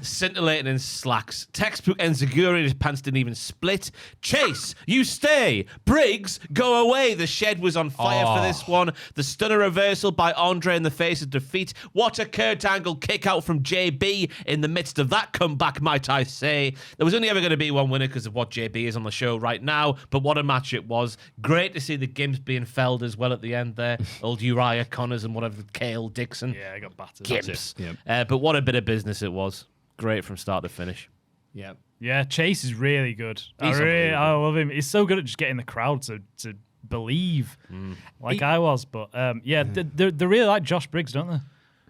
scintillating in slacks. Textbook Enziguri, his pants didn't even split. Chase, you stay. Briggs, go away. The shed was on fire for this one. The stunner reversal by Andre in the face of defeat. What a Kurt Angle kick out from JB in the midst of that comeback, might I say. There was only ever going to be one winner because of what JB is on the show right now, but what a match it was. Great to see the Gims being felled as well at the end there. Old Uriah Connors and whatever, Cale Dixon. Yeah, I got battered. Gims. Yep. But what a bit of business it was. Great from start to finish. Yeah. Yeah, Chase is really good. He's I love him. He's so good at just getting the crowd to believe, I was. But they really like Josh Briggs, don't they?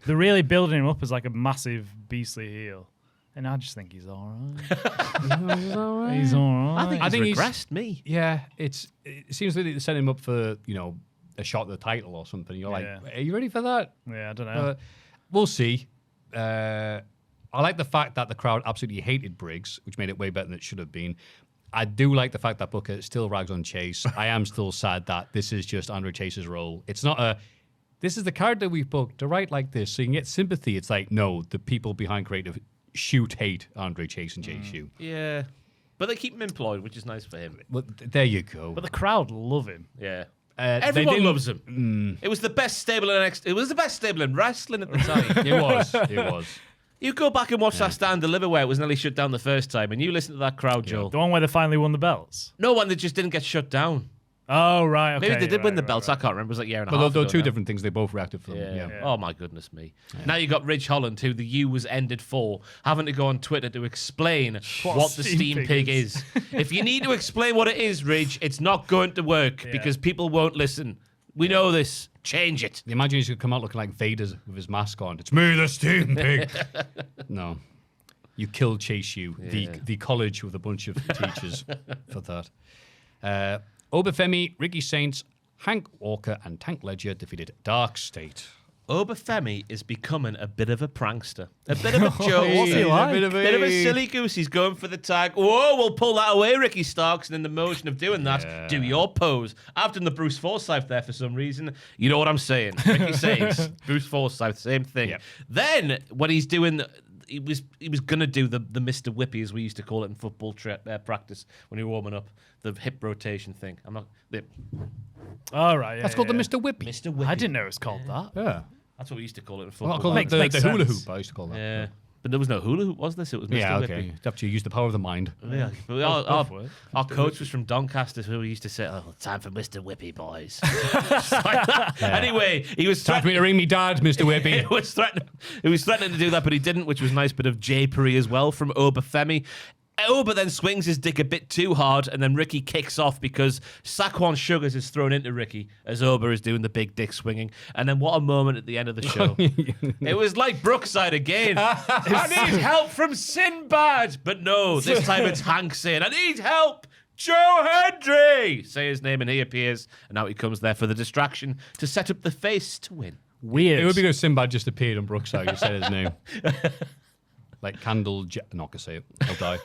They're really building him up as like a massive beastly heel. And I just think he's all right. He's all right. I think he's he's regressed me. Yeah, it seems like they're setting him up for, a shot at the title or something. You're like, are you ready for that? Yeah, I don't know. We'll see. I like the fact that the crowd absolutely hated Briggs, which made it way better than it should have been. I do like the fact that Booker still rags on Chase. I am still sad that this is just Andre Chase's role. It's not this is the character we've booked to write like this so you can get sympathy. It's like, no, the people behind creative hate Andre Chase and Jay Hsu. Yeah. But they keep him employed, which is nice for him. Well, there you go. But the crowd love him. Yeah. They Everyone didn't- loves him. It was the best stable in NXT. It was the best stable in wrestling at the time. It was. You go back and watch that Stand Deliver where it was nearly shut down the first time, and you listen to that crowd, Joel. The one where they finally won the belts. No one that just didn't get shut down. Oh, right. Okay, Maybe they did win the right, belts. right. I can't remember. It was like a year and a But half there were ago two now. different things. They both reacted for them. Yeah. Yeah. Oh, my goodness me. Now you got Ridge Holland, who the U was ended for, having to go on Twitter to explain what the Steam Pig is. If you need to explain what it is, Ridge, it's not going to work because people won't listen. We know this. Change it. Imagine he's going to come out looking like Vader with his mask on. It's me, the Steam Pig. No. You killed Chase U, the college with a bunch of teachers for that. Obafemi, Ricky Saints, Hank Walker, and Tank Ledger defeated Dark State. Obafemi is becoming a bit of a prankster. A bit of a joke. What's he like? Bit of a silly goose. He's going for the tag. Whoa, we'll pull that away, Ricky Starks. And in the motion of doing that, do your pose. I've done the Bruce Forsyth there for some reason. You know what I'm saying. Ricky Saints, Bruce Forsyth, same thing. Yep. Then, when he's doing... He was gonna do the Mr. Whippy, as we used to call it in football practice when we were warming up, the hip rotation thing. I'm not. All right. That's called the Mr. Whippy. Mr. Whippy. I didn't know it was called that. Yeah. That's what we used to call it in Well, football. I call it Makes the hula sense. hoop. I used to call that. Yeah, but there was no hula hoop, was this? It was Mr. Yeah, Whippy. okay. You have to use the power of the mind. Yeah, but our coach was from Doncaster, who we used to say, "Oh, time for Mr. Whippy, boys." Like that. Anyway, he was Time for me to ring me dad, Mr. Whippy. He was threatening to do that, but he didn't, which was a nice bit of japery as well from Obafemi. Oba then swings his dick a bit too hard, and then Ricky kicks off because Saquon Sugars is thrown into Ricky as Oba is doing the big dick swinging. And then what a moment at the end of the show. It was like Brookside again. I need help from Sinbad. But no, this time it's Hank saying, I need help. Joe Hendry. Say his name and he appears. And now he comes there for the distraction to set up the face to win. Weird. It would be good if Sinbad just appeared on Brookside. You said his name. Like Candle... not going to say it. I'll die.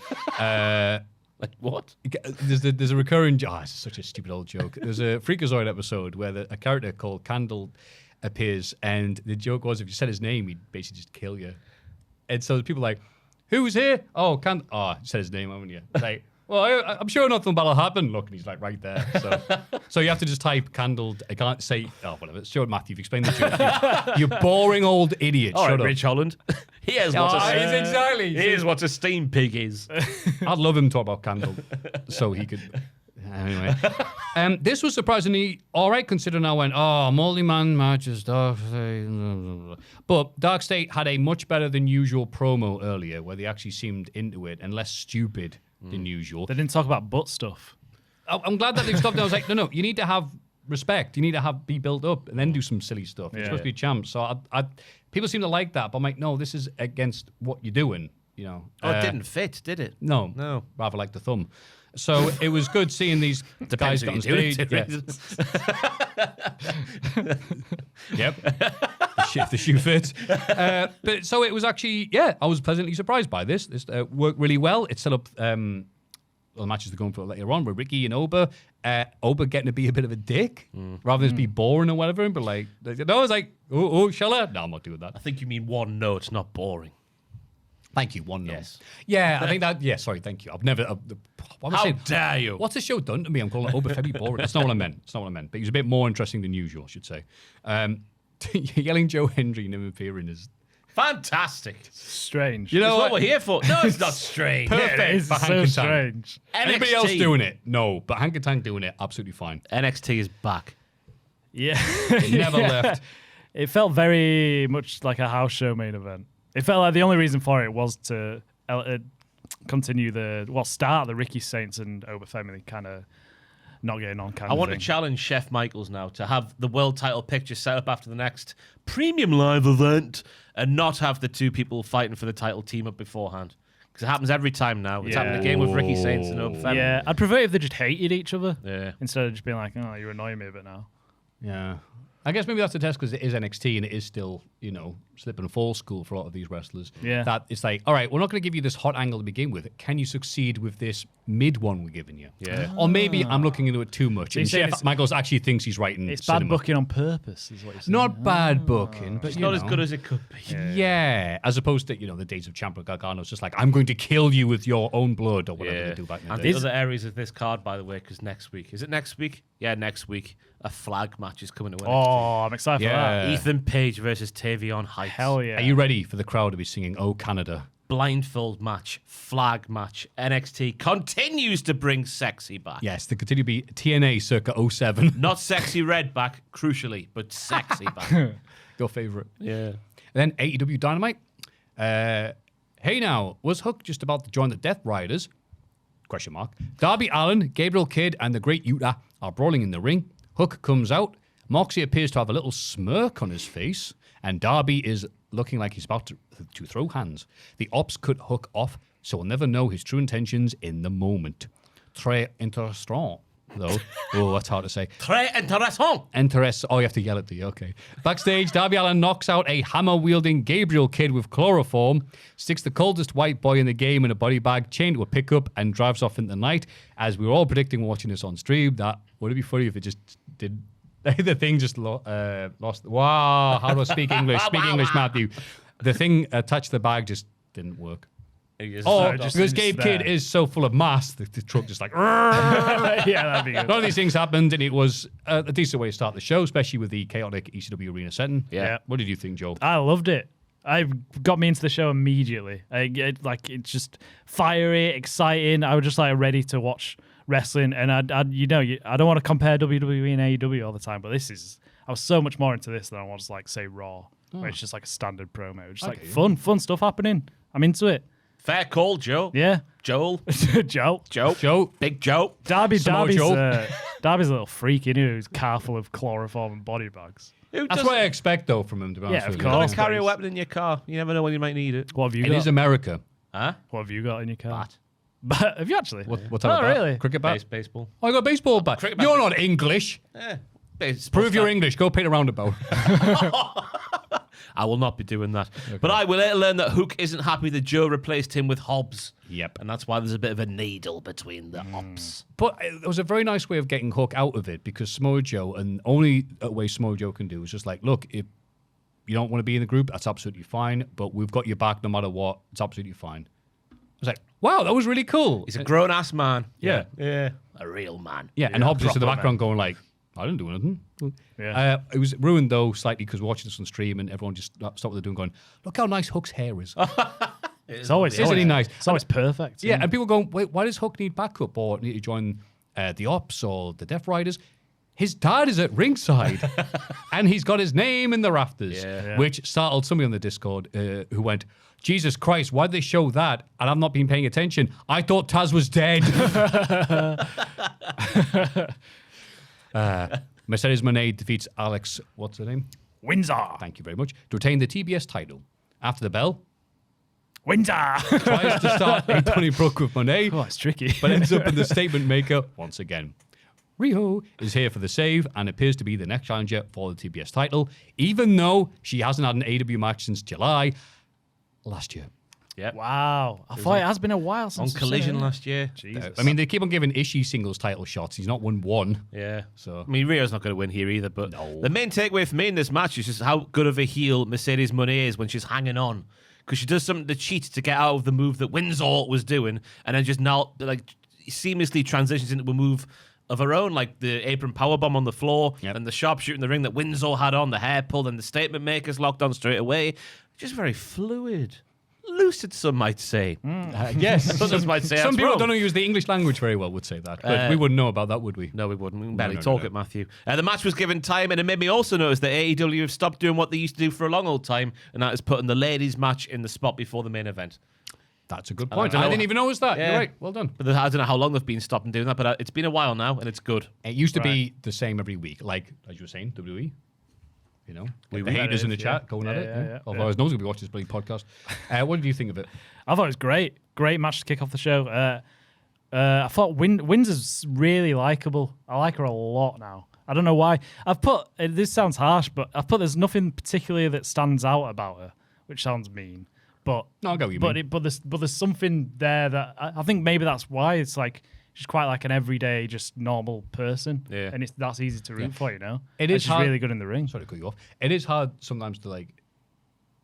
Like what? There's a recurring... it's such a stupid old joke. There's a Freakazoid episode where a character called Candle appears, and the joke was if you said his name, he'd basically just kill you. And so people are like, who's here? Oh, Candle... Oh, you said his name, haven't you? It's like... Well, I'm sure nothing bad will happen. Look, and he's like right there. So you have to just type Candle. I can't say. Oh, whatever. Sure, Matthew, you've explained the joke. You boring old idiot. All Shut right, up. Rich Holland. He is what a steam pig is. I'd love him to talk about Candle, so he could. Anyway, this was surprisingly all right considering I went, multi-man matches, Dark State. But Dark State had a much better than usual promo earlier where they actually seemed into it and less stupid than usual. They didn't talk about butt stuff. I'm glad that they've stopped. I was like, no, you need to have respect. You need to be built up and then do some silly stuff. You're supposed to be champs. So people seem to like that, but I'm like, no, this is against what you're doing. You know. It didn't fit, did it? No. Rather like the thumb. So it was good seeing these guys get on stage. Yep. The shoe fits. But so it was actually, I was pleasantly surprised by this. This worked really well. It set up the matches they're going for later on with Ricky and Oba. Oba getting to be a bit of a dick rather than just be boring or whatever. But like, no, I was like, shall I? No, I'm not doing that. I think you mean one note, not boring. Thank you, one note. Yes. Yeah, I think that, sorry, thank you. I've never, what am I How saying? dare you? What's the show done to me? I'm calling it Obafemi boring. That's not what I meant. But he was a bit more interesting than usual, I should say. Yelling Joe Hendry and him appearing is Fantastic. Strange. You know That's what what? we're here for. No, it's not strange. Perfect it is for so Hank and Tank. strange. Anybody else doing it? No, but Hank and Tank doing it, absolutely fine. NXT is back. Yeah. It never left. It felt very much like a house show main event. It felt like the only reason for it was to continue start the Ricky Saints and Oba family kind of not getting on kind I of want thing. to challenge Chef Michaels now to have the world title picture set up after the next premium live event and not have the two people fighting for the title team up beforehand. Because it happens every time now. It's happened again with Ricky Saints and Oba family. Yeah, I'd prefer if they just hated each other Yeah. instead of just being like, oh, you're annoying me a bit now. Yeah. I guess maybe that's the test because it is NXT and it is still, slip and fall school for a lot of these wrestlers. Yeah. That it's like, all right, we're not going to give you this hot angle to begin with. Can you succeed with this mid one we're giving you? Yeah. Or maybe I'm looking into it too much. So And you're saying Chef it's- Michaels actually thinks he's writing It's cinema. bad booking on purpose, is what you're saying. Not bad booking, but It's not as good as it could be. Yeah, as opposed to the days of Ciampa Gargano's just like I'm going to kill you with your own blood or whatever they do back in the And day. the other areas of this card, by the way, because next week is it next week? Yeah, next week a flag match is coming to NXT. Oh, I'm excited for that. Ethan Page versus Tavion Heights. Hell yeah. Are you ready for the crowd to be singing "Oh Canada"? Blindfold match, flag match. NXT continues to bring sexy back. Yes, they continue to be TNA circa 07. Not sexy red back, crucially, but sexy back. Your favorite. Yeah. And then AEW Dynamite. Hey now, was Hook just about to join the Death Riders? Question mark. Darby Allin, Gabriel Kidd, and the Great Yuta are brawling in the ring. Hook comes out. Moxie appears to have a little smirk on his face, and Darby is looking like he's about to throw hands. The ops cut Hook off, so we'll never know his true intentions in the moment. Très intéressant, though. Oh, that's hard to say. Très intéressant. Oh, you have to yell it, do you? Okay. Backstage, Darby Allin knocks out a hammer-wielding Gabriel Kidd with chloroform, sticks the coldest white boy in the game in a body bag, chained to a pickup, and drives off into the night. As we were all predicting watching this on stream, that would it be funny if it just did... The thing just lost... Wow, how do I speak English? Speak English, Maffew. The thing attached to the bag just didn't work. Because Gabe Kidd is so full of mass, the truck just like... Yeah, that'd be good. None of these things happened, and it was a decent way to start the show, especially with the chaotic ECW arena setting. Yeah. What did you think, Joel? I loved it. It got me into the show immediately. It's just fiery, exciting. I was just like ready to watch wrestling, and I don't want to compare WWE and AEW all the time, but I was so much more into this than I was like say Raw, where it's just like a standard promo, just like fun stuff happening. I'm into it. Fair call, Joe. Yeah, Joel. Joe. Big Joe. Darby's Joe. a little freak, who's car full of chloroform and body bags. That's what I expect, though, from him, to be honest of with course. you. Always carry a weapon in your car. You never know when you might need it. What have you It got? is America. Huh? What have you got in your car? Bat. But have you actually? What type of bat? Really? Cricket bat? Baseball. Oh, I got a baseball bat. cricket bat. You're not English. Prove you're English. Go paint a roundabout. I will not be doing that. But I will later learn that Hook isn't happy that Joe replaced him with Hobbs. Yep. And that's why there's a bit of a needle between the ops. But it was a very nice way of getting Hook out of it, because Samoa Joe, and only a way Samoa Joe can do is just like, look, if you don't want to be in the group, that's absolutely fine, but we've got your back no matter what. It's absolutely fine. I was like, wow, that was really cool. He's a grown-ass man. Yeah. Yeah. A real man. Yeah, and Hobbs is in the proper background going like, I didn't do anything. Yeah. It was ruined, though, slightly, because watching this on stream and everyone just stopped what they're doing going, look how nice Hook's hair is. It's always Isn't he nice? It's always perfect. Yeah, and people going, wait, why does Hook need backup or need to join the Ops or the Death Riders? His dad is at ringside, and he's got his name in the rafters, which startled somebody on the Discord who went, Jesus Christ, why did they show that? And I've not been paying attention. I thought Taz was dead. Mercedes Moné defeats Alex, what's her name? Windsor. Thank you very much. To retain the TBS title. After the bell, Windsor. tries to start a Tony Brooke with Moné. Oh, it's tricky. But ends up in the statement maker once again. Riho is here for the save and appears to be the next challenger for the TBS title, even though she hasn't had an AEW match since July last year. Yeah. Wow. I thought it has been a while On since Collision last year. Jesus. I mean, they keep on giving Ishii singles title shots. He's not won one. Yeah. So- I mean, Rio's not going to win here either, but No. the main takeaway for me in this match is just how good of a heel Mercedes Moné is when she's hanging on. Because she does something to cheat to get out of the move that Windsor was doing, and then just now, like, seamlessly transitions into a move of her own, like the apron powerbomb on the floor Yep. and the sharpshooter in the ring that Winslow had on, the hair pulled and the statement makers locked on straight away. Just very fluid. Lucid, some might say. Yes. Others might say Some that's people wrong. don't use the English language very well would say that. But we wouldn't know about that, would we? No, we wouldn't. We can barely no, talk no. it, Maffew. The match was given time, and it made me also notice that AEW have stopped doing what they used to do for a long old time, and that is putting the ladies' match in the spot before the main event. That's a good point. don't I know. didn't even notice that. Yeah. You're right. Well done. But I don't know how long they've been stopping doing that, but it's been a while now, and it's good. It used to be the same every week, like as you were saying, WWE. You know, the haters in the chat going at it. yeah. Although I was not going to be watching this bloody podcast. What did you think of it? I thought it was great. Great match to kick off the show. I thought Windsor's really likable. I like her a lot now. I don't know why. This sounds harsh, but I've put there's nothing particularly that stands out about her, which sounds mean. But No, I get what you mean. but there's something there that I think maybe that's why it's like she's quite like an everyday, just normal person. Yeah. And that's easy to root for, you know? It And is she's hard- really good in the ring. Sorry to cut you off. It is hard sometimes to like.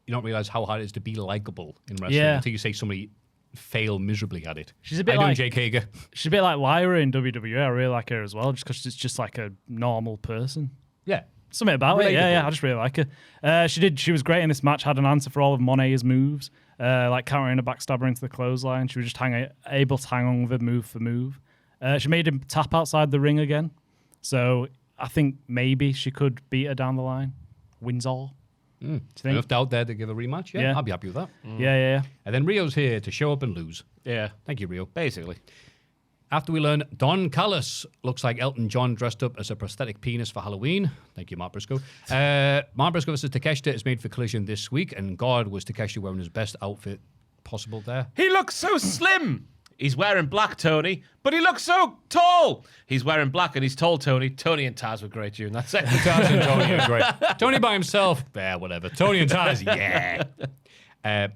You don't realize how hard it is to be likable in wrestling until you say somebody fail miserably at it. She's a bit How you like doing, Jake Hager? She's a bit like Lyra in WWE. I really like her as well, just because she's just like a normal person. Yeah. Something about it. Relatable. Yeah. I just really like her. She was great in this match. Had an answer for all of Monet's moves, like countering a backstabber into the clothesline. She was just able to hang on with her move for move. She made him tap outside the ring again. So I think maybe she could beat her down the line. Wins all. Do you think? Enough doubt there to give a rematch. Yeah, Yeah. I'll be happy with that. Yeah. And then Rio's here to show up and lose. Yeah, Thank you, Rio. basically. After we learn Don Callis looks like Elton John dressed up as a prosthetic penis for Halloween. Thank you, Mark Briscoe. Mark Briscoe versus Takeshita is made for Collision this week, and God, was Takeshita wearing his best outfit possible there. He looks so slim. He's wearing black, Tony, but he looks so tall. He's wearing black and he's tall, Tony. Tony and Taz were great, June. That's it. Taz and Tony are great. Tony by himself, whatever. Tony and Taz, yeah.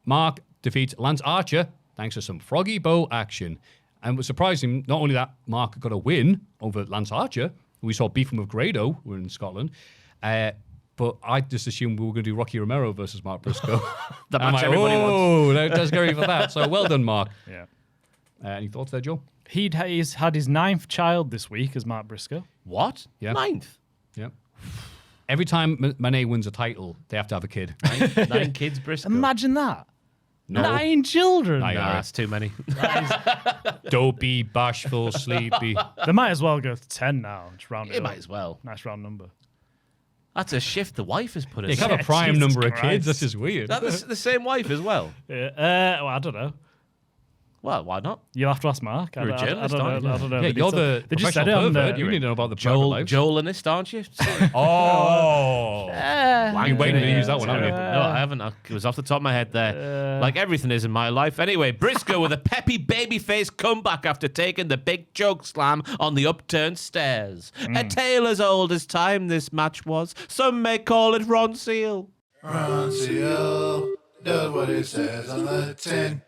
Mark defeats Lance Archer thanks to some Froggy Bow action. And was surprising, not only that Mark got a win over Lance Archer, who we saw beefing with Grado, we're in Scotland, but I just assumed we were going to do Rocky Romero versus Mark Briscoe. The I'm match like, everybody oh, that's scary for that. So well done, Mark. Yeah. Any thoughts there, Joe? He's had his 9th child this week as Mark Briscoe. What? Yeah. 9th? Yeah. Every time Monet wins a title, they have to have a kid. 9 kids, Briscoe. Imagine that. No. 9 children. Aye. Nah, it's too many. Dopey, bashful, sleepy. They might as well go to 10 now. Just round it It up. might as well. Nice round number. That's a shift the wife has put us They have in. a prime Jesus number of Christ. kids. That's just weird. That's the same wife as well. Well, I don't know. Well, why not? You'll have to ask Mark. You're a journalist, I aren't you? don't know. Yeah, you're the They just said it professional on pervert. the... You need to know about the private lives. Joelist, aren't you? Oh. You're waiting to use that one, haven't you? No, I haven't. It was off the top of my head there. Like everything is in my life. Anyway, Briscoe with a peppy babyface comeback after taking the big choke slam on the upturned stairs. A tale as old as time this match was. Some may call it Ron Seal. Ron Seal does what it says on the tin.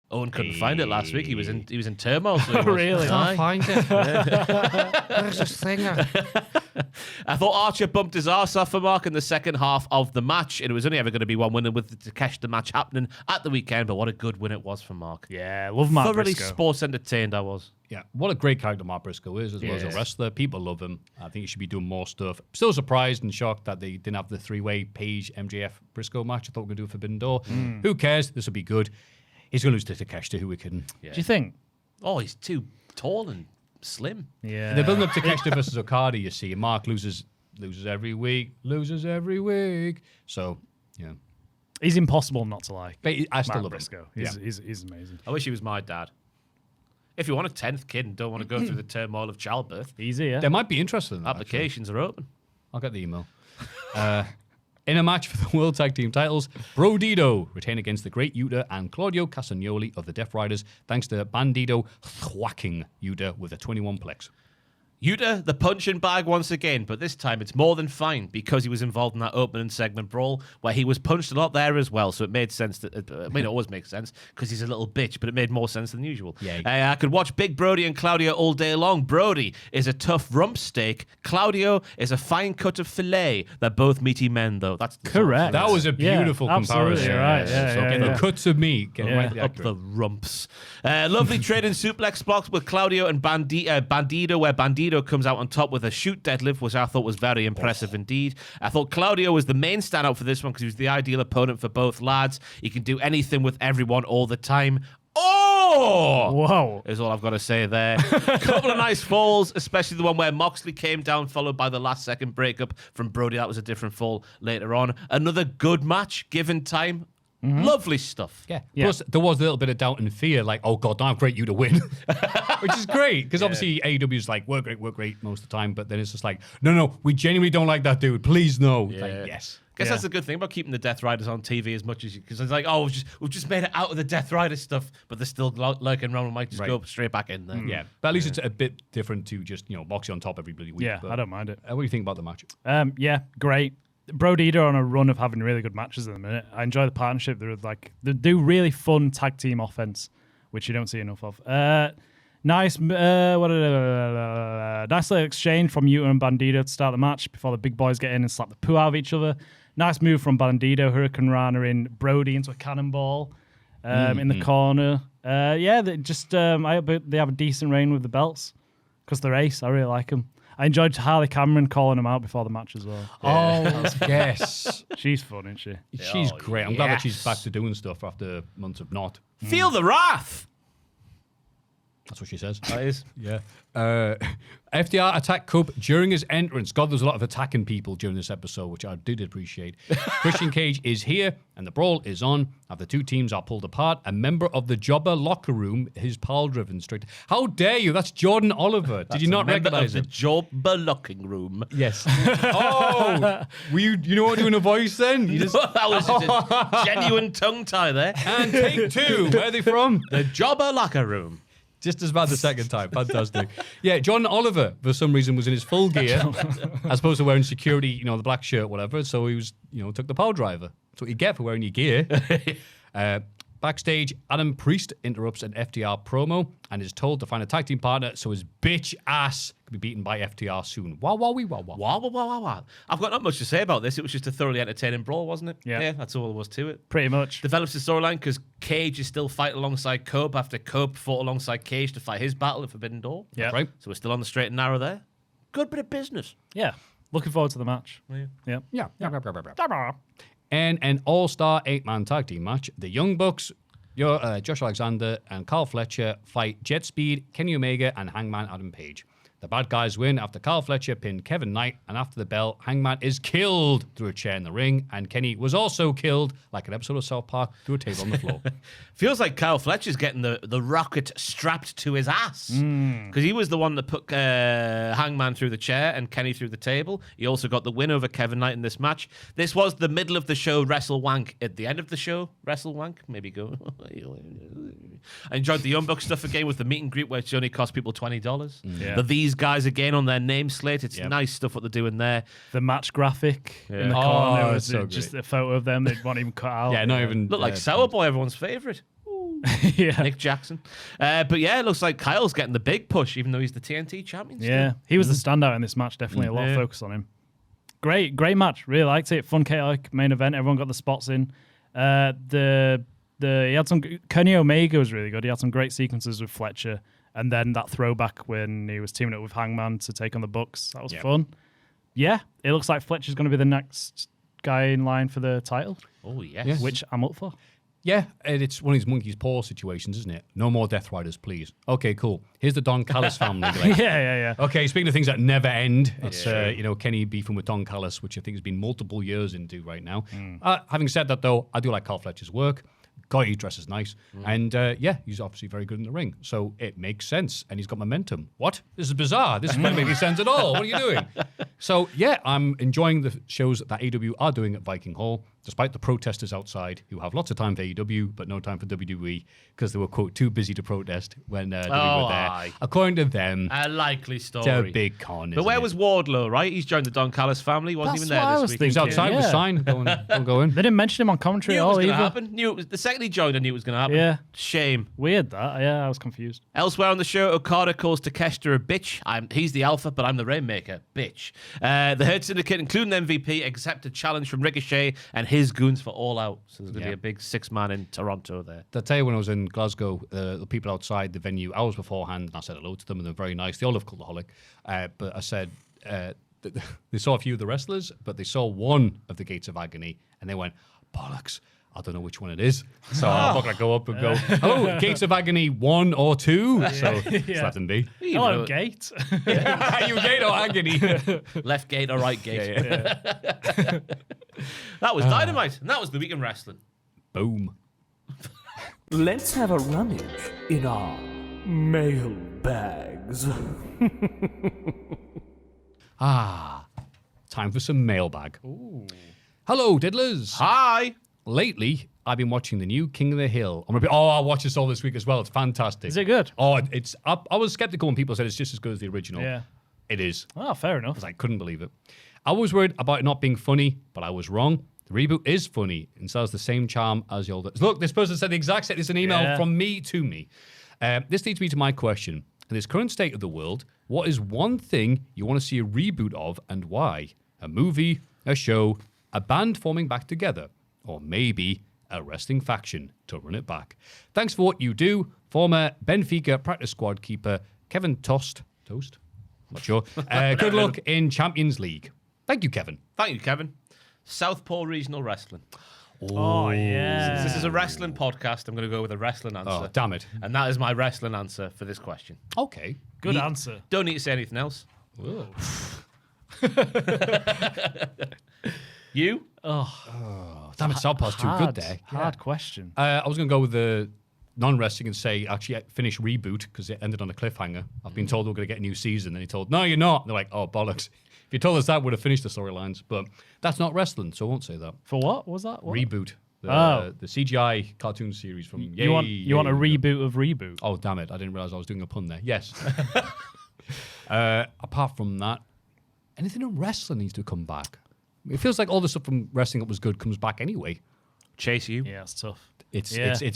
Owen couldn't find it last week. He was in turmoil. So he was. Really? Aye. Find it. Where's this thing? I thought Archer bumped his arse off for Mark in the second half of the match, and it was only ever going to be one winner with the Takeshita match happening at the weekend, but what a good win it was for Mark. Yeah, love Mark Thoroughly Briscoe. sports entertained I was. Yeah, what a great character Mark Briscoe is, as well as a Yes. wrestler. People love him. I think he should be doing more stuff. Still surprised and shocked that they didn't have the 3-way Page MJF Briscoe match. I thought we were going to do a Forbidden Door. Who cares? This will be good. He's going to lose to Takeshita, who we kidding? Yeah. Do you think? Oh, he's too tall and slim. Yeah. They're building up Takeshita versus Okada, you see. And Mark loses every week. So, yeah. He's impossible not to like. But I still Mark love Briscoe. him. He's amazing. I wish he was my dad. If you want a 10th kid and don't want to go through the turmoil of childbirth, Easy, yeah. They might be interested in that. applications are open. I'll get the email. In a match for the World Tag Team titles, Brodito retain against the Great Yuta and Claudio Castagnoli of the Death Riders, thanks to Bandito thwacking Yuta with a 21 plex. Yuta, the punching bag once again, but this time it's more than fine because he was involved in that opening segment brawl where he was punched a lot there as well, so it made sense. It always makes sense because he's a little bitch, but it made more sense than usual. Yeah. I could watch Big Brody and Claudio all day long. Brody is a tough rump steak. Claudio is a fine cut of filet. They're both meaty men, though. That's correct. That was a beautiful comparison. Right. So getting the cuts of meat, getting right to the up the rumps. Lovely trading suplex blocks with Claudio and Bandido, where Bandido comes out on top with a shoot deadlift, which I thought was very impressive indeed. I thought Claudio was the main standout for this one because he was the ideal opponent for both lads. He can do anything with everyone all the time. Oh! Whoa. Is all I've got to say there. Couple of nice falls, especially the one where Moxley came down, followed by the last second breakup from Brody. That was a different fall later on. Another good match, given time. Lovely stuff. Yeah. Plus, there was a little bit of doubt and fear, like, oh, God, now I've great you to win. Which is great, because obviously AEW's like, we're great most of the time, but then it's just like, no, we genuinely don't like that dude. Please, no. Yeah. Like, yes. I guess that's the good thing about keeping the Death Riders on TV as much as you, because it's like, oh, we've just made it out of the Death Rider stuff, but they're still lurking around. We might just go straight back in there. Yeah, but at least it's a bit different to just Moxie on top every bloody week. Yeah, but, I don't mind it. what do you think about the match? Yeah, great. Brody are on a run of having really good matches at the minute. I enjoy the partnership. They do really fun tag team offense, which you don't see enough of. Nice little exchange from Yuta and Bandido to start the match before the big boys get in and slap the poo out of each other. Nice move from Bandido, Hurricane Rana in Brody into a cannonball in the corner. They just I hope they have a decent reign with the belts because they're ace. I really like them. I enjoyed Harley Cameron calling them out before the match as well. Oh, yes. She's fun, isn't she? She's great. I'm glad that she's back to doing stuff after months of not. Feel the wrath. That's what she says. That is. Yeah. FDR attacked Cub during his entrance. God, there's a lot of attacking people during this episode, which I did appreciate. Christian Cage is here, and the brawl is on. After the two teams are pulled apart, a member of the Jobber locker room, his pal driven straight. How dare you? That's Jordan Oliver. Did you not recognize him? The Jobber locking room. Yes. Oh, you know what doing a voice then? You just... That was just a genuine tongue tie there. And take two. Where are they from? The Jobber locker room. Just as bad the second time. Fantastic. Yeah, John Oliver, for some reason, was in his full gear, as opposed to wearing security, the black shirt, whatever. So he was, took the power driver. That's what you get for wearing your gear. Backstage, Adam Priest interrupts an FTR promo and is told to find a tag team partner so his bitch ass can be beaten by FTR soon. Wow. I've got not much to say about this. It was just a thoroughly entertaining brawl, wasn't it? Yeah. That's all there was to it. Pretty much. Develops the storyline because Cage is still fighting alongside Cope after Cope fought alongside Cage to fight his battle at Forbidden Door. Yeah. Right. So we're still on the straight and narrow there. Good bit of business. Yeah. Looking forward to the match. Yeah. Yeah. And an all-star 8-man tag team match. The Young Bucks, Josh Alexander and Carl Fletcher fight Jet Speed, Kenny Omega, and Hangman Adam Page. The bad guys win after Carl Fletcher pinned Kevin Knight, and after the bell, Hangman is killed through a chair in the ring, and Kenny was also killed, like an episode of South Park, through a table on the floor. Feels like Kyle Fletcher's getting the rocket strapped to his ass. Because he was the one that put Hangman through the chair and Kenny through the table. He also got the win over Kevin Knight in this match. This was the middle of the show Wrestle Wank. At the end of the show, Wrestle Wank. Maybe go. I enjoyed the Young Bucks stuff again with the meet and greet, which only cost people $20. Yeah. But these guys again on their name slate. It's nice stuff what they're doing there. The match graphic in the Oh, corner was so just great. a photo of them. They won't even cut out. Yeah, not even... Look like Sour Boy, everyone's favourite. Yeah. Nick Jackson. But yeah, it looks like Kyle's getting the big push, even though he's the TNT champion. Yeah, he was the standout in this match. Definitely a lot of focus on him. Great match. Really liked it. Fun, chaotic main event. Everyone got the spots in. He had some. Kenny Omega was really good. He had some great sequences with Fletcher, and then that throwback when he was teaming up with Hangman to take on the Bucks. That was fun. Yeah, it looks like Fletcher's going to be the next guy in line for the title. Oh yes. Which I'm up for. Yeah, and it's one of these monkey's paw situations, isn't it? No more Death Riders, please. Okay, cool. Here's the Don Callis family. Like, Yeah. okay, speaking of things that never end, it's Kenny beefing with Don Callis, which I think has been multiple years into right now. Having said that, though, I do like Carl Fletcher's work. God, he dresses nice. And he's obviously very good in the ring. So it makes sense. And he's got momentum. What? This is bizarre. This doesn't make any sense at all. What are you doing? So, I'm enjoying the shows that AEW are doing at Viking Hall, despite the protesters outside who have lots of time for AEW, but no time for WWE because they were, quote, too busy to protest when WWE were there. Aye. According to them, A likely story. it's a big con. But where was Wardlow, right? He's joined the Don Callis family. He wasn't even That's what I there was this week. He was thinking. outside with Yeah. a sign. Don't go in. They didn't mention him on commentary Knew at it was all going to either. happen. Knew it was, the second he joined, I knew it was going to happen. Yeah. Shame. Weird that. Yeah, I was confused. Elsewhere on the show, Okada calls Takeshita a bitch. He's the alpha, but I'm the Rainmaker. Bitch. The Hurt Syndicate, including MVP, accepted challenge from Ricochet and his goons for All Out. So there's going to be a big 6-man in Toronto there. I'll tell you, when I was in Glasgow, the people outside the venue, hours beforehand, and I said hello to them, and they're very nice. They all love Cultaholic. But I said they saw a few of the wrestlers, but they saw one of the Gates of Agony, and they went, bollocks. I don't know which one it is. So I'm not going to go up and go, hello, Gates of Agony 1 or 2. So just let them be. Hello, Gate. Are you Gate or Agony? Left gate or right gate. That was Dynamite, and that was the week in wrestling. Boom. Let's have a rummage in our mailbags. Time for some mailbag. Hello, diddlers. Hi. Lately, I've been watching the new King of the Hill. I'll watch this all this week as well. It's fantastic. Is it good? Oh, it's. I was skeptical when people said it's just as good as the original. Yeah. It is. Oh, fair enough. I couldn't believe it. I was worried about it not being funny, but I was wrong. The reboot is funny and still has the same charm as the older. Look, this person said the exact same. It's an email from me to me. This leads me to my question. In this current state of the world, what is one thing you want to see a reboot of and why? A movie, a show, a band forming back together, or maybe a wrestling faction to run it back. Thanks for what you do. Former Benfica practice squad keeper Kevin Toast? Not sure. Good luck in Champions League. Thank you, Kevin. Thank you, Kevin. Southpaw Regional Wrestling. Oh, yeah. Since this is a wrestling podcast, I'm going to go with a wrestling answer. Oh, damn it. And that is my wrestling answer for this question. Okay. Good answer. Don't need to say anything else. You? Damn it, Southpaw's too good there. Hard question. I was going to go with the non-wrestling and say, actually, finish reboot because it ended on a cliffhanger. I've been told we're going to get a new season. And he told, no, you're not. And they're like, oh, bollocks. If you told us that, we'd have finished the storylines. But that's not wrestling, so I won't say that. For what was that? What? Reboot. The CGI cartoon series from You want a reboot of Reboot? Oh, damn it. I didn't realize I was doing a pun there. Yes. Apart from that, anything in wrestling needs to come back. It feels like all the stuff from wrestling that was good comes back anyway. Chase you. Yeah, it's tough. It's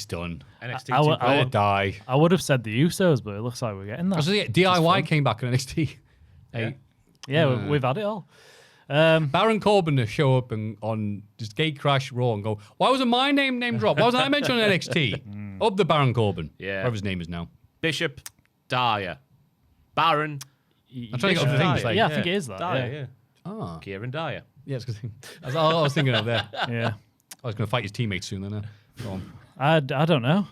done. NXT Let it die. I would have said the Usos, but it looks like we're getting that. So, DIY came back in NXT. Yeah, we've had it all. Baron Corbin to show up on just Gate Crash Raw and go, why wasn't my name dropped? Why wasn't I mentioned on NXT? Up the Baron Corbin. Yeah. Whatever his name is now. Bishop, Dyer, Baron. I'm trying to get other things. I think it is that. Dyer, Ah. Kieran Dyer. Yeah, that's all I was thinking of there. Yeah. I was going to fight his teammates soon then. Go on. I don't know.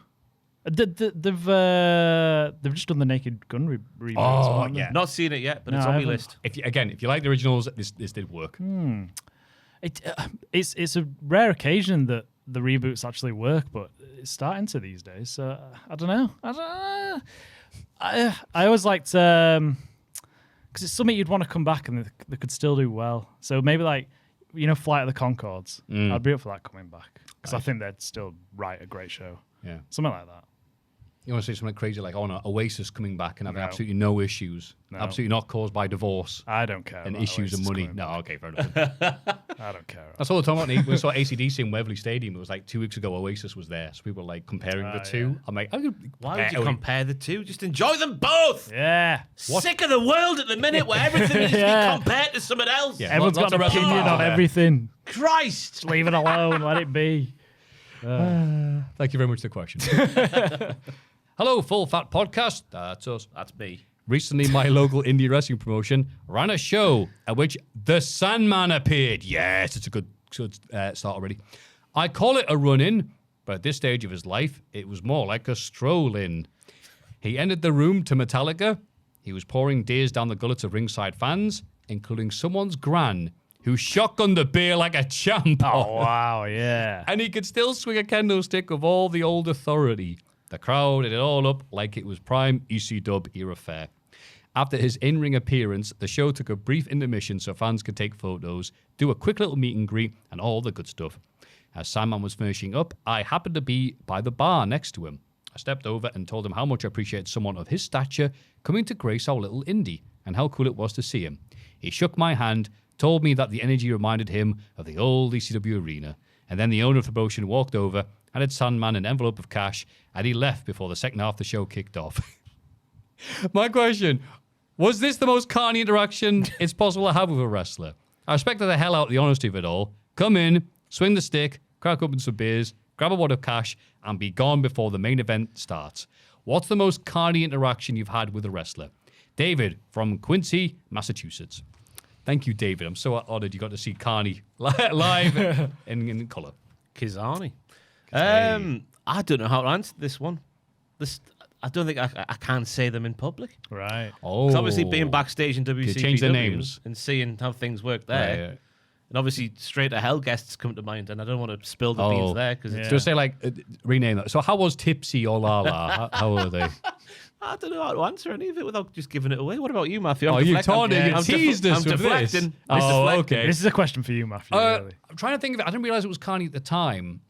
They've just done the Naked Gun remake. Oh, yeah. Not seen it yet, but No, it's I on my haven't. list. If you like the originals, this did work. It's a rare occasion that the reboots actually work, but it's starting to these days. So I don't know. I always liked because it's something you'd want to come back and they could still do well. So maybe Flight of the Conchords. I'd be up for that coming back because I think they'd still write a great show. Yeah. Something like that. You want to say something crazy like, no, Oasis coming back and having absolutely no issues. No. Absolutely not caused by divorce. I don't care. And about issues of Oasis money. coming No, back. okay, fair enough. I don't care. That's all we're talking about. We saw AC/DC in Wembley Stadium. It was like 2 weeks ago. Oasis was there. So people were like comparing the two. Yeah. I'm like, Why would you compare the two? Just enjoy them both. Yeah. Sick of the world at the minute where everything needs to be compared to something else. Yeah. Everyone's lots got an of opinion wrestling on there. everything. Christ. Just leave it alone. Let it be. Thank you very much for the question. Hello, Full Fat Podcast. That's us. That's me. Recently, my local indie wrestling promotion ran a show at which the Sandman appeared. Yes, it's a good start already. I call it a run-in, but at this stage of his life, it was more like a stroll-in. He entered the room to Metallica. He was pouring beers down the gullets of ringside fans, including someone's gran, who shotgunned the beer like a champ. Oh, wow, yeah. And he could still swing a kendo stick with all the old authority. The crowd ate it all up like it was prime EC Dub era fare. After his in-ring appearance, the show took a brief intermission so fans could take photos, do a quick little meet and greet, and all the good stuff. As Sandman was finishing up, I happened to be by the bar next to him. I stepped over and told him how much I appreciated someone of his stature coming to grace our little indie, and how cool it was to see him. He shook my hand, told me that the energy reminded him of the old ECW arena, and then the owner of the promotion walked over, handed Sandman an envelope of cash, and he left before the second half of the show kicked off. My question, was this the most carny interaction it's possible to have with a wrestler? I respected the hell out of the honesty of it all. Come in, swing the stick, crack open some beers, grab a wad of cash, and be gone before the main event starts. What's the most carny interaction you've had with a wrestler? David from Quincy, Massachusetts. Thank you, David. I'm so honored you got to see Carney live in colour. Kizani. I don't know how to answer this one. I don't think I can say them in public. Right. Oh. 'Cause obviously being backstage in WCW change their names and seeing how things work there. Yeah. And obviously straight to hell guests come to mind, and I don't want to spill the beans there because it's Just say rename that. So how was Tipsy or Lala? How were they? I don't know how to answer any of it without just giving it away. What about you, Maffew? You teased us with this. Deflecting. Okay. This is a question for you, Maffew. Really. I'm trying to think of it. I didn't realize it was carny at the time,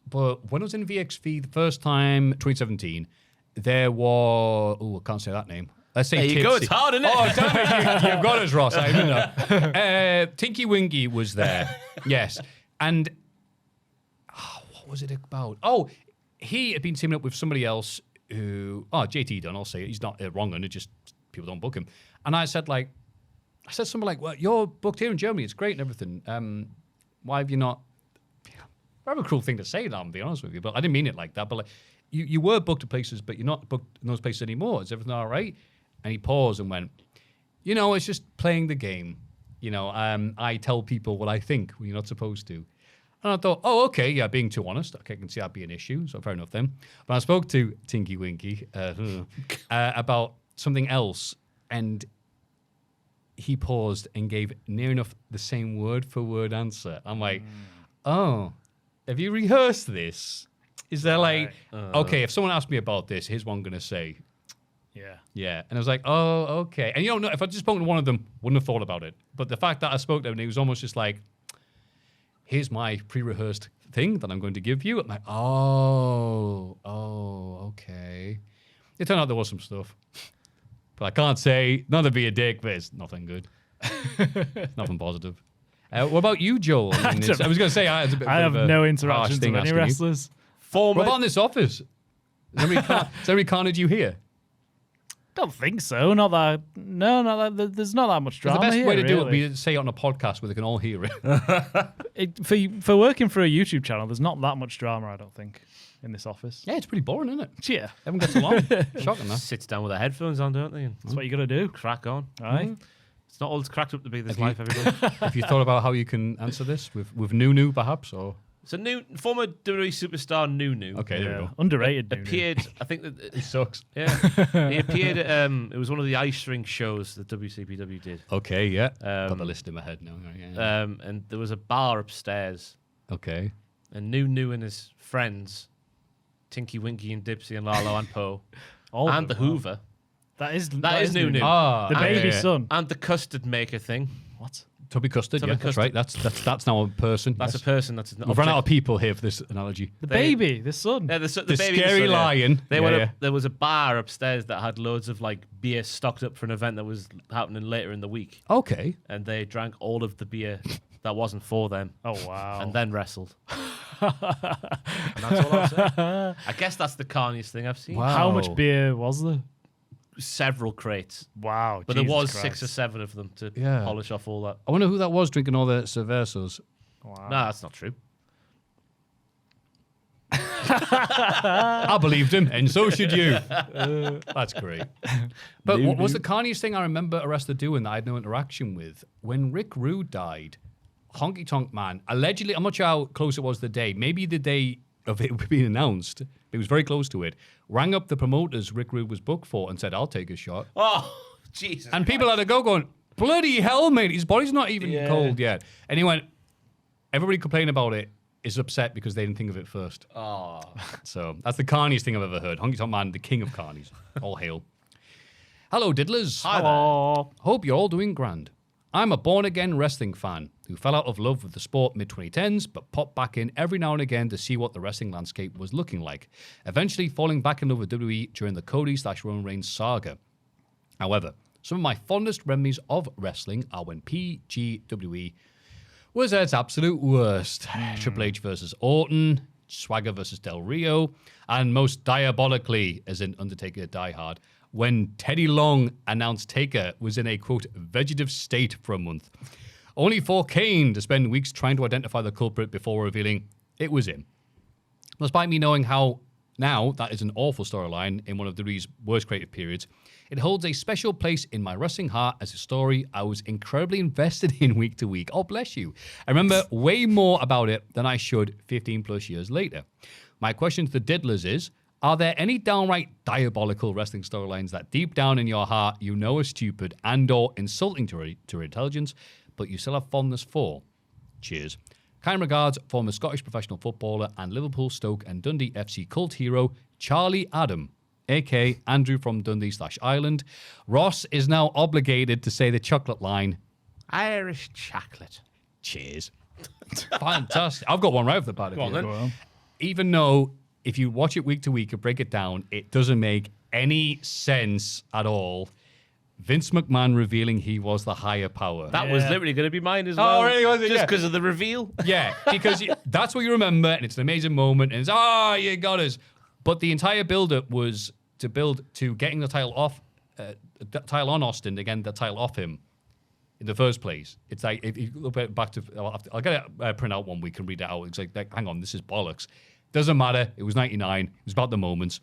but when I was in VXV the first time, 2017, there was... Oh, I can't say that name. Let's say there you Tipsy. go. It's hard, isn't it? Oh, damn it. You've got us, Ross. I even know. Tinky Winky was there. Yes. And what was it about? Oh, he had been teaming up with somebody else who... Oh, JT Dunn, I'll say it. He's not wrong, and it just... People don't book him. And I said something like, well, you're booked here in Germany. It's great and everything. Why have you not... Rather cruel thing to say, that, I'll be honest with you. But I didn't mean it like that. But like, you were booked at places, but you're not booked in those places anymore. Is everything all right? And he paused and went, it's just playing the game. I tell people what I think when you're not supposed to. And I thought, oh, okay, yeah, being too honest. Okay, I can see that be an issue. So fair enough then. But I spoke to Tinky Winky about something else. And he paused and gave near enough the same word-for-word answer. I'm like, oh, have you rehearsed this? Is there okay, if someone asked me about this, here's what I'm going to say. Yeah. And I was like, oh, okay. And if I'd just spoken to one of them, wouldn't have thought about it. But the fact that I spoke to him, and he was almost just like, here's my pre-rehearsed thing that I'm going to give you. I'm like, oh, okay. It turned out there was some stuff. But I can't say, not to be a dick, but it's nothing good. Nothing positive. What about you, Joel? I was going to say, I have no interactions with any wrestlers. What about in this office? Has every carnage you hear? Don't think so. Not that. No, not that. There's not that much drama. The best here, way to do it would really. be to say it on a podcast where they can all hear it. For working for a YouTube channel, there's not that much drama, I don't think, in this office. Yeah, it's pretty boring, isn't it? Yeah. Everyone gets along. Shocking, that. Sits down with their headphones on, don't they? And That's what you got to do. crack on. Aye. It's not all it's cracked up to be this life, everybody. Have you thought about how you can answer this with Nunu, perhaps, or? So former WWE superstar Nunu. Okay, there we go. Underrated. Appeared, I think that He sucks. Yeah, he appeared at it was one of the ice rink shows that WCPW did. Okay, yeah. Got the list in my head now. Yeah. And there was a bar upstairs, Okay. and Nunu and his friends, Tinky Winky and Dipsy and Lalo and Poe, and the Hoover. That is Nunu. Ah, The baby son. And the custard maker thing. What? Tubby Custard, Tubby yeah, that's right. That's now a person. That's yes. a person. That's an We've run out of people here for this analogy. The baby, the son. Yeah, the The baby scary son, yeah. lion. They Yeah, went yeah. up, there was a bar upstairs that had loads of beer stocked up for an event that was happening later in the week, Okay. and they drank all of the beer that wasn't for them. Oh wow. And then wrestled. And that's all I'll say. I guess that's the carniest thing I've seen. Wow. How much beer was there? Several crates, Wow. but Jesus there was Christ. 6 or 7 of them to Yeah. polish off all that. I wonder who that was drinking all the Cervezos. Wow. No, that's not true. I believed him, and so should you. That's great. But what was the carniest thing I remember a wrestler doing that I had no interaction with? When Rick Rude died, Honky Tonk Man, allegedly, I'm not sure how close it was the day, maybe the day of it being announced, it was very close to it, rang up the promoters Rick Rude was booked for and said, I'll take a shot. Oh, Jesus. And people had to go going, bloody hell, mate. His body's not even cold yet. And he went, everybody complaining about it is upset because they didn't think of it first. Oh. So that's the carniest thing I've ever heard. Honky Tonk Man, the king of carnies. All hail. Hello, diddlers. Hi Oh, Hope you're all doing grand. I'm a born-again wrestling fan who fell out of love with the sport mid-2010s, but popped back in every now and again to see what the wrestling landscape was looking like, eventually falling back in love with WWE during the Cody/Roman Reigns saga. However, some of my fondest memories of wrestling are when PGWE was at its absolute worst. Triple H versus Orton, Swagger versus Del Rio, and most diabolically, as in Undertaker Die Hard, when Teddy Long announced Taker was in a, quote, vegetative state for a month. Only for Kane to spend weeks trying to identify the culprit before revealing it was him. Despite me knowing how now that is an awful storyline in one of WWE's worst creative periods, it holds a special place in my wrestling heart as a story I was incredibly invested in week to week. Oh, bless you. I remember way more about it than I should 15 plus years later. My question to the diddlers is, are there any downright diabolical wrestling storylines that deep down in your heart you know are stupid and or insulting to your intelligence, but you still have fondness for? Cheers. Kind regards, former Scottish professional footballer and Liverpool, Stoke and Dundee FC cult hero, Charlie Adam, a.k.a. Andrew from Dundee/Ireland. Ross is now obligated to say the chocolate line. Irish chocolate. Cheers. Fantastic. I've got one right off the bat. Go on, then. well. Even though if you watch it week to week and break it down, it doesn't make any sense at all. Vince McMahon revealing he was the higher power. That was literally going to be mine as well. Oh, really? Was it? Just Yeah. because of the reveal. Yeah, because that's what you remember, and it's an amazing moment, and it's, you got us. But the entire build-up was to build to getting the title off, the title on Austin, again, the title off him in the first place. It's like, if you look back to, I'll get it print out one week and read it out. It's like, hang on, this is bollocks. Doesn't matter. It was 99. It was about the moments.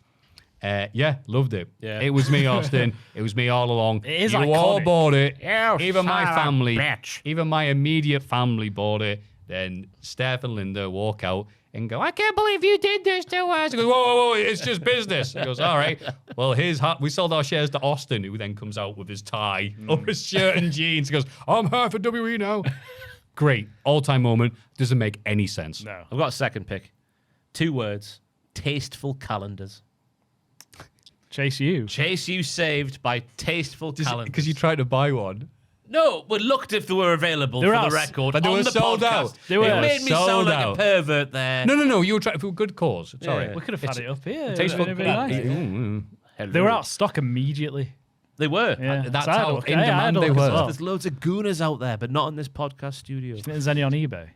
Loved it. Yeah. It was me, Austin. It was me all along. It is you all iconic. bought it. You Even my son of a family, bitch. even my immediate family bought it. Then Steph and Linda walk out and go, I can't believe you did this to us. He goes, whoa, it's just business. He goes, all right. Well, we sold our shares to Austin, who then comes out with his tie over his shirt and jeans. He goes, I'm here for WWE now. Great. All-time moment. Doesn't make any sense. No. I've got a second pick. 2 words. Tasteful calendars. Chase you. Chase you saved by tasteful calendars. Because you tried to buy one. No, but looked if they were available They were for out, the record. but they on were the sold podcast. out. They were It made me sold sound like out. a pervert there. No. You were trying for a good cause. It's all right. We could have had it up here. Tasteful. It'd been nice. They were out of stock immediately. They were. Yeah. That's So I had a how look. in I had demand a they look as were. well. There's loads of gooners out there, but not in this podcast studio. Think there's any on eBay?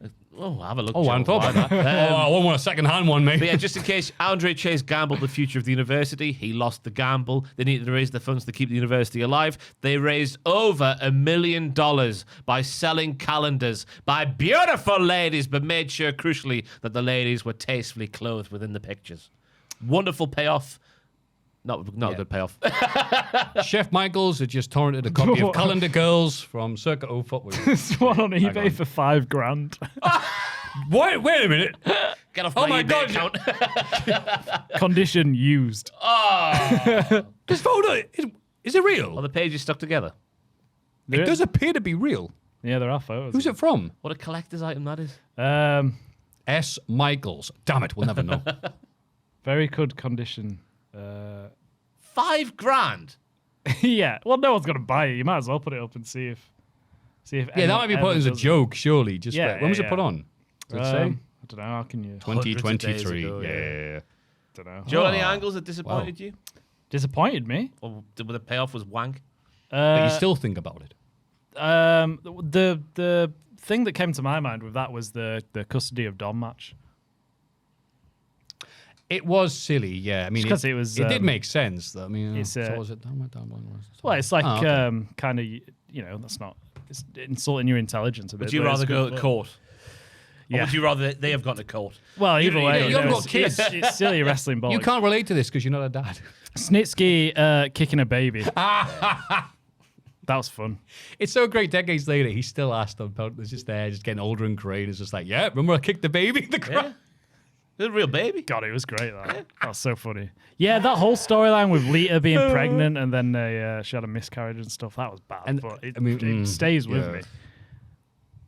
Oh, have a look. Oh, I hadn't Joe. thought about that. I want a second-hand one, mate. But yeah, just in case Andre Chase gambled the future of the university, he lost the gamble. They needed to raise the funds to keep the university alive. They raised over $1 million by selling calendars by beautiful ladies, but made sure, crucially, that the ladies were tastefully clothed within the pictures. Wonderful payoff. Not a good payoff. Chef Michaels had just torrented a copy of Calendar Girls from circa 04. There's one on eBay for $5,000. Wait a minute. Get off Oh my my eBay God. account. Condition used. This photo, is it real? Well, the page is stuck together. It does appear to be real. Yeah, there are photos. Who's it from? What a collector's item that is. S. Michaels. Damn it, we'll never know. Very good condition. $5,000. Yeah. Well, no one's gonna buy it. You might as well put it up and see if. Yeah, that might be put as a joke, surely. Just Yeah, when was yeah, it put yeah. on? Does it say? I don't know. How can you? 2023. ago, Yeah. Don't know. Joe, any angles that disappointed you? Disappointed me. Or the payoff was wank? But you still think about it. The thing that came to my mind with that was the custody of Dom match. It was silly, yeah. I mean, Just 'cause it was, It did um, make sense. Though. I mean, it's, so was it? Well, it's like okay. kind of that's not it's insulting your intelligence a bit. Would you but it's rather go good to fun. court? Or Yeah. would you rather they have gone to court? Well, either way, you haven't got it's- kids. It's silly wrestling ball. You can't relate to this because you're not a dad. Snitsky kicking a baby. That was fun. It's so great. Decades later, he's still asked on. It's just there, just getting older and grey. And it's just like, yeah, remember I kicked the baby in the crowd? The real baby. God, it was great. That was so funny. Yeah, that whole storyline with Lita being pregnant and then she had a miscarriage and stuff. That was bad, but it stays with me.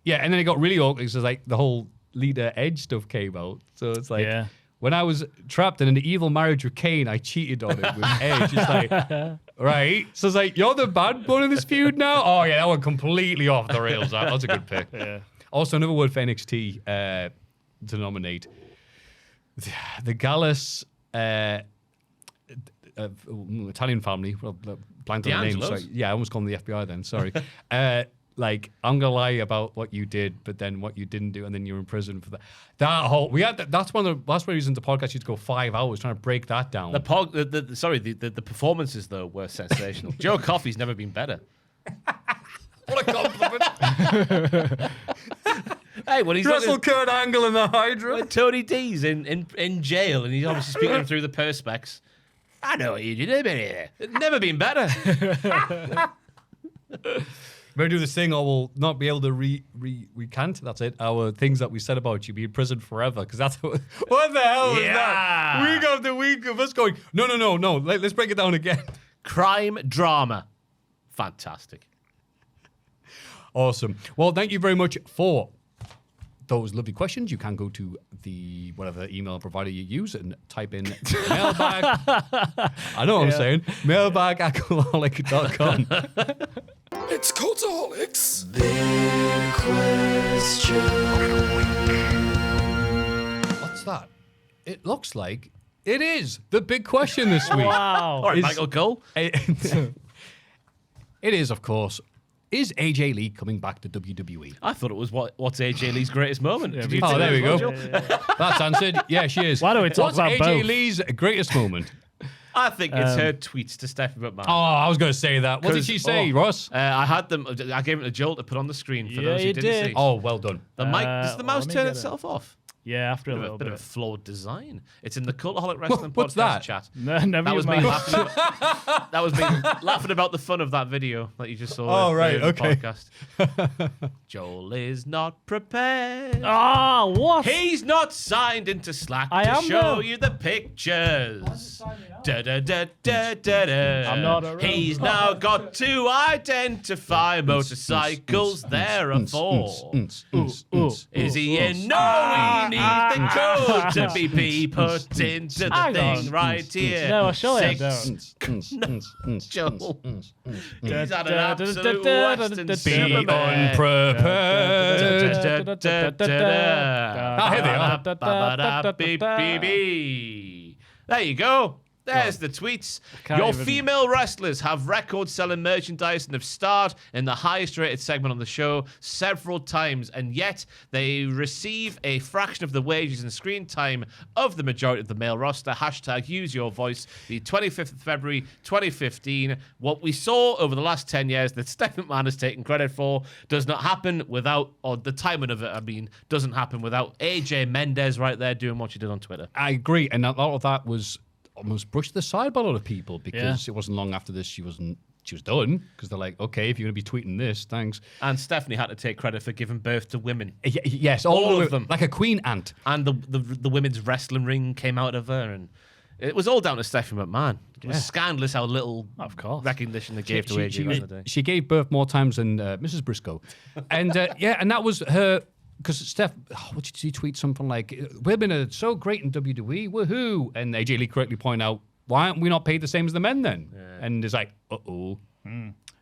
Yeah, and then it got really awkward because like the whole Lita Edge stuff came out. So it's like when I was trapped in an evil marriage with Kane, I cheated on it with Edge. It's like, right? So it's like, you're the bad one in this feud now? Oh, yeah, that went completely off the rails. That's a good pick. Yeah. Also, another word for NXT to nominate. The Gallus Italian family. Well, blanked on the name. Sorry. Yeah, I almost called them the FBI then. Sorry. Like, I'm gonna lie about what you did, but then what you didn't do, and then you're in prison for that. That's one of the reasons the podcast used to go 5 hours trying to break that down. The performances though were sensational. Joe Coffey's never been better. What a compliment! Hey, when he's wrestled Kurt Angle in the Hydra, when Tony D's in jail, and he's obviously speaking through the perspex. I know what you did. Never been better. We're going to do this thing, or we'll not be able to recant. That's it. Our things that we said about you be in prison forever. Because that's what the hell is that? Week after week of us going, no. Let's break it down again. Crime drama, fantastic. Awesome. Well, thank you very much for those lovely questions. You can go to the whatever email provider you use and type in mailbag. I know what I'm saying. Mailbag@cultaholic.com. It's Cultaholic's Big question. What's that? It looks like it is the big question this week. Wow. All right, Michael Cole. It is, of course. Is AJ Lee coming back to WWE? I thought it was what's AJ Lee's greatest moment. Did you Oh, think there we that go. as well, Joe? That's answered. Yeah, she is. Why don't we talk What's about AJ both? Lee's greatest moment? I think it's her tweets to Stephanie McMahon. Oh, I was going to say that. What did she say, Ross? I had them. I gave it a jolt to put on the screen for those who you didn't did. see. Oh, well done. The mic. Does the mouse let me turn get it. itself off? Yeah, after a little Bit bit. of a flawed design. It's in the Cultaholic Wrestling What's Podcast that? chat. No, never That was me mind. laughing. That was me laughing about the fun of that video that you just saw. Oh, right, in the okay. Podcast. Joel is not prepared. Ah, what? He's not signed into Slack I to am, show though. you the pictures. Da-da-da-da-da-da. I'm not a He's robot. now got to identify motorcycles. There are four. Is he in? No, he needs the code to be put into the Hang thing on. right here. No, surely I Six. don't. Joel. He's had an Da- absolute da- da- Western da- Superman. Unprepared. Ah, here they are. There you go. There's the tweets. Your even- female wrestlers have record-selling merchandise and have starred in the highest-rated segment on the show several times, and yet they receive a fraction of the wages and screen time of the majority of the male roster. Hashtag use your voice. The 25th of February, 2015. What we saw over the last 10 years that Stephanie McMahon has taken credit for does not happen without, or the timing of it, doesn't happen without AJ Mendez right there doing what she did on Twitter. I agree, and a lot of that was almost brushed aside by a lot of people because it wasn't long after this she was done because they're like, okay, if you're going to be tweeting this, thanks. And Stephanie had to take credit for giving birth to women. Yes, All of them. like a queen ant. And the women's wrestling ring came out of her, and it was all down to Stephanie McMahon. It was scandalous how little recognition they gave to AJ back in the day. She gave birth more times than Mrs. Briscoe, and and that was her. Because Steph, what did she tweet? Something like, women are so great in WWE, woohoo. And AJ Lee correctly pointed out, why aren't we not paid the same as the men then? Yeah. And it's like, uh-oh.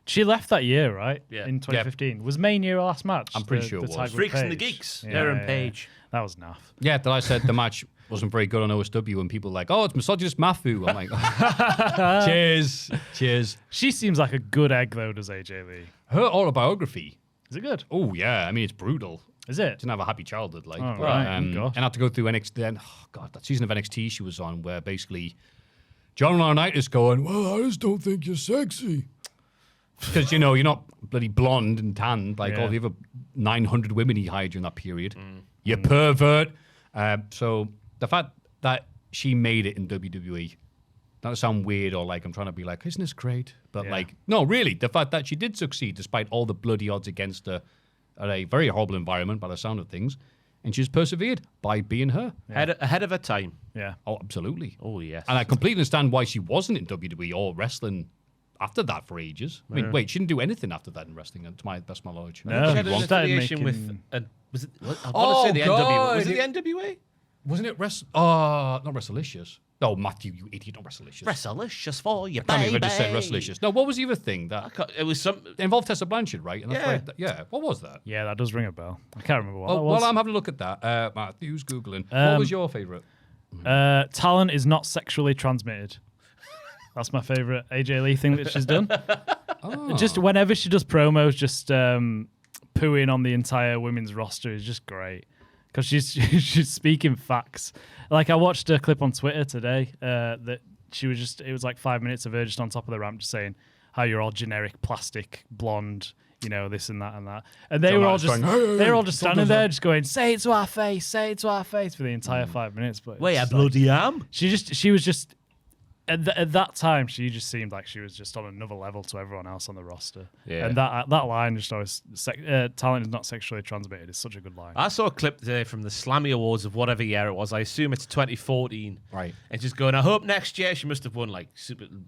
She left that year, right? Yeah. In 2015. Was Mania her last match? I'm pretty sure it was. tag with Freaks and the Paige? Geeks, Aaron Page. That was naff. Yeah, that I said the match wasn't very good on OSW, and people were like, oh, it's misogynist Maffew. I'm like, cheers. She seems like a good egg, though, does AJ Lee. Her autobiography. Is it good? Oh, yeah. I mean, it's brutal. Is it? Didn't have a happy childhood, like. Oh, but, right. Oh, gosh. and had to go through NXT. Then, that season of NXT she was on, where basically John Laurinaitis going, well, I just don't think you're sexy. Because, you're not bloody blonde and tanned like all the other 900 women he hired during that period. You pervert. So the fact that she made it in WWE, that would sound weird or like I'm trying to be like, isn't this great? But like, no, really, the fact that she did succeed despite all the bloody odds against her at a very horrible environment by the sound of things, and she's persevered by being her. Ahead of her time. Yeah. Oh, absolutely. Oh, yes. And I completely understand why she wasn't in WWE or wrestling after that for ages. I mean, wait, she didn't do anything after that in wrestling, to my best of my knowledge. No, She had an started affiliation making- with... was it? I Oh, want to say the God. NWA. Was it the NWA? Wasn't it not Wrestlelicious? No, Maffew, you idiot, not Wrestlelicious. Wrestlicious for you, I can't believe I baby. just said Wrestlelicious. No, what was the other thing that It was some... it involved Tessa Blanchard, right? And that's Yeah. right. Yeah, what was that? Yeah, that does ring a bell. I can't remember what that Well, was. while I'm having a look at that, Matthew's Googling. What was your favourite? Talent is not sexually transmitted. That's my favourite AJ Lee thing that she's done. Just whenever she does promos, just pooing on the entire women's roster is just great because she's speaking facts. Like I watched a clip on Twitter today that she was just, it was like 5 minutes of her just on top of the ramp just saying how you're all generic plastic blonde, you know, this and that and that. And they were all just they were all just standing there just going, say it to our face for the entire 5 minutes. But Wait, I it's bloody am. she was just at that time she just seemed like she was just on another level to everyone else on the roster. Yeah. And that line just always talent is not sexually transmitted is such a good line. I saw a clip today from the Slammy Awards of whatever year it was. I assume it's 2014. Right. And just going, I hope next year she must have won like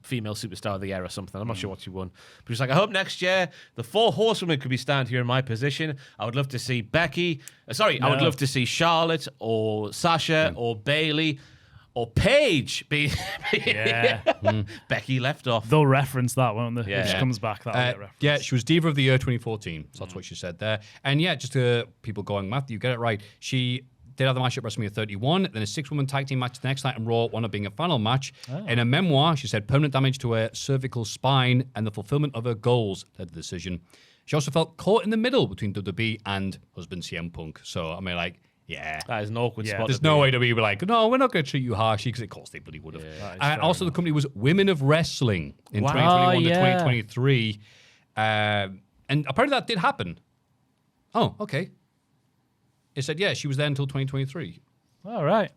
female superstar of the year or something. I'm not sure what she won. But she's like, I hope next year the 4 horsewomen could be stand here in my position. I would love to see Becky. I would love to see Charlotte or Sasha or Bailey. Or Paige be Becky left off. They'll reference that, won't they? Yeah. If she comes back, that'll get referenced. Yeah, she was Diva of the Year 2014. So that's what she said there. And yeah, just people going, Matthew, you get it right. She did have the match at WrestleMania 31, then a 6-woman tag team match the next night on Raw, one of being a final match. In a memoir, she said permanent damage to her cervical spine and the fulfillment of her goals led to the decision. She also felt caught in the middle between WWE and husband CM Punk. So, I mean, like, yeah. That is an awkward spot. There's no way WWE were like, no, we're not going to treat you harshly, because of course they bloody would have. And also, the company was Women of Wrestling in 2021 to 2023. And apparently that did happen. Oh, okay. It said, yeah, she was there until 2023. All right.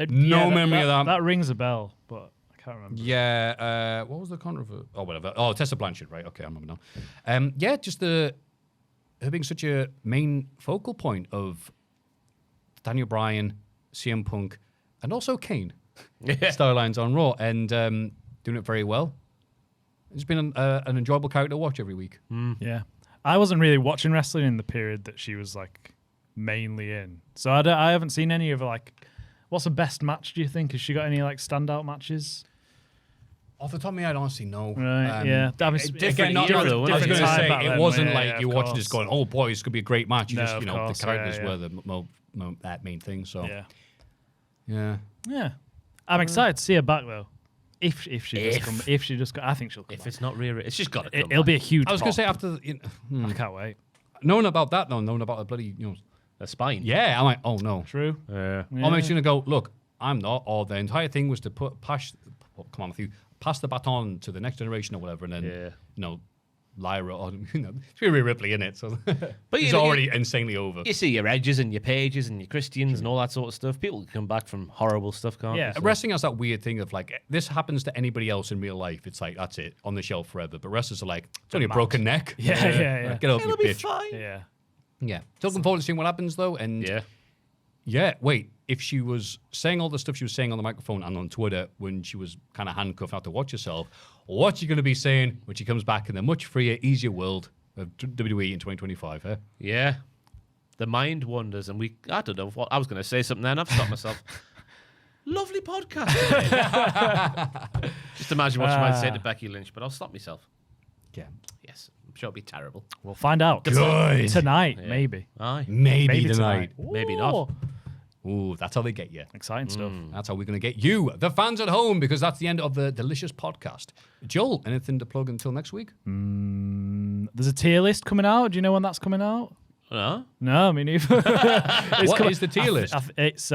No memory of that. That rings a bell, but I can't remember. Yeah. What was the controversy? Oh, whatever. Oh, Tessa Blanchard, right. Okay, I remember now. Yeah, just her being such a main focal point of Daniel Bryan, CM Punk, and also Kane storylines on Raw, and doing it very well. It's been an enjoyable character to watch every week. Yeah. I wasn't really watching wrestling in the period that she was like mainly in. So I haven't seen any of her, like, what's the best match, do you think? Has she got any like standout matches? Off the top of my head, honestly, no. Right, yeah. That was different Again, era, though, I was wasn't going it? to say, Back it then, wasn't yeah, like yeah, you of watching this course. going, oh boy, this could be a great match. You No, just, of course, the characters yeah. were the that main thing. So, Yeah. yeah. I'm excited to see her back though. If she does come, I think she'll come If back. it's not rear, it's just got to come. It'll be a huge I was going to pop. say after, I can't wait. knowing about that, though, knowing about the bloody, a spine. yeah, I'm like, oh no. True. Yeah. I'm actually going to go, look, I'm not, or the entire thing was to pass the baton to the next generation or whatever, and then, Lyra, or, it's Rhea Ripley in it, so But he's you- already insanely over. You see your Edges and your Pages and your Christians and all that sort of stuff. People can come back from horrible stuff, can't Yeah. they? So- Wrestling has that weird thing of like, this happens to anybody else in real life. It's like, that's it, on the shelf forever. But wrestlers are like, it's only a broken neck. Yeah. Like, get over It'll your be bitch. fine. Yeah. Yeah. So looking forward to seeing what happens, though. And yeah, wait, if she was saying all the stuff she was saying on the microphone and on Twitter when she was kind of handcuffed out to watch herself, what's she going to be saying when she comes back in the much freer, easier world of WWE in 2025, eh? Yeah. The mind wanders, and I don't know what I was going to say something then. I've stopped myself. Lovely podcast today. Just imagine what she might say to Becky Lynch, but I'll stop myself. Yeah. Yes, I'm sure it'll be terrible. We'll find out. Good. Tonight, maybe. Aye. Maybe tonight. Maybe not. Ooh, that's how they get you. Exciting stuff. That's how we're going to get you, the fans at home, because that's the end of the delicious podcast. Joel, anything to plug until next week? There's a tier list coming out. Do you know when that's coming out? No? No, me neither. What is the tier list? It's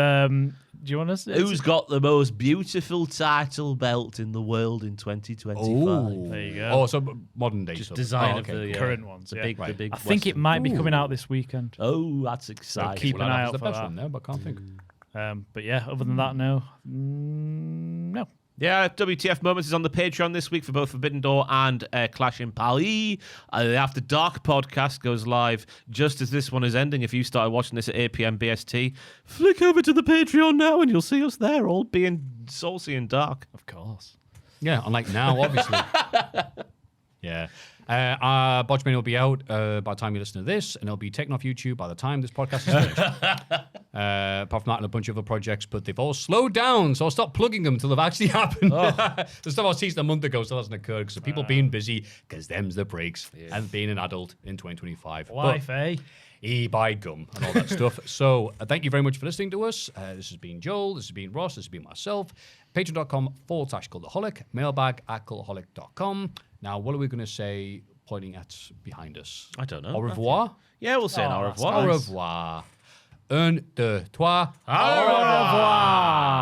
do you want to? Who's got the most beautiful title belt in the world in 2025? Oh, There you go. Oh, so modern day Just stuff. design Oh, of okay. the current ones? The Yeah. big, the Right. big. I think it Western. might be coming out this weekend. Oh, that's exciting. keep Well, an eye that was out the for best that. one there, but I can't think. But yeah, other than that, no. No. Yeah, WTF Moments is on the Patreon this week for both Forbidden Door and Clash in Paris. The After Dark podcast goes live just as this one is ending. If you started watching this at 8 p.m. BST, flick over to the Patreon now and you'll see us there all being saucy and dark. Of course. Yeah, unlike now, obviously. Yeah. Botchman will be out by the time you listen to this, and it'll be taken off YouTube by the time this podcast is finished. Apart from that and a bunch of other projects, but they've all slowed down, so I'll stop plugging them until they've actually happened. The stuff I was teasing a month ago still hasn't occurred because of people being busy, because them's the breaks, and being an adult in 2025. Life, eh? By gum and all that stuff. So thank you very much for listening to us. This has been Joel, this has been Ross, this has been myself. Patreon.com/Cultaholic, mailbag@cultaholic.com. Now, what are we going to say pointing at behind us? I don't know. Au revoir? Yeah, we'll say an au revoir. Au revoir. Un, deux, trois. Au revoir.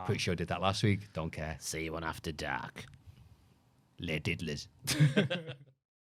Pretty sure I did that last week. Don't care. See you on After Dark. Les diddlers.